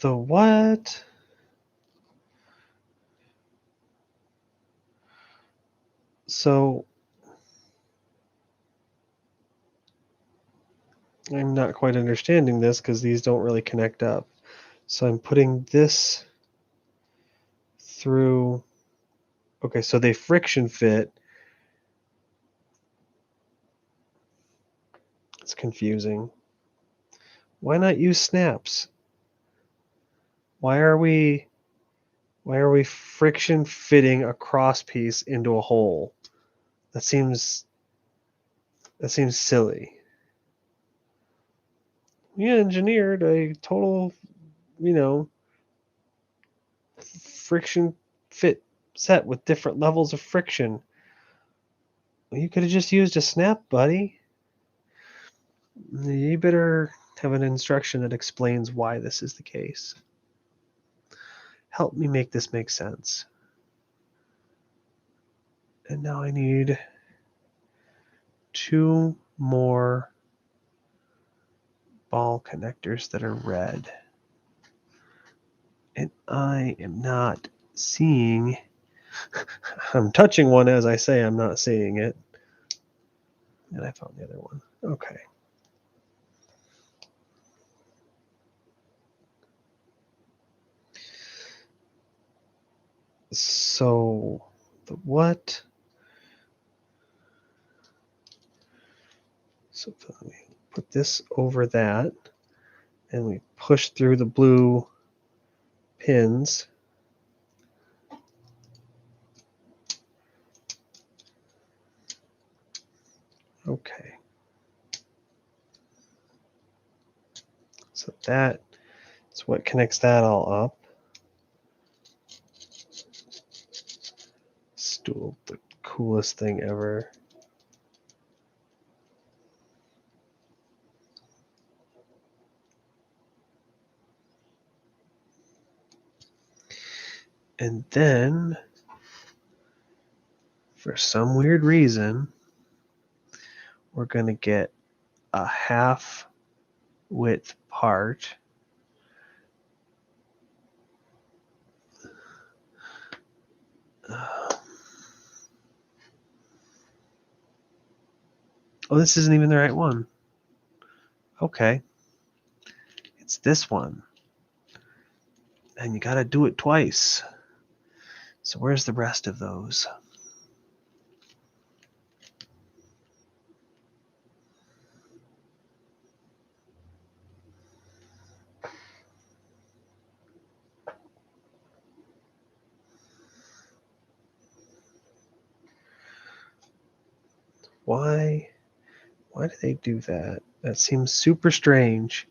The what? So I'm not quite understanding this because these don't really connect up. So I'm putting this through Okay, so they friction fit. It's confusing. Why not use snaps? Why are we friction fitting a cross piece into a hole? That seems silly. We engineered a total, friction fit set with different levels of friction. Well, you could have just used a snap, buddy. You better have an instruction that explains why this is the case. Help me make this make sense. And now I need 2 more ball connectors that are red. And I am not seeing. I'm touching one as I say I'm not seeing it. And I found the other one. Okay. So, the what? So we put this over that, and we push through the blue pins. Okay. So that's what connects that all up. Stool, the coolest thing ever. And then, for some weird reason, we're going to get a half width part. Oh, this isn't even the right one. Okay. It's this one. And you got to do it twice. So where's the rest of those? Why do they do that? That seems super strange.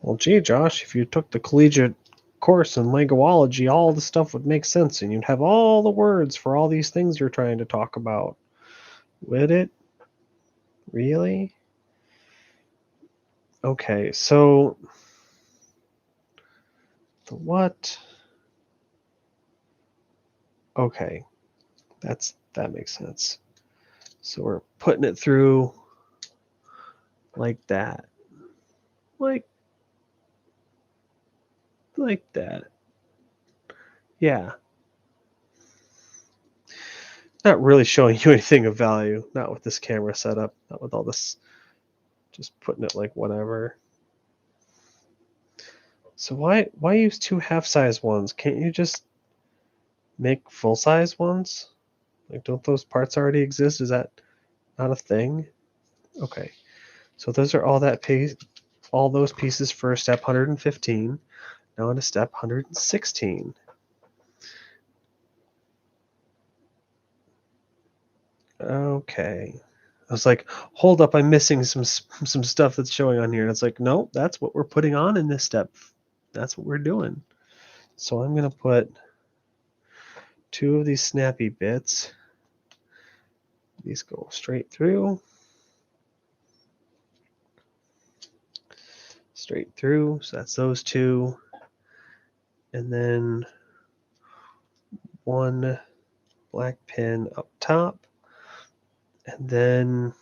Well, gee, Josh, if you took the collegiate course in Legoology, all the stuff would make sense, and you'd have all the words for all these things you're trying to talk about. Would it? Really? Okay, so the what? Okay, that makes sense. So we're putting it through like that. Like that. Yeah. Not really showing you anything of value. Not with this camera setup. Not with all this. Just putting it like whatever. So why use 2 half-size ones? Can't you just make full-size ones? Like, don't those parts already exist? Is that not a thing? Okay. So those are all those pieces for step 115. Now into step 116. Okay. I was like, hold up, I'm missing some stuff that's showing on here. And it's like, no, that's what we're putting on in this step. That's what we're doing. So I'm going to put 2 of these snappy bits. These go straight through. Straight through. So that's those 2. And then 1 black pin up top. And then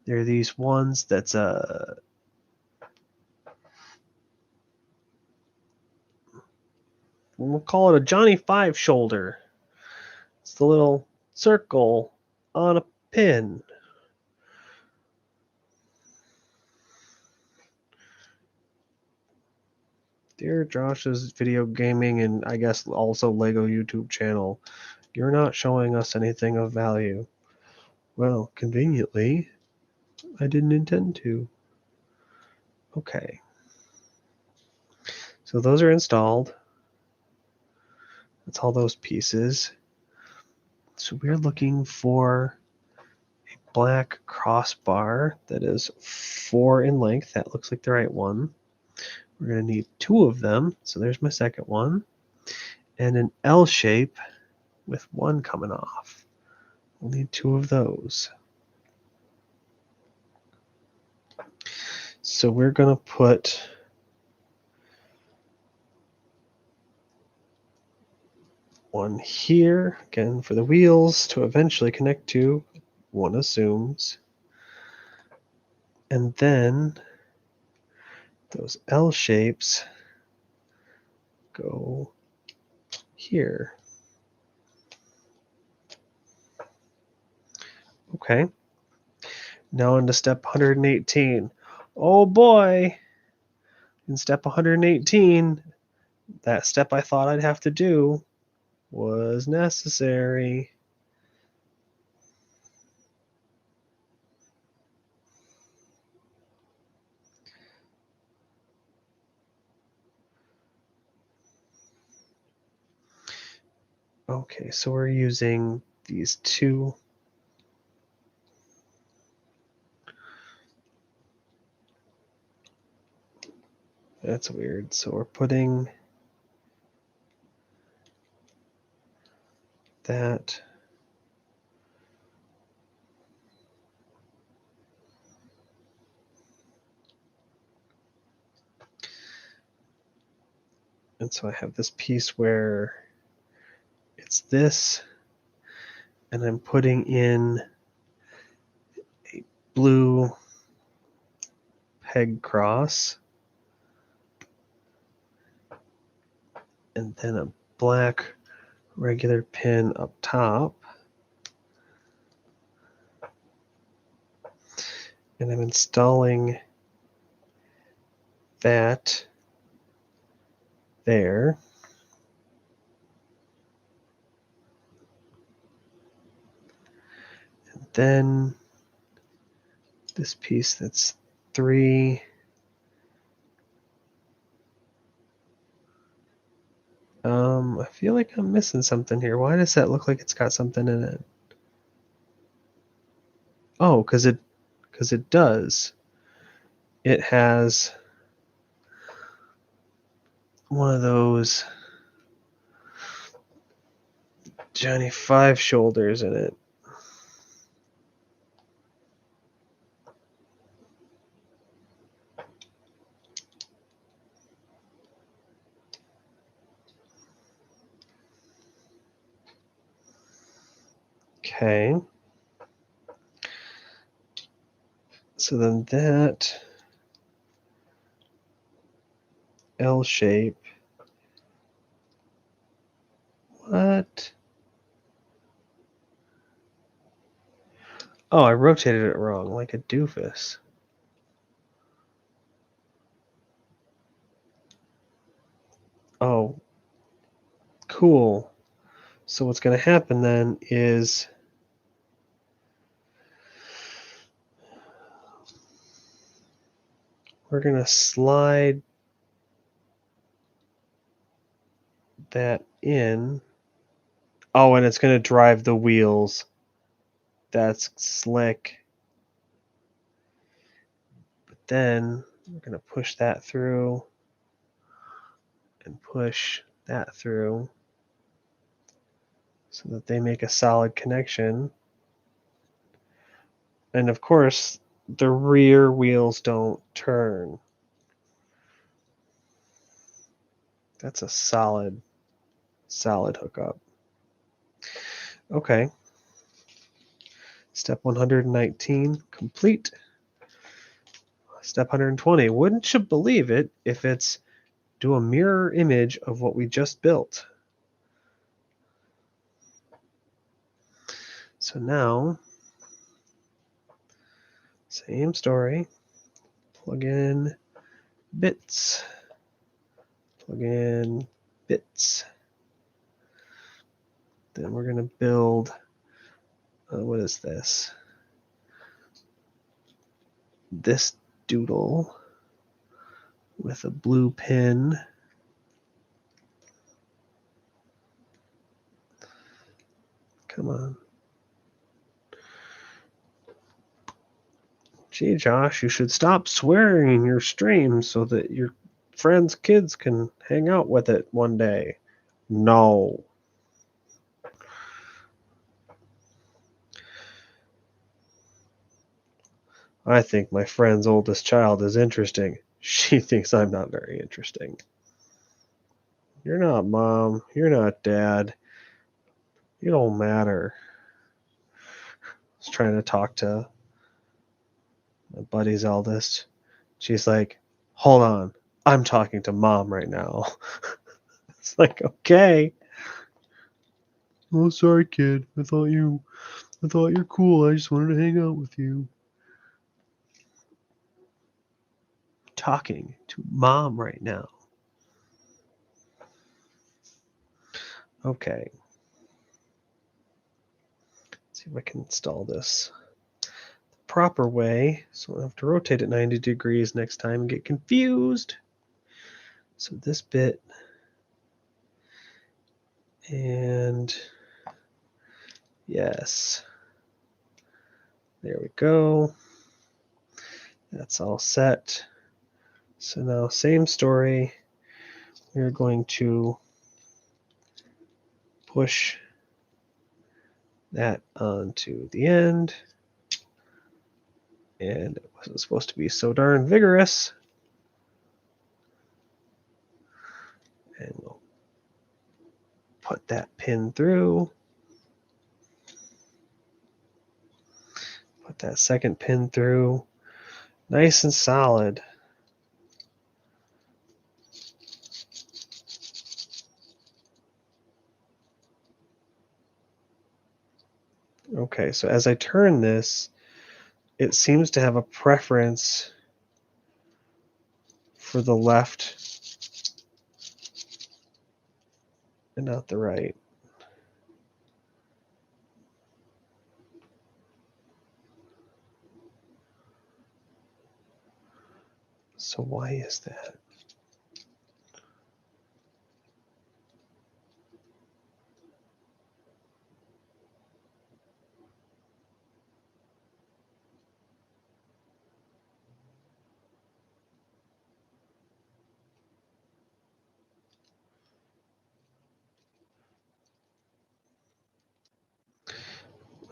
there are these ones that's we'll call it a Johnny 5 shoulder. It's the little circle on a pin. Dear Josh's video gaming and I guess also Lego YouTube channel, you're not showing us anything of value. Well, conveniently, I didn't intend to. Okay. So those are installed. That's all those pieces. So we're looking for a black crossbar that is 4 in length. That looks like the right one. We're going to need 2 of them. So there's my second one. And an L shape with 1 coming off. We'll need 2 of those. So we're going to put one here, again, for the wheels to eventually connect to, one assumes. And then those L shapes go here. Okay. Now into step 118. Oh boy! In step 118, that step I thought I'd have to do was necessary. Okay, so we're using these 2. That's weird. So we're putting that and so I have this piece where it's this, and I'm putting in a blue peg cross and then a black regular pin up top. And I'm installing that there. And then this piece that's 3. I feel like I'm missing something here. Why does that look like it's got something in it? Oh, because it does. It has one of those Johnny 5 shoulders in it. Okay. So then that L shape. What? Oh, I rotated it wrong, like a doofus. Oh, cool. So what's going to happen then is we're going to slide that in. Oh, and it's going to drive the wheels. That's slick. But then we're going to push that through and push that through so that they make a solid connection. And of course, the rear wheels don't turn. That's a solid hookup. Okay. Step 119 complete. Step 120. Wouldn't you believe it if it's do a mirror image of what we just built. So now, same story. Plug in bits. Plug in bits. Then we're going to build, what is this? This doodle with a blue pin. Come on. Gee, Josh, you should stop swearing in your stream so that your friends' kids can hang out with it one day. No. I think my friend's oldest child is interesting. She thinks I'm not very interesting. You're not Mom. You're not Dad. You don't matter. I was trying to talk to my buddy's eldest. She's like, hold on. I'm talking to Mom right now. It's like, okay. Oh, sorry, kid. I thought you're cool. I just wanted to hang out with you. Talking to Mom right now. Okay. Let's see if I can install this the proper way, so I don't have to rotate it 90 degrees next time and get confused. So this bit and yes. There we go. That's all set. So now same story. We're going to push that onto the end. And it wasn't supposed to be so darn vigorous. And we'll put that pin through. Put that second pin through. Nice and solid. Okay, so as I turn this, it seems to have a preference for the left and not the right. So why is that?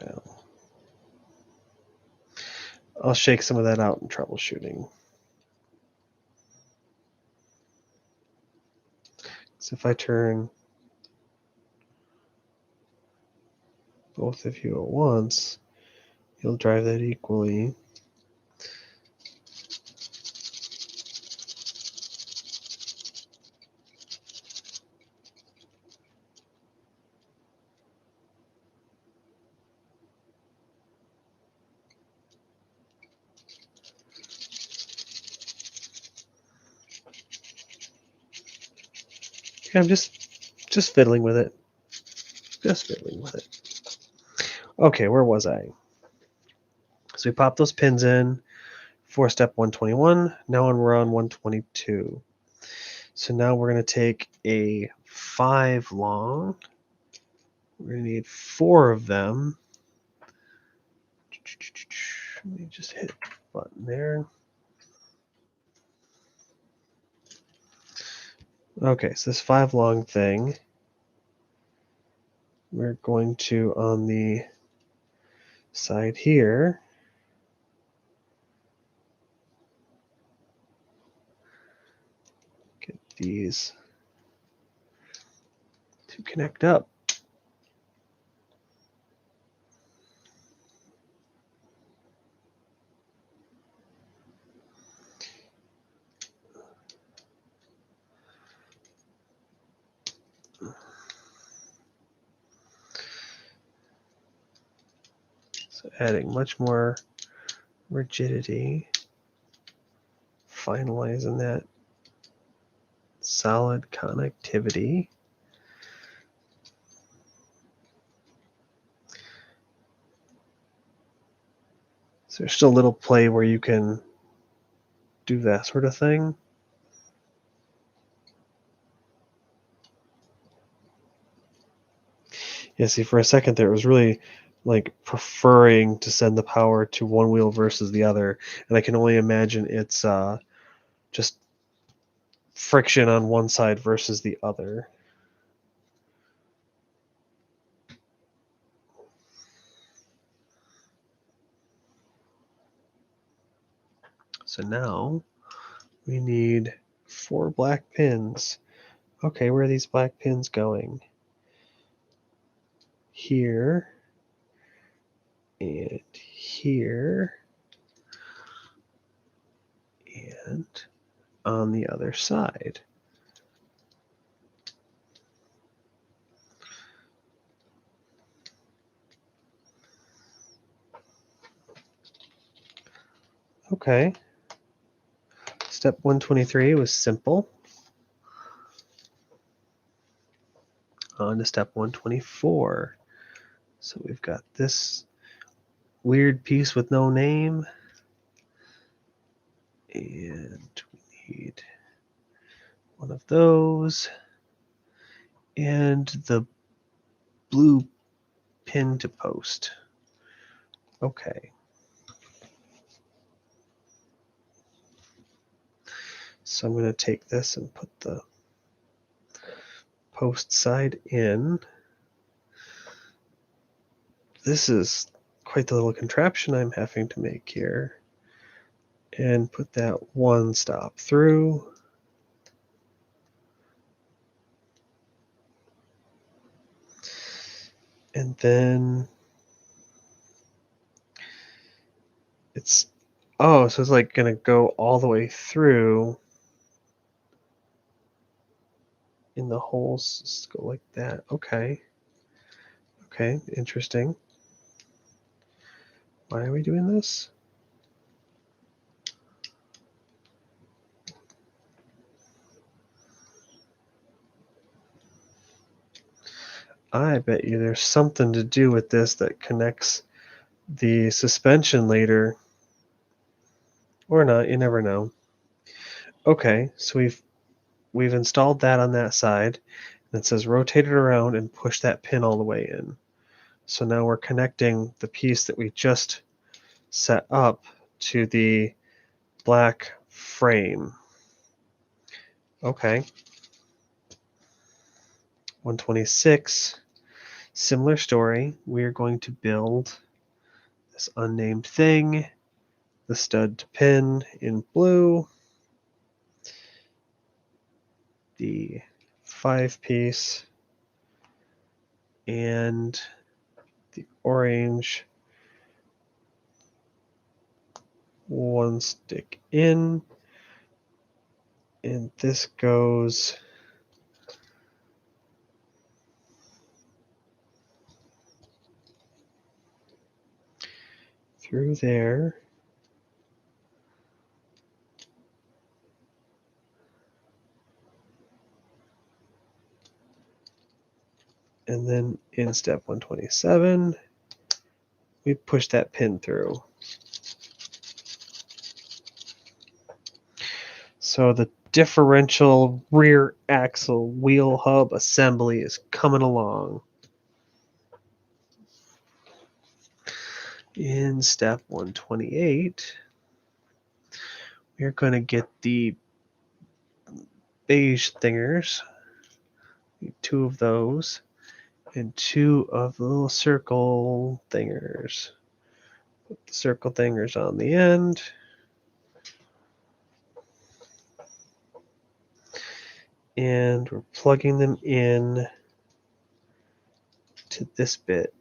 Well, I'll shake some of that out in troubleshooting. So if I turn both of you at once, you'll drive that equally. Yeah, I'm just fiddling with it. Just fiddling with it. Okay, where was I? So we pop those pins in. 4-step 121. Now we're on 122. So now we're going to take a 5 long. We're going to need 4 of them. Let me just hit the button there. Okay, so this 5 long thing, we're going to, on the side here, get these to connect up. So adding much more rigidity, finalizing that solid connectivity. So there's still a little play where you can do that sort of thing. Yeah, see, for a second there, it was really like preferring to send the power to one wheel versus the other. And I can only imagine it's just friction on one side versus the other. So now we need 4 black pins. Okay, where are these black pins going? Here and here and on the other side. Okay. Step 123 was simple. On to step 124. So we've got this weird piece with no name. And we need one of those. And the blue pin to post. Okay. So I'm going to take this and put the post side in. This is quite the little contraption I'm having to make here. And put that one stop through. And then it's, oh, so it's like going to go all the way through in the holes. Just go like that. Okay. Okay, interesting. Why are we doing this? I bet you there's something to do with this that connects the suspension later. Or not, you never know. Okay, so we've installed that on that side. And it says rotate it around and push that pin all the way in. So now we're connecting the piece that we just set up to the black frame. Okay. 126, similar story. We're going to build this unnamed thing, the stud to pin in blue, the 5-piece, and the orange 1 stick in, and this goes through there. And then in step 127, we push that pin through. So the differential rear axle wheel hub assembly is coming along. In step 128, we're going to get the beige thingers, 2 of those, and 2 of the little circle thingers. Put the circle thingers on the end. And we're plugging them in to this bit.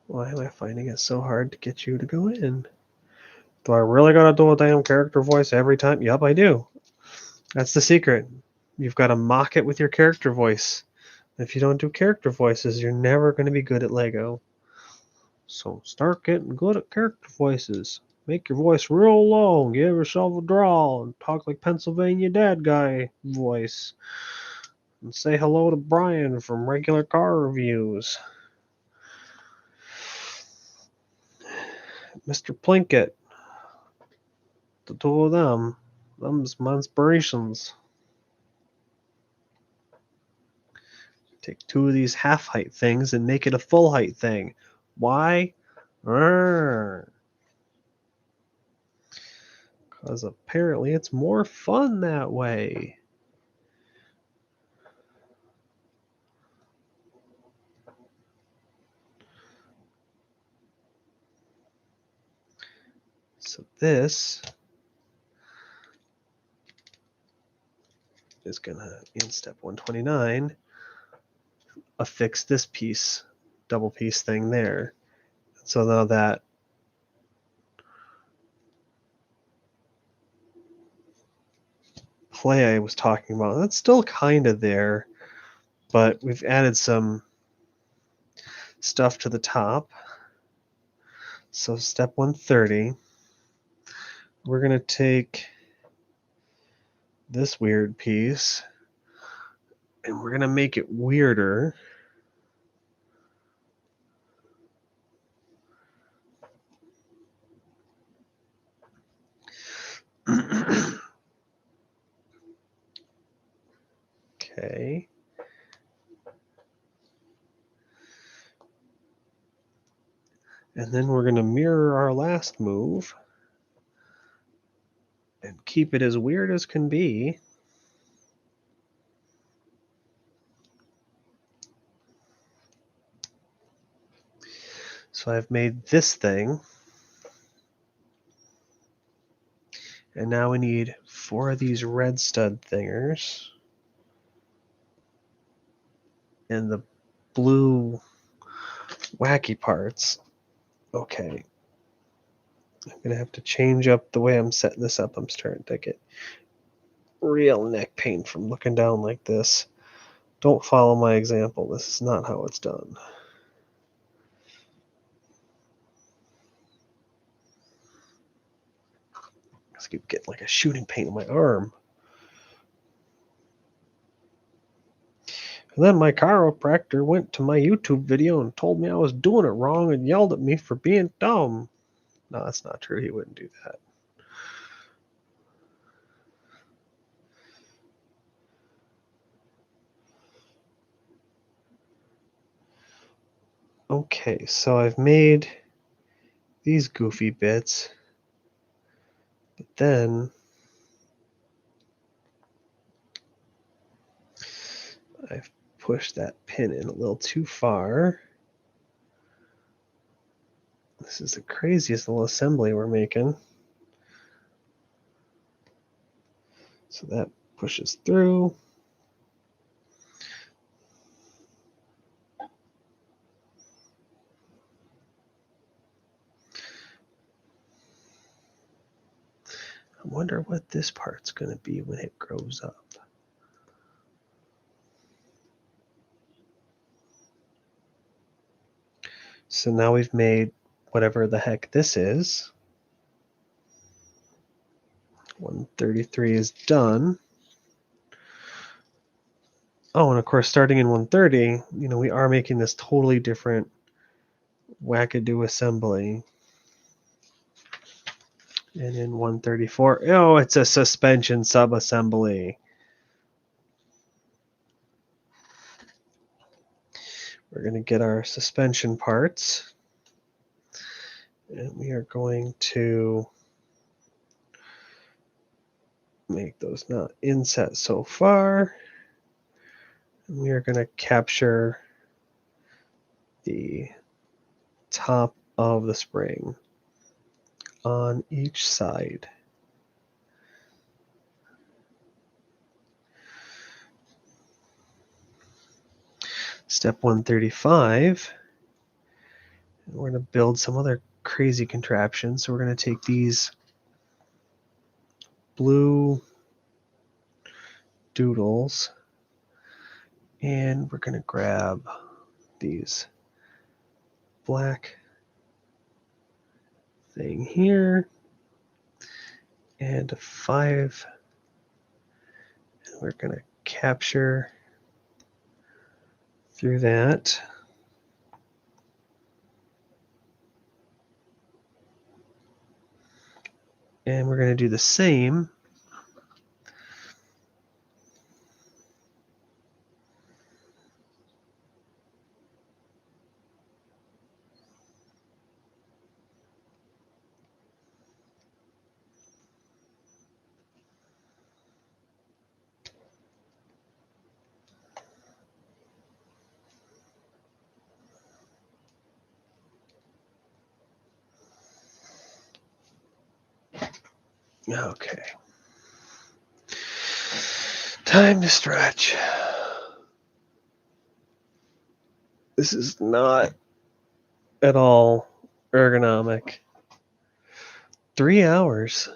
Why am I finding it so hard to get you to go in? Do I really gotta do a damn character voice every time? Yep, I do. That's the secret. You've got to mock it with your character voice. If you don't do character voices, you're never going to be good at Lego. So start getting good at character voices. Make your voice real low, give yourself a drawl, and talk like Pennsylvania dad guy voice. And say hello to Brian from Regular Car Reviews. Mr. Plinkett. The two of them. Them's my inspirations. Take two of these half-height things and make it a full-height thing. Why? Because apparently it's more fun that way. So this is gonna, in step 129, affix this piece, double piece thing there. So now that play I was talking about, that's still kind of there, but we've added some stuff to the top. So step 130, we're gonna take this weird piece and we're gonna make it weirder. Okay. And then we're gonna mirror our last move and keep it as weird as can be. So I've made this thing. And now we need 4 of these red stud thingers. And the blue wacky parts. Okay. I'm going to have to change up the way I'm setting this up. I'm starting to get real neck pain from looking down like this. Don't follow my example. This is not how it's done. I keep getting like a shooting pain in my arm. And then my chiropractor went to my YouTube video and told me I was doing it wrong and yelled at me for being dumb. No, that's not true. He wouldn't do that. Okay, so I've made these goofy bits, but then I've pushed that pin in a little too far. This is the craziest little assembly we're making. So that pushes through. I wonder what this part's going to be when it grows up. So now we've made whatever the heck this is. 133 is done. Oh, and of course, starting in 130, we are making this totally different wackadoo assembly. And in 134, oh, it's a suspension sub-assembly. We're going to get our suspension parts. And we are going to make those not inset so far. And we are going to capture the top of the spring on each side. Step 135, we're going to build some other crazy contraption. So we're going to take these blue doodles And we're going to grab these black thing here and a 5. And we're going to capture through that. And we're going to do the same Okay. Time to stretch. This is not at all ergonomic. 3 hours.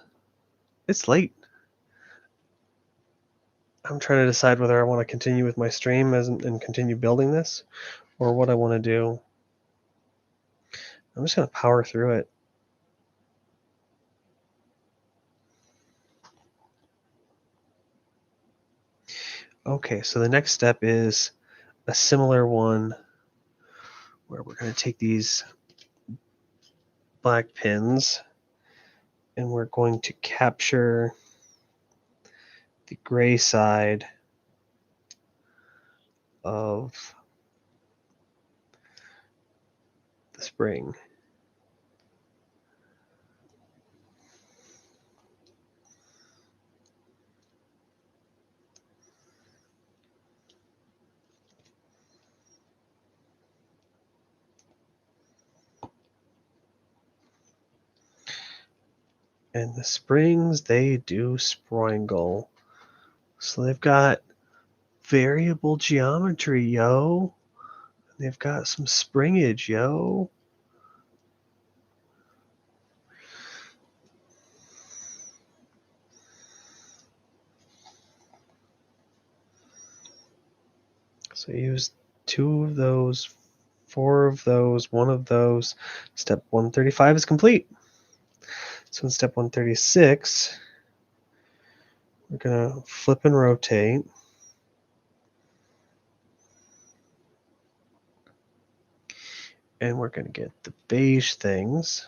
It's late. I'm trying to decide whether I want to continue with my stream and continue building this, or what I want to do. I'm just going to power through it. Okay, so the next step is a similar one where we're going to take these black pins and we're going to capture the gray side of the spring. And the springs, they do springle. So they've got variable geometry, yo. They've got some springage, yo. So use 2 of those, 4 of those, 1 of those. Step 135 is complete. So in step 136, we're going to flip and rotate. And we're going to get the beige things.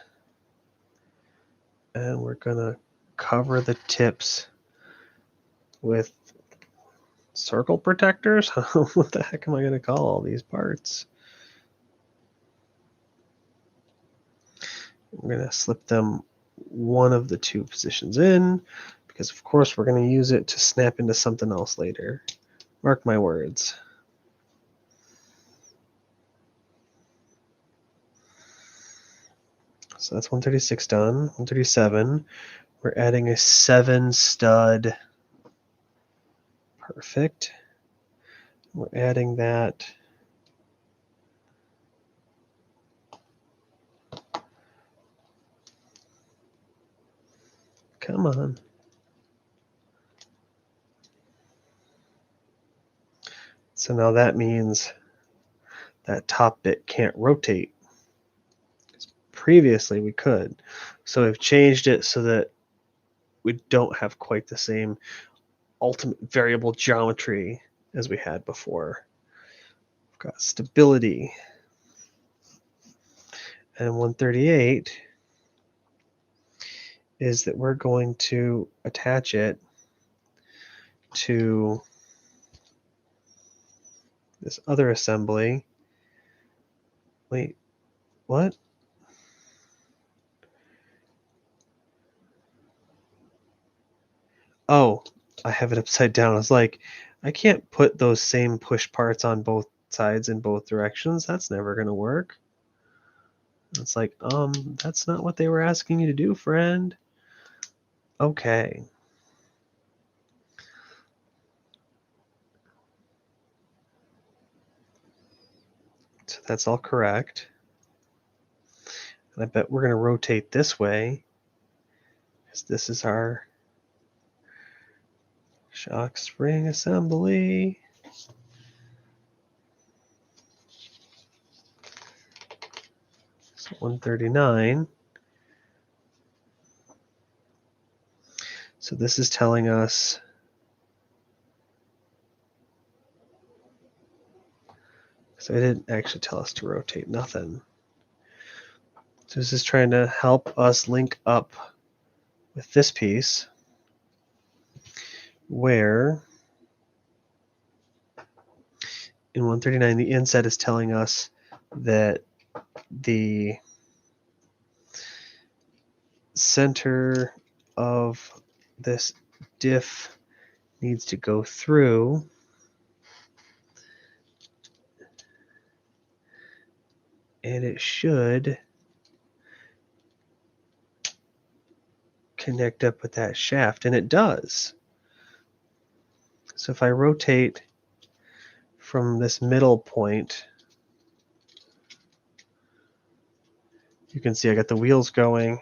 And we're going to cover the tips with circle protectors. What the heck am I going to call all these parts? We're going to slip them one of the 2 positions in, because of course we're going to use it to snap into something else later. Mark my words. So that's 136 done. 137. We're adding a 7 stud. Perfect. We're adding that. Come on. So now that means that top bit can't rotate. Previously we could. So we've changed it so that we don't have quite the same ultimate variable geometry as we had before. We've got stability. And 138 is that we're going to attach it to this other assembly. Wait, what? Oh, I have it upside down. I was like, I can't put those same push parts on both sides in both directions. That's never going to work. It's like, that's not what they were asking you to do, friend. Okay. So that's all correct. And I bet we're going to rotate this way, because this is our shock spring assembly. 139. So this is telling us so it didn't actually tell us to rotate nothing. So this is trying to help us link up with this piece where in 139 the inset is telling us that the center of this diff needs to go through and it should connect up with that shaft, and it does. So if I rotate from this middle point, you can see I got the wheels going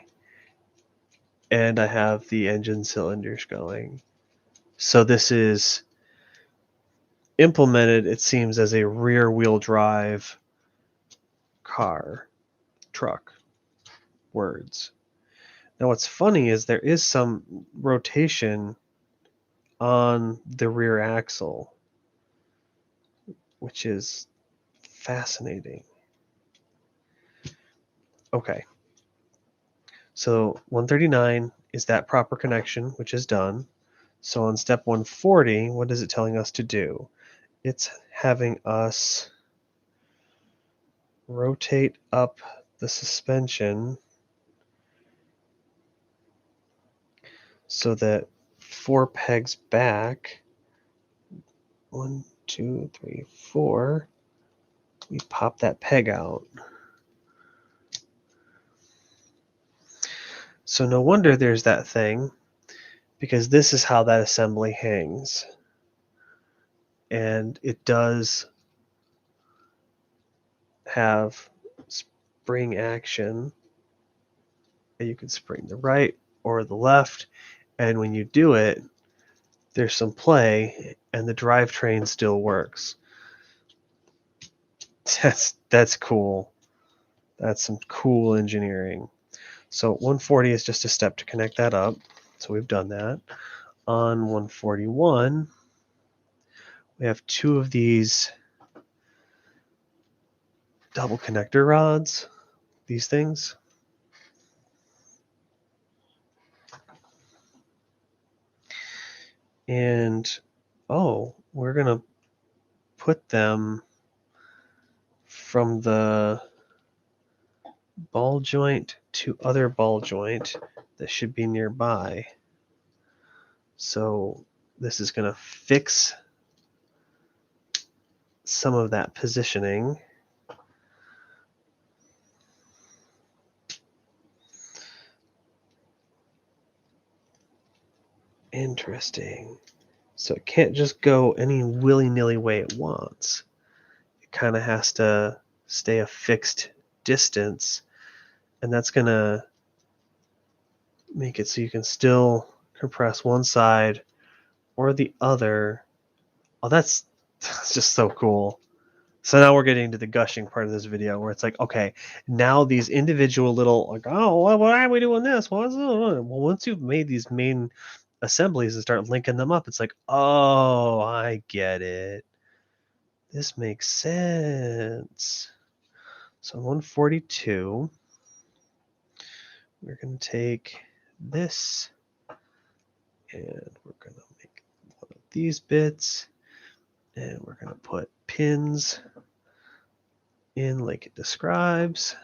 and I have the engine cylinders going. So this is implemented, it seems, as a rear wheel drive truck words. Now what's funny is there is some rotation on the rear axle, which is fascinating. Okay, so 139 is that proper connection, which is done. So on step 140, what is it telling us to do? It's having us rotate up the suspension so that 4 pegs back, 1, 2, 3, 4, we pop that peg out. So no wonder there's that thing, because this is how that assembly hangs. And it does have spring action. You can spring the right or the left, and when you do it, there's some play, and the drivetrain still works. That's cool. That's some cool engineering. So 140 is just a step to connect that up. So we've done that. On 141, we have 2 of these double connector rods, these things. And, oh, we're going to put them from the ball joint to other ball joint that should be nearby. So this is going to fix some of that positioning. Interesting. So it can't just go any willy-nilly way it wants. It kind of has to stay a fixed distance, and that's going to make it so you can still compress one side or the other. Oh, that's just so cool. So now we're getting to the gushing part of this video where it's like, okay, now these individual little, like, oh, why are we doing this? Well, once you've made these main assemblies and start linking them up, it's like, oh, I get it. This makes sense. So 142, we're going to take this and we're going to make one of these bits and we're going to put pins in like it describes.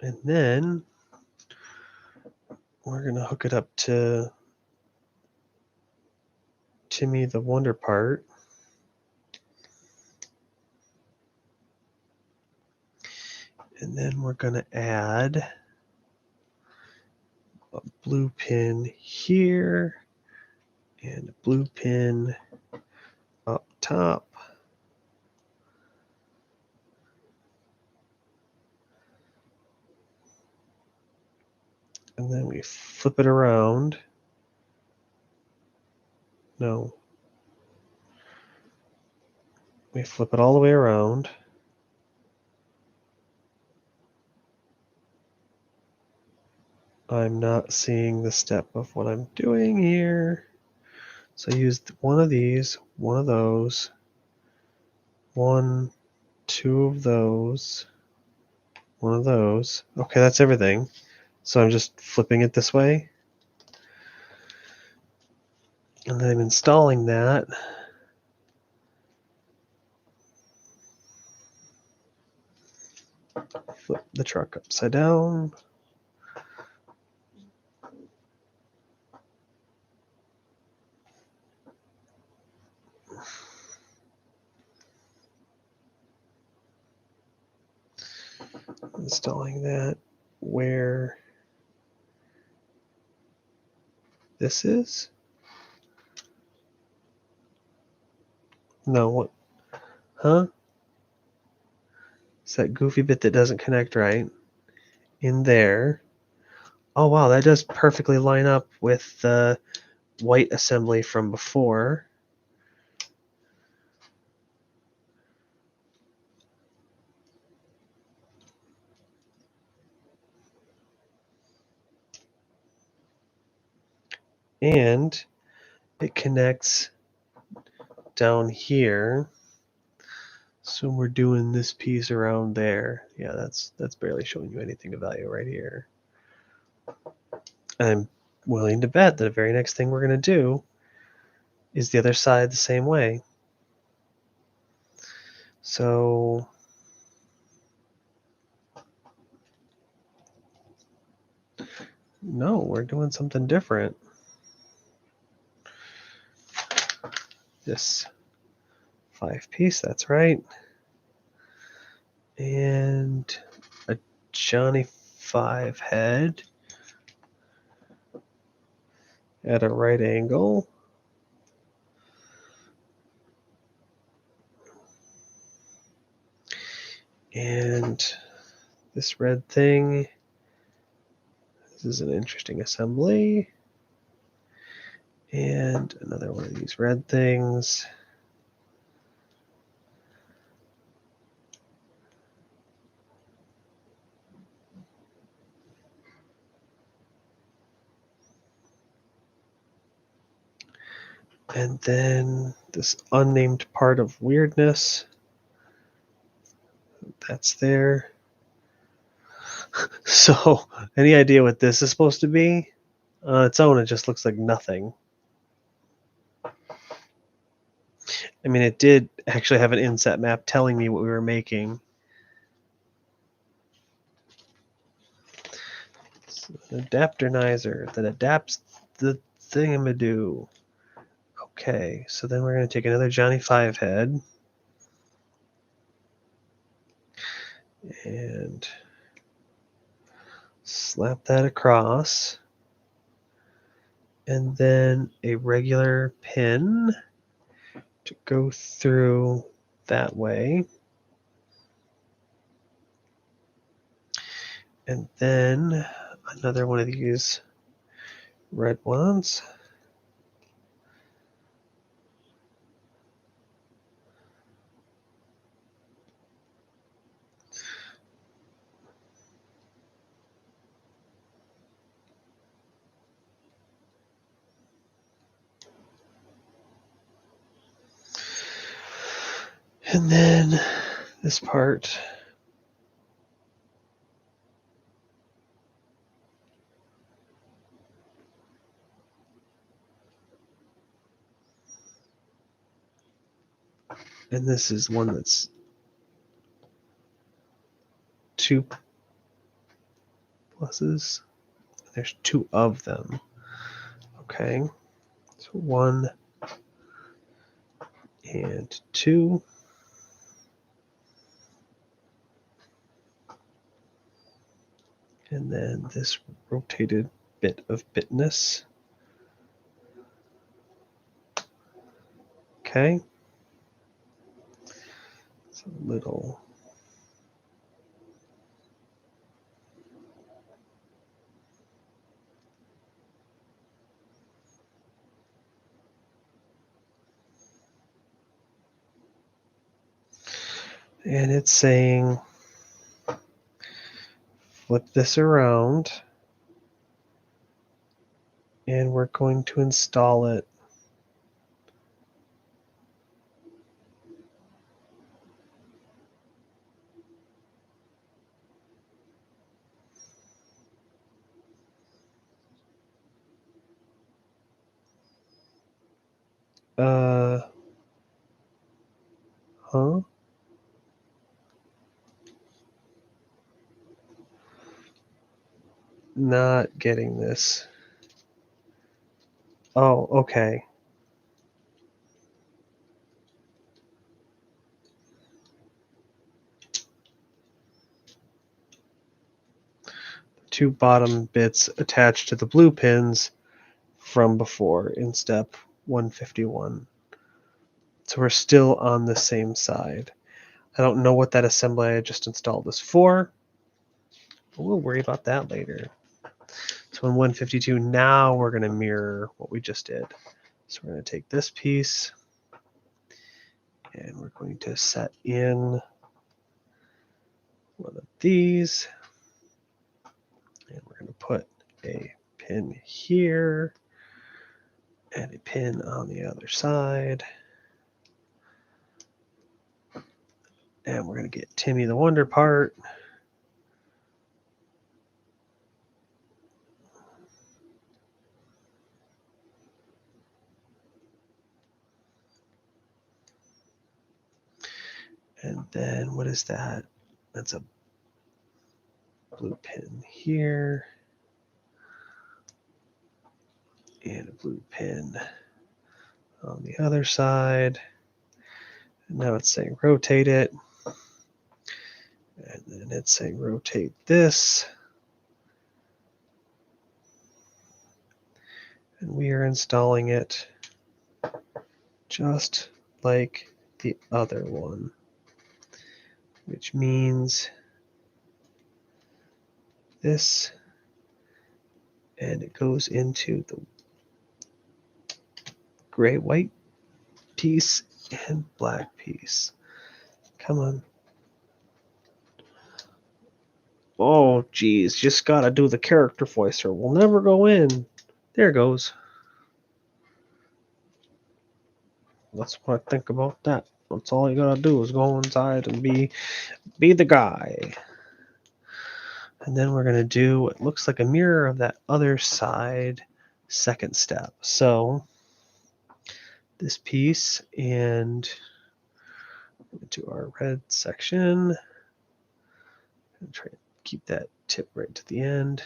And then we're going to hook it up to Timmy the Wonder part. And then we're going to add a blue pin here and a blue pin up top. And then we flip it around. No. We flip it all the way around. I'm not seeing the step of what I'm doing here. So I used one of these, one of those, one, two of those, one of those. Okay, that's everything. So I'm just flipping it this way. And then I'm installing that. Flip the truck upside down. Installing that where this is. No, what? Huh? It's that goofy bit that doesn't connect right. In there. Oh wow, that does perfectly line up with the white assembly from before. And it connects down here. So we're doing this piece around there. Yeah, that's barely showing you anything of value right here. And I'm willing to bet that the very next thing we're going to do is the other side the same way. So no, we're doing something different. This 5-piece, that's right. And a Johnny 5 head at a right angle. And this red thing, this is an interesting assembly. And another one of these red things. And then this unnamed part of weirdness, that's there. So, any idea what this is supposed to be? On its own, it just looks like nothing. I mean, it did actually have an inset map telling me what we were making. It's an adapternizer that adapts the thingamadoo. Okay, so then we're going to take another Johnny 5 head and slap that across. And then a regular pin to go through that way. And then another one of these red ones. And then this part. And this is one that's 2 pluses. There's 2 of them. Okay. So 1 and 2. And then this rotated bit of bitness. Okay. It's a little. And it's saying flip this around, and we're going to install it. Huh? Not getting this. Oh, okay. Two bottom bits attached to the blue pins from before in step 151. So we're still on the same side. I don't know what that assembly I just installed is for, but we'll worry about that later. So in 152, now we're going to mirror what we just did. So we're going to take this piece and we're going to set in one of these, and we're going to put a pin here and a pin on the other side. And we're going to get Timmy the Wonder part. And then what is that? That's a blue pin here. And a blue pin on the other side. And now it's saying rotate it. And then it's saying rotate this. And we are installing it just like the other one, which means this, and it goes into the gray-white piece and black piece. Come on. Oh, geez, just gotta do the character voice or we'll never go in. There it goes. That's what I think about that. That's all you gotta do is go inside and be the guy. And then we're gonna do what looks like a mirror of that other side, second step. So this piece, and into our red section, and try to keep that tip right to the end.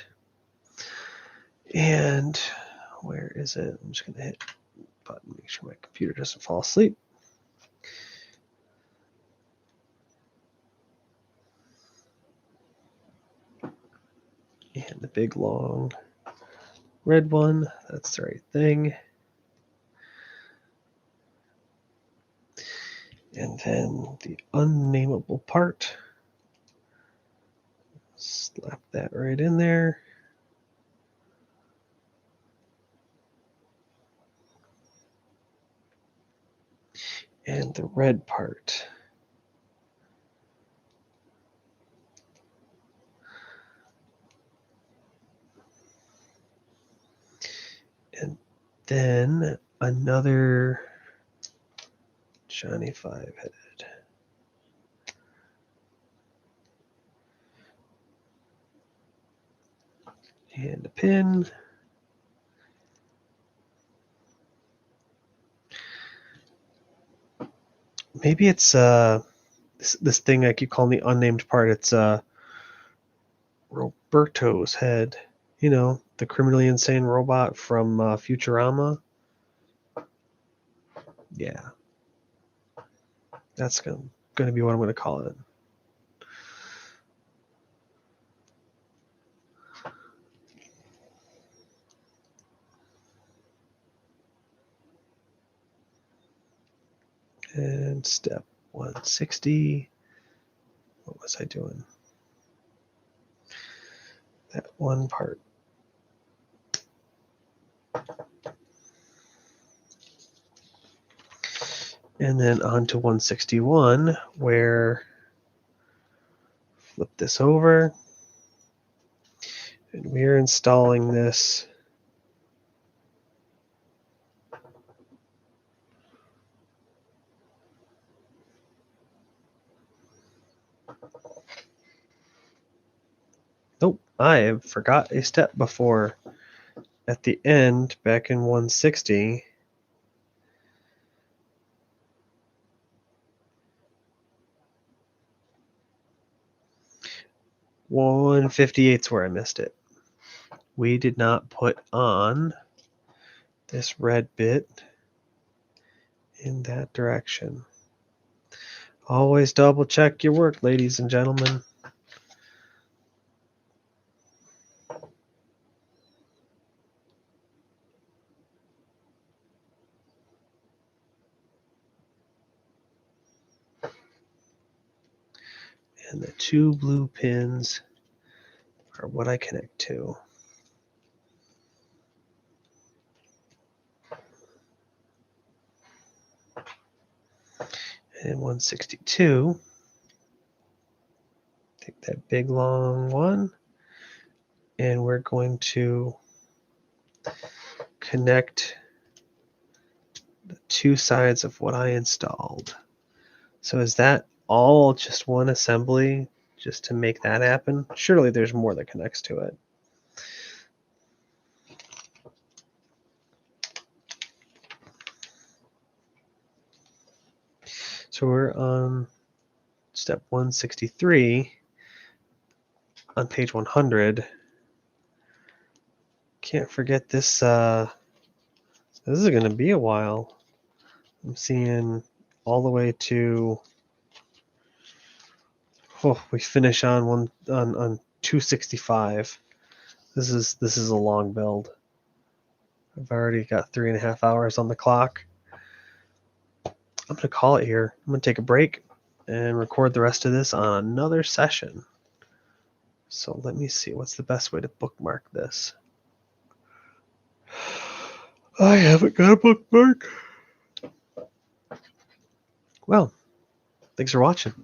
And where is it? I'm just gonna hit the button, make sure my computer doesn't fall asleep. And the big long red one, that's the right thing. And then the unnameable part, slap that right in there. And the red part. And then another Johnny Five head. And a pin. Maybe it's this thing I keep calling the unnamed part. It's Roberto's head. You know, the criminally insane robot from Futurama. Yeah, that's going to be what I'm going to call it. And step 160. What was I doing? That one part. And then on to 161, where this over. And we're installing this Nope, I forgot a step before. At the end, back in 160, .158's where I missed it. We did not put on this red bit in that direction. Always double check your work, ladies and gentlemen. And the two blue pins are what I connect to. And 162, take that big long one, and we're going to connect the two sides of what I installed. So is that all just one assembly just to make that happen? Surely there's more that connects to it. So we're on step 163 on page 100. Can't forget this. This is going to be a while. I'm seeing all the way to. Oh, we finish on 265. This is a long build. I've already got 3.5 hours on the clock. I'm going to call it here. I'm going to take a break and record the rest of this on another session. So let me see, what's the best way to bookmark this? I haven't got a bookmark. Well, thanks for watching.